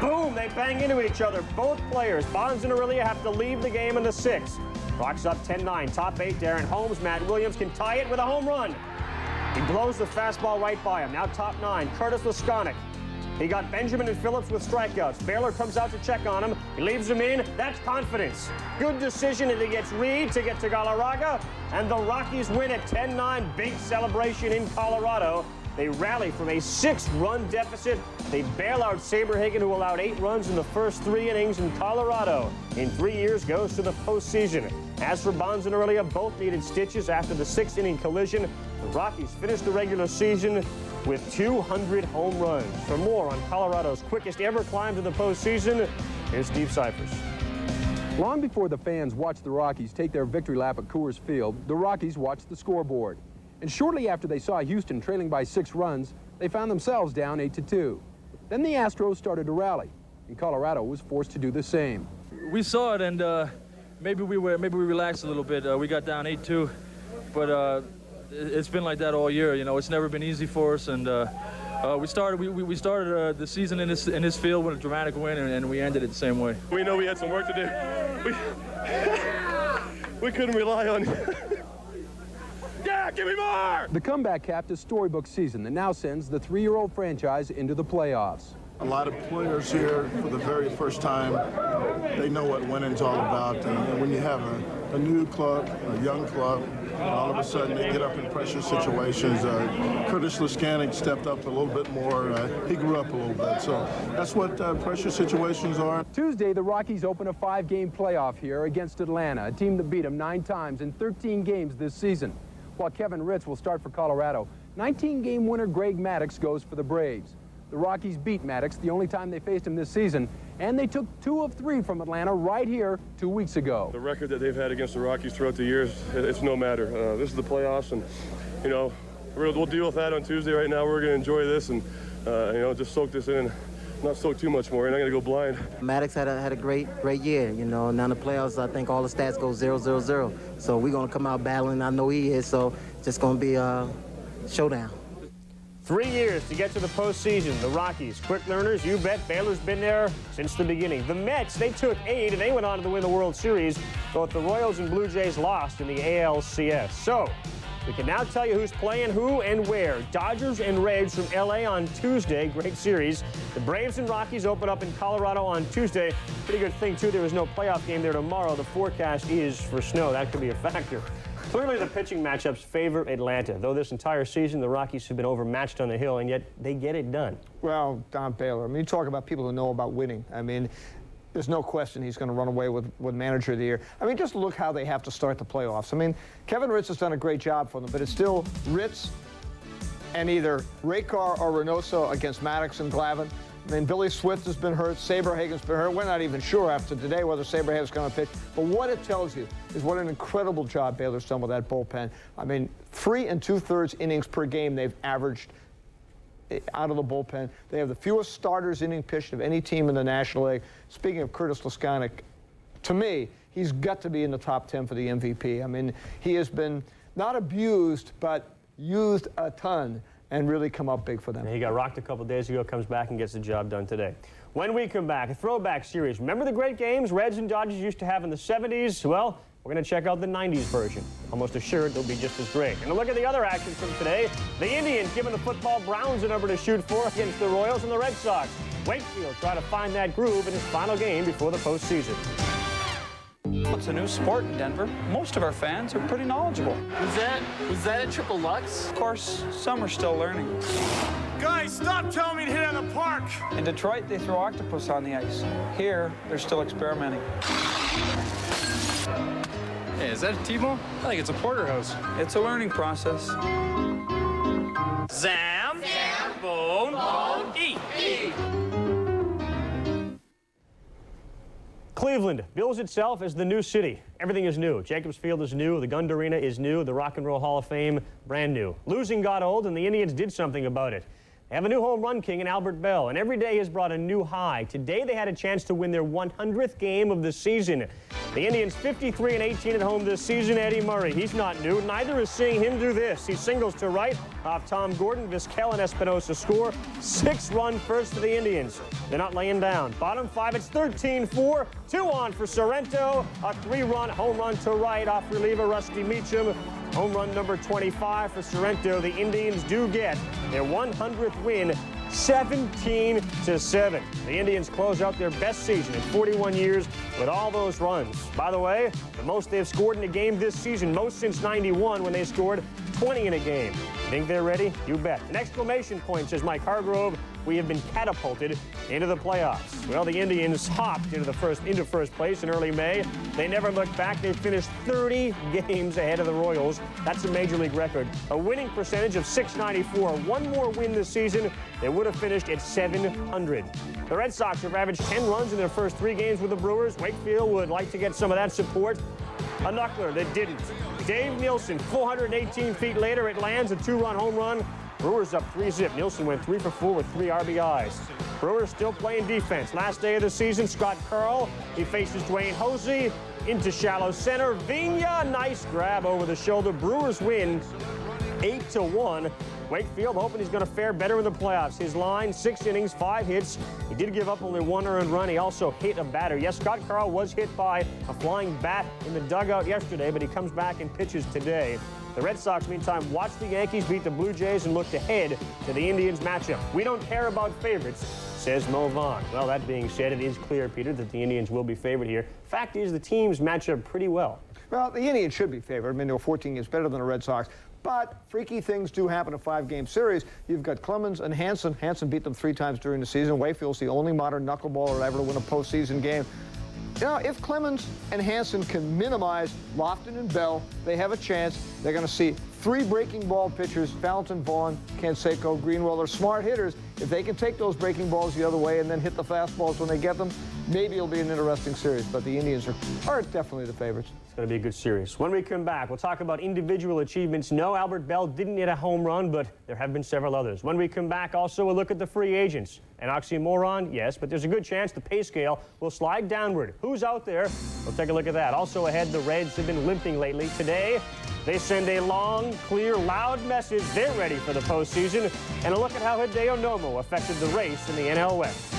Boom, they bang into each other. Both players, Bonds and Aurilia, have to leave the game in the 6th. Rocks up 10-9. Top 8, Darren Holmes. Matt Williams can tie it with a home run. He blows the fastball right by him. Now top 9, Curtis Laskonic. He got Benjamin and Phillips with strikeouts. Baylor comes out to check on him. He leaves him in. That's confidence. Good decision, and he gets Reed to get to Galarraga. And the Rockies win at 10-9. Big celebration in Colorado. They rally from a 6-run deficit. They bail out Saberhagen, who allowed 8 runs in the first 3 innings, in Colorado. In 3 years, goes to the postseason. As for Bonds and Earlia, both needed stitches after the 6-inning collision. The Rockies finished the regular season with 200 home runs. For more on Colorado's quickest ever climb to the postseason, here's Steve Cyphers. Long before the fans watched the Rockies take their victory lap at Coors Field, the Rockies watched the scoreboard. And shortly after they saw Houston trailing by 6 runs, they found themselves down 8-2. Then the Astros started to rally, and Colorado was forced to do the same. We saw it, and maybe we relaxed a little bit. We got down 8-2, but it's been like that all year. You know, it's never been easy for us, and we started the season in this field with a dramatic win, and we ended it the same way. We know we had some work to do. We couldn't rely on. Yeah, give me more! The comeback capped a storybook season that now sends the 3-year-old franchise into the playoffs. A lot of players here for the very first time, they know what winning's all about. And when you have a new club, a young club, all of a sudden they get up in pressure situations. Curtis Lascanic stepped up a little bit more. He grew up a little bit. So that's what pressure situations are. Tuesday, the Rockies open a 5-game playoff here against Atlanta, a team that beat them 9 times in 13 games this season. While Kevin Ritz will start for Colorado, 19-game winner Greg Maddux goes for the Braves. The Rockies beat Maddux the only time they faced him this season, and they took 2 of 3 from Atlanta right here 2 weeks ago. The record that they've had against the Rockies throughout the years, it's no matter. This is the playoffs, and, you know, we'll deal with that on Tuesday. Right now, we're going to enjoy this and, you know, just soak this in and not soak too much more. We're not going to go blind. Maddux had a great year, you know. Now in the playoffs, I think all the stats go 0-0-0. So we're going to come out battling. I know he is, so it's just going to be a showdown. 3 years to get to the postseason. The Rockies, quick learners, you bet. Baylor's been there since the beginning. The Mets, they took 8, and they went on to win the World Series. Both the Royals and Blue Jays lost in the ALCS. So we can now tell you who's playing who and where. Dodgers and Reds from L.A. on Tuesday. Great series. The Braves and Rockies open up in Colorado on Tuesday. Pretty good thing, too. There is no playoff game there tomorrow. The forecast is for snow. That could be a factor. Clearly, the pitching matchups favor Atlanta. Though this entire season, the Rockies have been overmatched on the hill, and yet they get it done. Well, Don Baylor, I mean, you talk about people who know about winning. I mean, there's no question he's going to run away with Manager of the Year. I mean, just look how they have to start the playoffs. I mean, Kevin Ritz has done a great job for them, but it's still Ritz and either Rakar or Reynoso against Maddux and Glavine. I mean, Billy Swift has been hurt. Saberhagen's been hurt. We're not even sure after today whether Saberhagen's going to pitch. But what it tells you is what an incredible job Baylor's done with that bullpen. I mean, 3 2/3 innings per game they've averaged out of the bullpen. They have the fewest starters inning pitched of any team in the National League. Speaking of Curtis Lascanic, to me, he's got to be in the top 10 for the MVP. I mean, he has been not abused, but used a ton and really come up big for them. He got rocked a couple days ago, comes back and gets the job done today. When we come back, a throwback series. Remember the great games Reds and Dodgers used to have in the 70s? Well, we're going to check out the 90s version. Almost assured they'll be just as great. And a look at the other action from today. The Indians giving the football Browns a number to shoot for against the Royals and the Red Sox. Wakefield try to find that groove in his final game before the postseason. It's a new sport in Denver. Most of our fans are pretty knowledgeable. Was that a triple Lux? Of course, some are still learning. Guys, stop telling me to hit out of the park! In Detroit, they throw octopus on the ice. Here, they're still experimenting. Hey, is that a T-bone? I think it's a porterhouse. It's a learning process. Zam, bone, eat. Cleveland bills itself as the new city. Everything is new. Jacobs Field is new. The Gund Arena is new. The Rock and Roll Hall of Fame, brand new. Losing got old, and the Indians did something about it. They have a new home run king in Albert Bell, and every day has brought a new high. Today they had a chance to win their 100th game of the season. The Indians 53-18 at home this season. Eddie Murray, he's not new. Neither is seeing him do this. He singles to right off Tom Gordon. Vizquel and Espinosa score. 6-run first for the Indians. They're not laying down. Bottom 5, it's 13-4. 2 on for Sorrento. A 3-run home run to right off reliever Rusty Meacham. Home run number 25 for Sorrento. The Indians do get their 100th win 17-7. The Indians close out their best season in 41 years with all those runs. By the way, the most they've scored in a game this season, most since '91 when they scored 20 in a game. Think they're ready? You bet. An exclamation point, says Mike Hargrove. We have been catapulted into the playoffs. Well, the Indians hopped into first place in early May. They never looked back. They finished 30 games ahead of the Royals. That's a major league record. A winning percentage of .694. One more win this season, they would have finished at .700. The Red Sox have averaged 10 runs in their first 3 games with the Brewers. Wakefield would like to get some of that support. A knuckler that didn't. Dave Nielsen, 418 feet later, it lands a 2-run home run. Brewers up 3-zip. Nielsen went 3 for 4 with 3 RBIs. Brewers still playing defense. Last day of the season, Scott Carl, he faces Dwayne Hosey into shallow center. Vigna, nice grab over the shoulder. Brewers win 8-1. Wakefield hoping he's going to fare better in the playoffs. His line, 6 innings, 5 hits. He did give up only 1 earned run. He also hit a batter. Yes, Scott Carl was hit by a flying bat in the dugout yesterday, but he comes back and pitches today. The Red Sox, meantime, watched the Yankees beat the Blue Jays and looked ahead to the Indians matchup. We don't care about favorites, says Mo Vaughn. Well, that being said, it is clear, Peter, that the Indians will be favored here. Fact is, the teams match up pretty well. Well, the Indians should be favored. I mean, they were 14 games better than the Red Sox. But freaky things do happen in a 5-game series. You've got Clemens and Hansen. Hansen beat them 3 times during the season. Wayfield's the only modern knuckleballer ever to win a postseason game. You know, if Clemens and Hansen can minimize Lofton and Bell, they have a chance. They're going to see 3 breaking ball pitchers, Valentin, Vaughn, Canseco, Greenwell. They're smart hitters. If they can take those breaking balls the other way and then hit the fastballs when they get them, maybe it'll be an interesting series. But the Indians are definitely the favorites. It's going to be a good series. When we come back, we'll talk about individual achievements. No, Albert Bell didn't hit a home run, but there have been several others. When we come back, also we'll look at the free agents. An oxymoron, yes, but there's a good chance the pay scale will slide downward. Who's out there? We'll take a look at that. Also ahead, the Reds have been limping lately. Today, they send a long, clear, loud message. They're ready for the postseason. And a look at how Hideo Nomo affected the race in the NL West.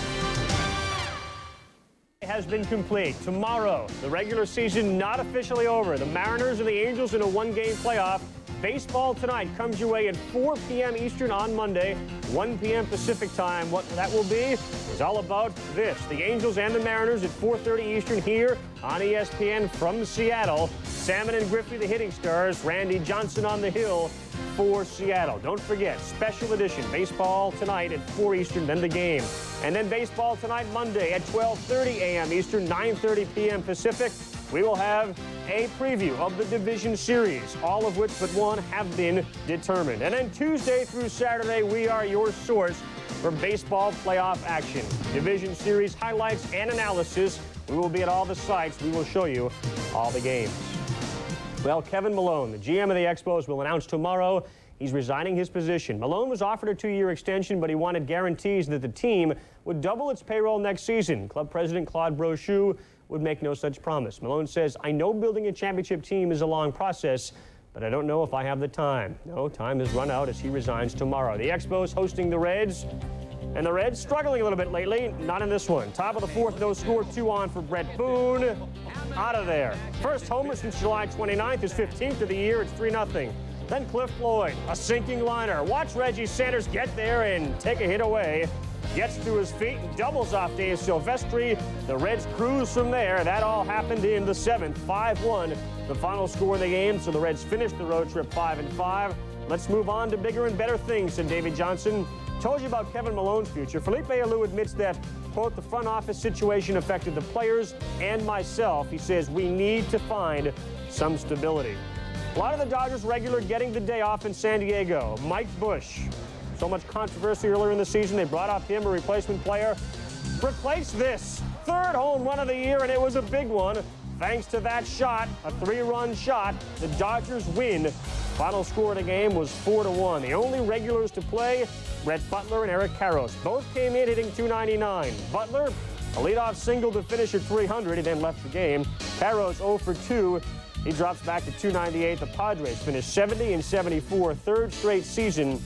Has been complete. Tomorrow, the regular season not officially over. The Mariners and the Angels in a 1-game playoff. Baseball tonight comes your way at 4 p.m. Eastern on Monday, 1 p.m. Pacific time. What that will be is all about this. The Angels and the Mariners at 4:30 Eastern here on ESPN from Seattle. Salmon and Griffey, the hitting stars. Randy Johnson on the hill for Seattle. Don't forget, special edition baseball tonight at 4 Eastern, then the game. And then baseball tonight Monday at 12:30 a.m. Eastern, 9:30 p.m. Pacific. We will have a preview of the division series, all of which but one have been determined. And then Tuesday through Saturday, we are your source for baseball playoff action. Division series highlights and analysis. We will be at all the sites. We will show you all the games. Well, Kevin Malone, the GM of the Expos, will announce tomorrow he's resigning his position. Malone was offered a 2-year extension, but he wanted guarantees that the team would double its payroll next season. Club president Claude Brochu would make no such promise. Malone says, I know building a championship team is a long process, but I don't know if I have the time. No, time has run out as he resigns tomorrow. The Expos hosting the Reds, and the Reds struggling a little bit lately. Not in this one. Top of the 4th, no score, 2 on for Brett Boone. Out of there. First homer since July 29th, his 15th of the year. It's 3-0. Then Cliff Floyd, a sinking liner. Watch Reggie Sanders get there and take a hit away. Gets to his feet and doubles off Dave Silvestri. The Reds cruise from there. That all happened in the 7th, 5-1. The final score of the game, so the Reds finished the road trip 5-5. Let's move on to bigger and better things, said David Johnson. Told you about Kevin Malone's future. Felipe Alou admits that, quote, the front office situation affected the players and myself. He says, we need to find some stability. A lot of the Dodgers regular getting the day off in San Diego. Mike Bush. So much controversy earlier in the season, they brought up him, a replacement player. Replace this. 3rd home run of the year, and it was a big one. Thanks to that shot, a 3-run shot, the Dodgers win. Final score of the game was 4-1. The only regulars to play, Brett Butler and Eric Karros. Both came in hitting .299. Butler, a leadoff single to finish at .300. He then left the game. Karros 0 for 2. He drops back to .298. The Padres finished 70 and 74, 3rd straight season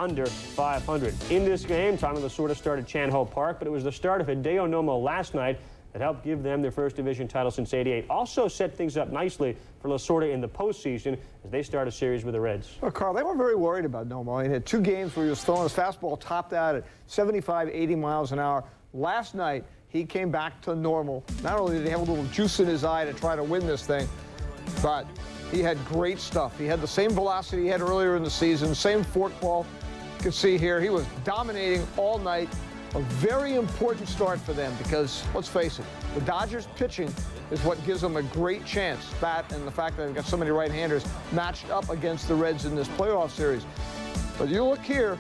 under 500. In this game, time of the sort of start at Chan Ho Park, but it was the start of Hideo Nomo last night that helped give them their first division title since '88. Also set things up nicely for Lasorda in the postseason as they start a series with the Reds. Well, Carl, they weren't very worried about Nomo. He had 2 games where he was throwing his fastball topped out at 75, 80 miles an hour. Last night, he came back to normal. Not only did he have a little juice in his eye to try to win this thing, but he had great stuff. He had the same velocity he had earlier in the season, same forkball. You can see here, he was dominating all night. A very important start for them because, let's face it, the Dodgers pitching is what gives them a great chance. That and the fact that they've got so many right-handers matched up against the Reds in this playoff series. But you look here,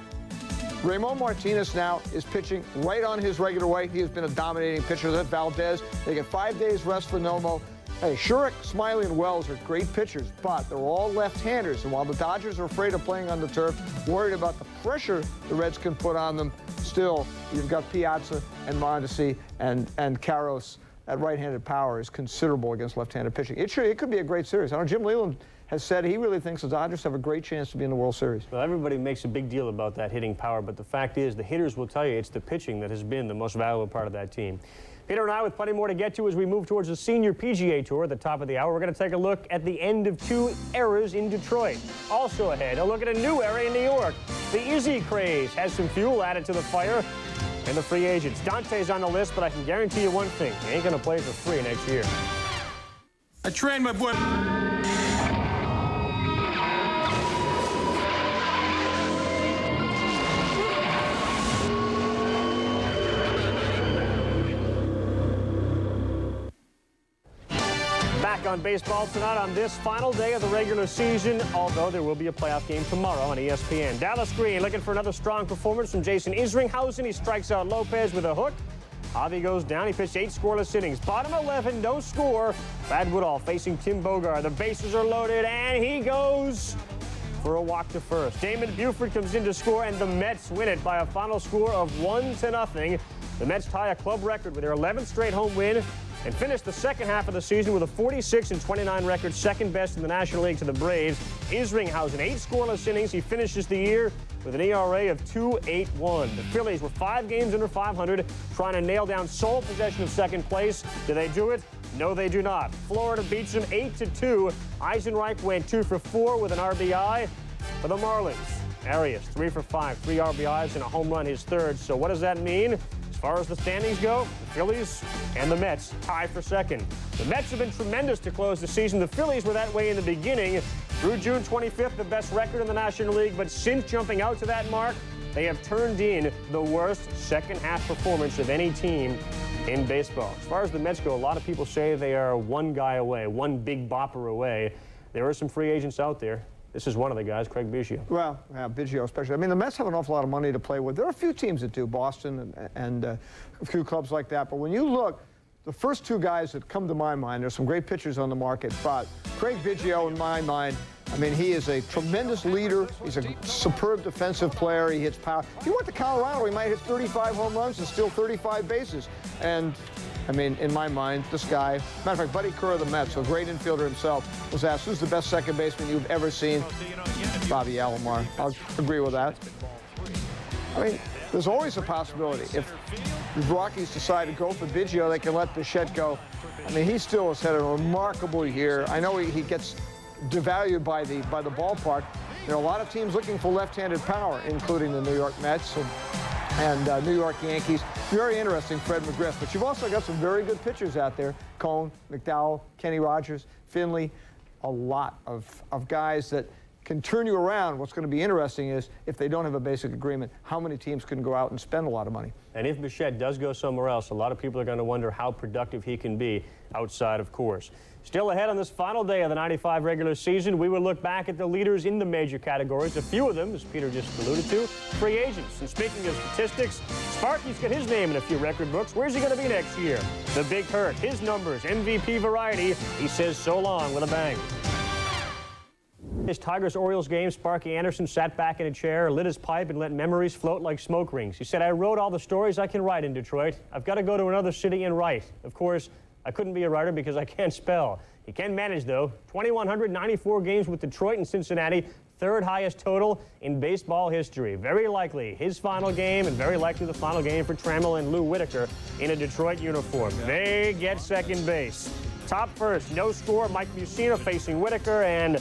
Ramon Martinez now is pitching right on his regular way. He has been a dominating pitcher. That Valdez, they get 5 days rest for Nomo. Hey, Shurik, Smiley, and Wells are great pitchers, but they're all left-handers. And while the Dodgers are afraid of playing on the turf, worried about the pressure the Reds can put on them, still, you've got Piazza and Mondesi and Karros. That right-handed power is considerable against left-handed pitching. It could be a great series. I know Jim Leland has said he really thinks the Dodgers have a great chance to be in the World Series. Well, everybody makes a big deal about that hitting power, but the fact is the hitters will tell you it's the pitching that has been the most valuable part of that team. Peter and I with plenty more to get to as we move towards the Senior PGA Tour at the top of the hour. We're going to take a look at the end of 2 eras in Detroit. Also ahead, a look at a new era in New York. The Izzy craze has some fuel added to the fire. And the free agents. Dante's on the list, but I can guarantee you one thing. He ain't going to play for free next year. I trained my boy. Back on baseball tonight on this final day of the regular season, although there will be a playoff game tomorrow on ESPN. Dallas Green looking for another strong performance from Jason Isringhausen. He strikes out Lopez with a hook. Javi goes down. He pitched 8 scoreless innings. Bottom 11, no score. Brad Woodall facing Tim Bogart. The bases are loaded, and he goes for a walk to first. Damon Buford comes in to score, and the Mets win it by a final score of 1-0. The Mets tie a club record with their 11th straight home win and finish the second half of the season with a 46-29 record, second best in the National League to the Braves. Isringhausen, 8 scoreless innings. He finishes the year with an ERA of 2.81. The Phillies were 5 games under 500, trying to nail down sole possession of second place. Do they do it? No, they do not. Florida beats them 8-2. Eisenreich went 2 for 4 with an RBI for the Marlins. Arias, 3 for 5, 3 RBIs and a home run, his third. So what does that mean? As far as the standings go, the Phillies and the Mets tie for second. The Mets have been tremendous to close the season. The Phillies were that way in the beginning. Through June 25th, the best record in the National League, but since jumping out to that mark, they have turned in the worst second-half performance of any team in baseball. As far as the Mets go, a lot of people say they are one guy away, one big bopper away. There are some free agents out there. This is one of the guys, Craig Biggio. Well, yeah, Biggio especially. I mean, the Mets have an awful lot of money to play with. There are a few teams that do, Boston and a few clubs like that. But when you look, the first 2 guys that come to my mind, there's some great pitchers on the market, but Craig Biggio, in my mind, I mean, he is a tremendous leader. He's a superb defensive player. He hits power. If he went to Colorado, he might hit 35 home runs and steal 35 bases. And I mean, in my mind, this guy, matter of fact, Buddy Kerr of the Mets, a great infielder himself, was asked, who's the best second baseman you've ever seen? Bobby Alomar. I'll agree with that. I mean, there's always a possibility. If the Rockies decide to go for Biggio, they can let Bichette go. I mean, he still has had a remarkable year. I know he gets devalued by the ballpark. There are a lot of teams looking for left-handed power, including the New York Mets and New York Yankees. Very interesting, Fred McGriff. But you've also got some very good pitchers out there. Cone, McDowell, Kenny Rogers, Finley. A lot of guys that can turn you around. What's going to be interesting is if they don't have a basic agreement, how many teams can go out and spend a lot of money. And if Bichette does go somewhere else, a lot of people are going to wonder how productive he can be outside of course. Still ahead on this final day of the 95 regular season, we will look back at the leaders in the major categories. A few of them, as Peter just alluded to, free agents. And speaking of statistics, Sparky's got his name in a few record books. Where's he going to be next year? The Big Hurt, his numbers, MVP variety. He says so long with a bang. His Tigers-Orioles game, Sparky Anderson sat back in a chair, lit his pipe, and let memories float like smoke rings. He said, I wrote all the stories I can write in Detroit. I've got to go to another city and write. Of course, I couldn't be a writer because I can't spell. He can manage, though. 2,194 games with Detroit and Cincinnati, third highest total in baseball history. Very likely his final game, and very likely the final game for Trammell and Lou Whitaker in a Detroit uniform. They get second base. Top first, no score, Mike Mussina facing Whitaker, and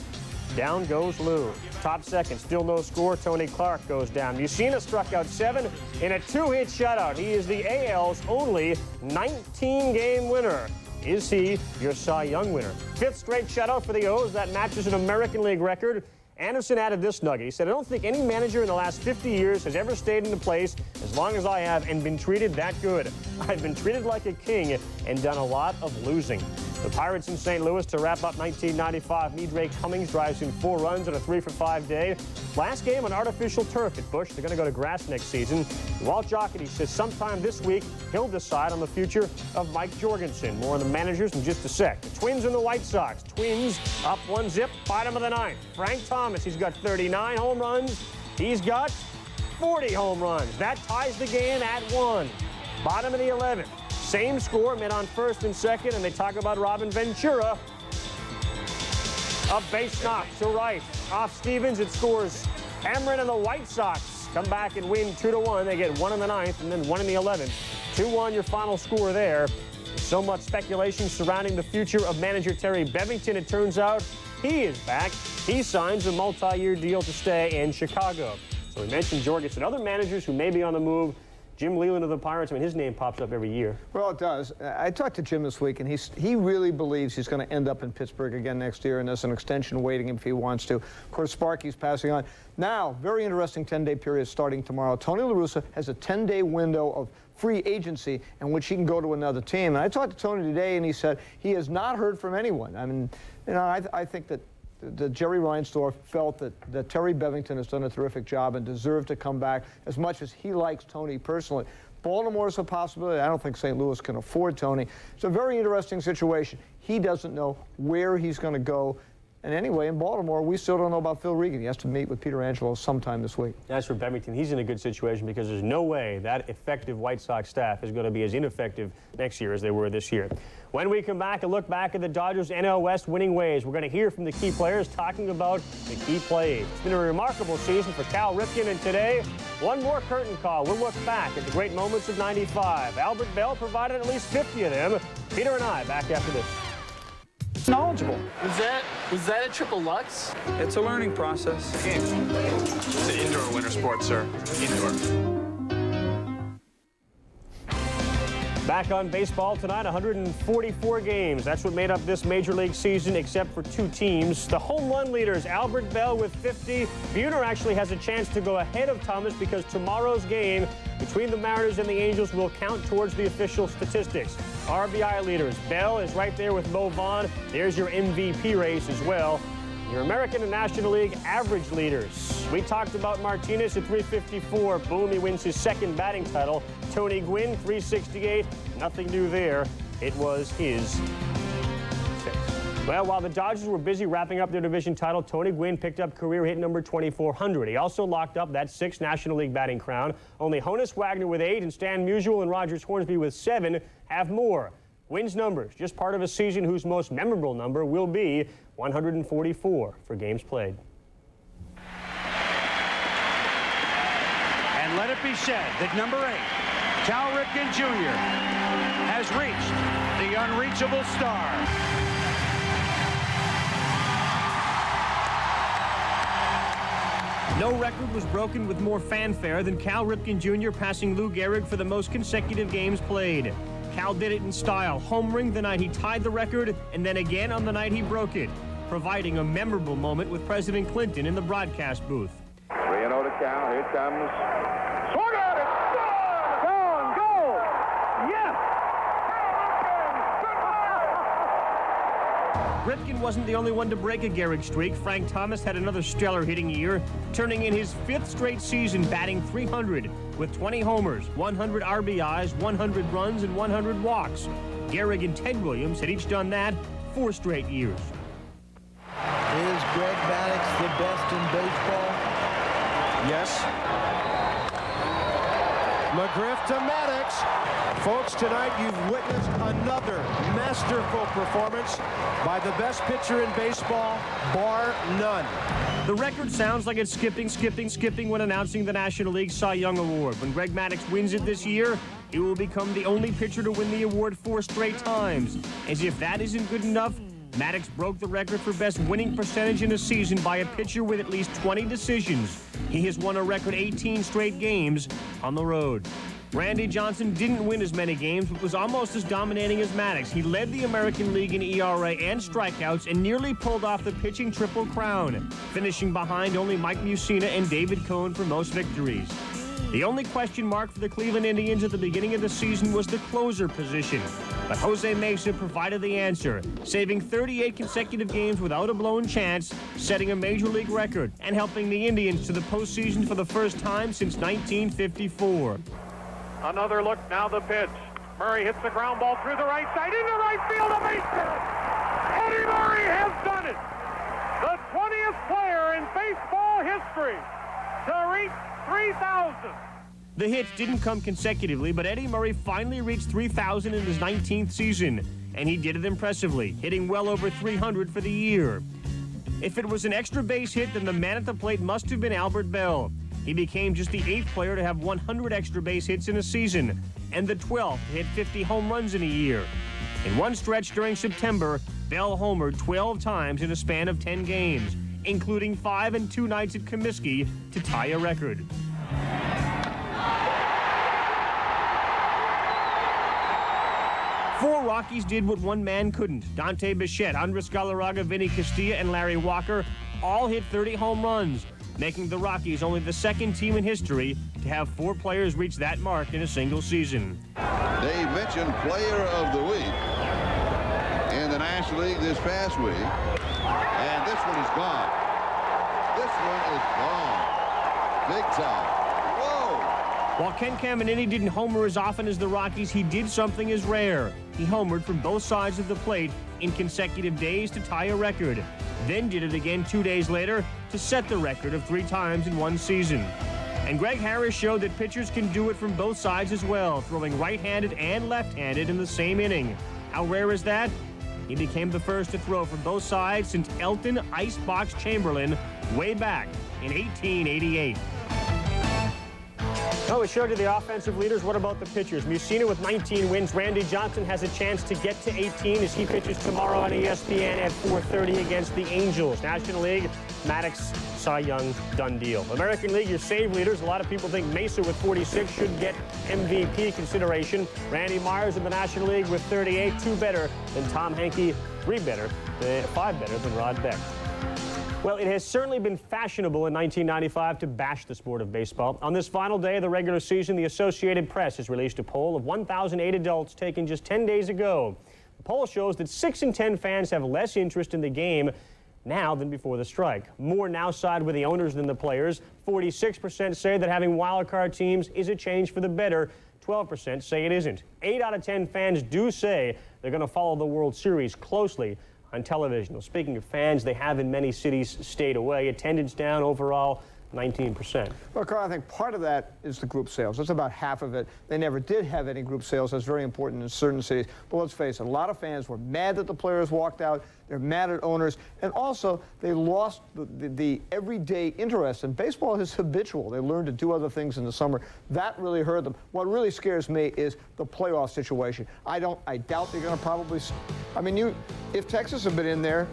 down goes Lou. Top second, still no score, Tony Clark goes down. Mussina struck out 7 in a 2-hit shutout. He is the AL's only 19-game winner. Is he your Cy Young winner? 5th straight shutout for the O's. That matches an American League record. Anderson added this nugget. He said, I don't think any manager in the last 50 years has ever stayed in a place as long as I have and been treated that good. I've been treated like a king and done a lot of losing. The Pirates in St. Louis to wrap up 1995. Drake Cummings drives in 4 runs on a 3-for-5 day. Last game on artificial turf at Busch. They're going to go to grass next season. Walt Jocketty says sometime this week he'll decide on the future of Mike Jorgensen. More on the managers in just a sec. The Twins and the White Sox. Twins up 1-zip, bottom of the 9th. Frank Thomas, he's got 39 home runs. He's got 40 home runs. That ties the game at 1. Bottom of the 11th. Same score, men on first and second, and they talk about Robin Ventura. A base knock to right. Off Stevens, it scores Cameron, and the White Sox come back and win 2-1. They get 1 in the 9th and then 1 in the 11th. 2-1 your final score there. So much speculation surrounding the future of manager Terry Bevington. It turns out he is back. He signs a multi-year deal to stay in Chicago. So we mentioned Jorgensen. Other managers who may be on the move. Jim Leland of the Pirates, I mean, his name pops up every year. Well, it does. I talked to Jim this week, and he really believes he's going to end up in Pittsburgh again next year, and there's an extension waiting if he wants to. Of course, Sparky's passing on. Now, very interesting 10-day period starting tomorrow. Tony La Russa has a 10-day window of free agency in which he can go to another team. And I talked to Tony today, and he said he has not heard from anyone. I mean, you know, I think that Jerry Reinsdorf felt that Terry Bevington has done a terrific job and deserved to come back as much as he likes Tony personally. Baltimore is a possibility. I don't think St. Louis can afford Tony. It's a very interesting situation. He doesn't know where he's going to go. And anyway, in Baltimore, we still don't know about Phil Regan. He has to meet with Peter Angelo sometime this week. As for Bevington, he's in a good situation because there's no way that effective White Sox staff is going to be as ineffective next year as they were this year. When we come back, a look back at the Dodgers' NL West winning ways. We're going to hear from the key players talking about the key plays. It's been a remarkable season for Cal Ripken, and today, one more curtain call. We'll look back at the great moments of '95. Albert Bell provided at least 50 of them. Peter and I back after this. Knowledgeable. Was that a triple Lux? It's a learning process. It's an indoor winter sport, sir. Indoor. Back on baseball tonight, 144 games. That's what made up this Major League season, except for 2 teams. The home run leaders, Albert Bell with 50. Buhner actually has a chance to go ahead of Thomas because tomorrow's game between the Mariners and the Angels will count towards the official statistics. RBI leaders, Bell is right there with Mo Vaughn. There's your MVP race as well. Your American and National League average leaders. We talked about Martinez at 354. Boom, he wins his 2nd batting title. Tony Gwynn, 368. Nothing new there. It was his 6th. Well, while the Dodgers were busy wrapping up their division title, Tony Gwynn picked up career hit number 2,400. He also locked up that 6th National League batting crown. Only Honus Wagner with 8 and Stan Musial and Rogers Hornsby with 7 have more. Wynn's numbers, just part of a season whose most memorable number will be 144 for games played. And let it be said that number 8, Cal Ripken Jr., has reached the unreachable star. No record was broken with more fanfare than Cal Ripken Jr. passing Lou Gehrig for the most consecutive games played. Cal did it in style, homering the night he tied the record, and then again on the night he broke it, providing a memorable moment with President Clinton in the broadcast booth. 3-0 to Cal. Here comes. Swung at it! Gone! Goal! Yes! Ripken wasn't the only one to break a Gehrig streak. Frank Thomas had another stellar hitting year, turning in his 5th straight season batting .300 with 20 homers, 100 RBIs, 100 runs, and 100 walks. Gehrig and Ted Williams had each done that 4 straight years. Is Greg Maddux the best in baseball? Yes. McGriff to Maddox. Folks, tonight you've witnessed another masterful performance by the best pitcher in baseball, bar none. The record sounds like it's skipping when announcing the National League Cy Young Award. When Greg Maddux wins it this year, he will become the only pitcher to win the award 4 straight times. As if that isn't good enough, Maddux broke the record for best winning percentage in a season by a pitcher with at least 20 decisions. He has won a record 18 straight games on the road. Randy Johnson didn't win as many games, but was almost as dominating as Maddux. He led the American League in ERA and strikeouts and nearly pulled off the pitching triple crown, finishing behind only Mike Mussina and David Cohn for most victories. The only question mark for the Cleveland Indians at the beginning of the season was the closer position. But Jose Mesa provided the answer, saving 38 consecutive games without a blown chance, setting a major league record, and helping the Indians to the postseason for the first time since 1954. Another look, now the pitch. Murray hits the ground ball through the right side, into right field, a base hit. Eddie Murray has done it. The 20th player in baseball history to reach 3,000. The hits didn't come consecutively, but Eddie Murray finally reached 3,000 in his 19th season, and he did it impressively, hitting well over 300 for the year. If it was an extra base hit, then the man at the plate must have been Albert Bell. He became just the 8th player to have 100 extra base hits in a season, and the 12th to hit 50 home runs in a year. In one stretch during September, Bell homered 12 times in a span of 10 games, including 5 and 2 nights at Comiskey to tie a record. Four Rockies did what one man couldn't. Dante Bichette, Andres Galarraga, Vinny Castilla, and Larry Walker all hit 30 home runs, making the Rockies only the second team in history to have 4 players reach that mark in a single season. Dave Mitchell, Player of the Week in the National League this past week. And this one is gone. This one is gone. Big time. Whoa! While Ken Caminiti didn't homer as often as the Rockies, he did something as rare. He homered from both sides of the plate in consecutive days to tie a record. Then did it again 2 days later to set the record of 3 times in one season. And Greg Harris showed that pitchers can do it from both sides as well, throwing right-handed and left-handed in the same inning. How rare is that? He became the first to throw from both sides since Elton Icebox Chamberlain way back in 1888. Oh, we showed you the offensive leaders. What about the pitchers? Mussina with 19 wins. Randy Johnson has a chance to get to 18 as he pitches tomorrow on ESPN at 4:30 against the Angels. National League, Maddux, Cy Young, done deal. American League, your save leaders. A lot of people think Mesa with 46 should get MVP consideration. Randy Myers in the National League with 38, 2 better than Tom Henke, 5 better than Rod Beck. Well, it has certainly been fashionable in 1995 to bash the sport of baseball. On this final day of the regular season, the Associated Press has released a poll of 1,008 adults taken just 10 days ago. The poll shows that 6 in 10 fans have less interest in the game now than before the strike. More now side with the owners than the players. 46% say that having wildcard teams is a change for the better. 12% say it isn't. 8 out of 10 fans do say they're going to follow the World Series closely on television. Well, speaking of fans, they have in many cities stayed away. Attendance down overall 19%. Well, Carl, I think part of that is the group sales. That's about half of it. They never did have any group sales. That's very important in certain cities. But let's face it, a lot of fans were mad that the players walked out. They're mad at owners. And also, they lost the everyday interest. And baseball is habitual. They learned to do other things in the summer. That really hurt them. What really scares me is the playoff situation. I doubt they're going to probably... I mean, if Texas had been in there,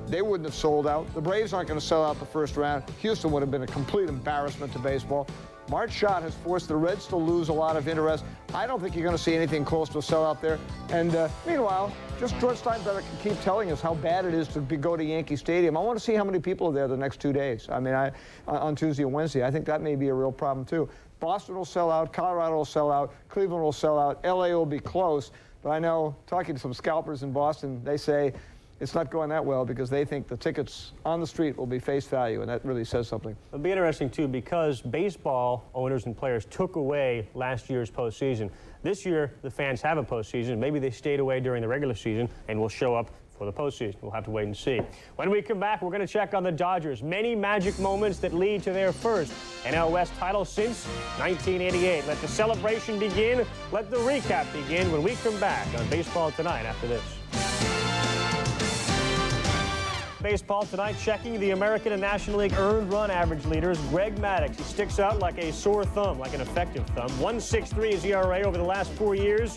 they wouldn't have sold out. The Braves aren't going to sell out the first round. Houston would have been a complete embarrassment to baseball. March Schott has forced the Reds to lose a lot of interest. I don't think you're going to see anything close to a sellout there. And meanwhile, just George Steinbrenner can keep telling us how bad it is to go to Yankee Stadium. I want to see how many people are there the next 2 days. I mean, on Tuesday and Wednesday. I think that may be a real problem, too. Boston will sell out. Colorado will sell out. Cleveland will sell out. L.A. will be close. But I know, talking to some scalpers in Boston, they say it's not going that well because they think the tickets on the street will be face value, and that really says something. It'll be interesting, too, because baseball owners and players took away last year's postseason. This year, the fans have a postseason. Maybe they stayed away during the regular season and will show up for the postseason. We'll have to wait and see. When we come back, we're going to check on the Dodgers. Many magic moments that lead to their first NL West title since 1988. Let the celebration begin. Let the recap begin when we come back on Baseball Tonight after this. Baseball Tonight, checking the American and National League earned run average leaders. Greg Maddux, he sticks out like a sore thumb, like an effective thumb. 1.63 is ERA over the last 4 years.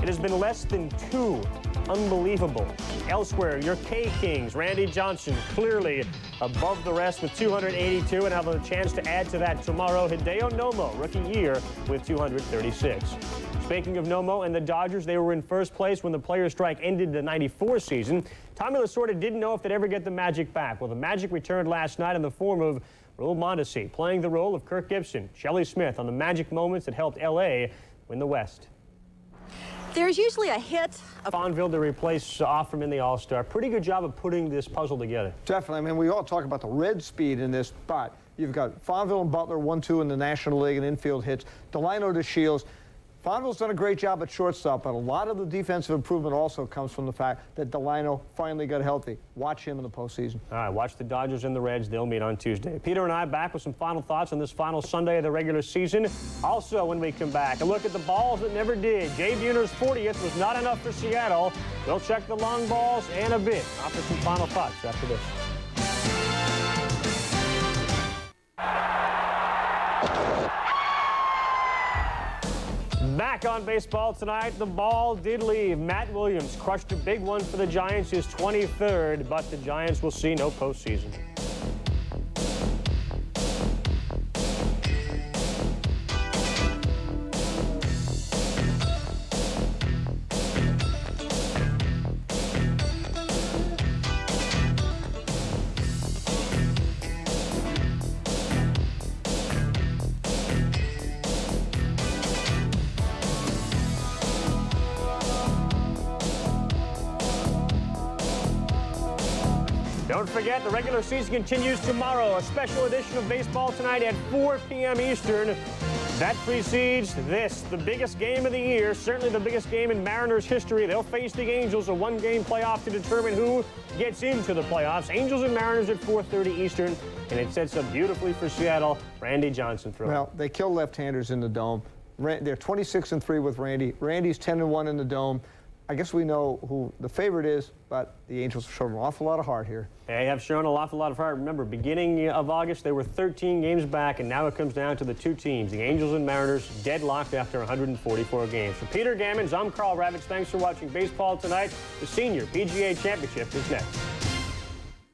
It has been less than 2. Unbelievable. Elsewhere, your K-Kings, Randy Johnson, clearly above the rest with 282, and have a chance to add to that tomorrow. Hideo Nomo, rookie year, with 236. Speaking of Nomo and the Dodgers, they were in first place when the players' strike ended the '94 season. Tommy Lasorda didn't know if they'd ever get the magic back. Well, the magic returned last night in the form of Raul Mondesi, playing the role of Kirk Gibson, Shelley Smith on the magic moments that helped L.A. win the West. There's usually a hit. Fonville to replace Offerman, the All-Star. Pretty good job of putting this puzzle together. Definitely. I mean, we all talk about the red speed in this, but you've got Fonville and Butler 1-2 in the National League and infield hits. Delino to Shields. Fonville's done a great job at shortstop, but a lot of the defensive improvement also comes from the fact that Delino finally got healthy. Watch him in the postseason. All right, watch the Dodgers and the Reds. They'll meet on Tuesday. Peter and I back with some final thoughts on this final Sunday of the regular season. Also, when we come back, a look at the balls that never did. Jay Buhner's 40th was not enough for Seattle. We'll check the long balls and a bit. After some final thoughts after this. Back on Baseball Tonight, the ball did leave. Matt Williams crushed a big one for the Giants, his 23rd, but the Giants will see no postseason. Don't forget, the regular season continues tomorrow. A special edition of Baseball Tonight at 4 p.m. Eastern. That precedes this, the biggest game of the year, certainly the biggest game in Mariners history. They'll face the Angels, a one-game playoff to determine who gets into the playoffs. Angels and Mariners at 4:30 Eastern, and it sets up beautifully for Seattle. Randy Johnson throwing. Well, they kill left-handers in the Dome. They're 26-3 with Randy. Randy's 10-1 in the Dome. I guess we know who the favorite is, but the Angels have shown an awful lot of heart here. They have shown an awful lot of heart. Remember, beginning of August, they were 13 games back, and now it comes down to the two teams, the Angels and Mariners, deadlocked after 144 games. For Peter Gammons, I'm Carl Ravitch. Thanks for watching Baseball Tonight. The Senior PGA Championship is next.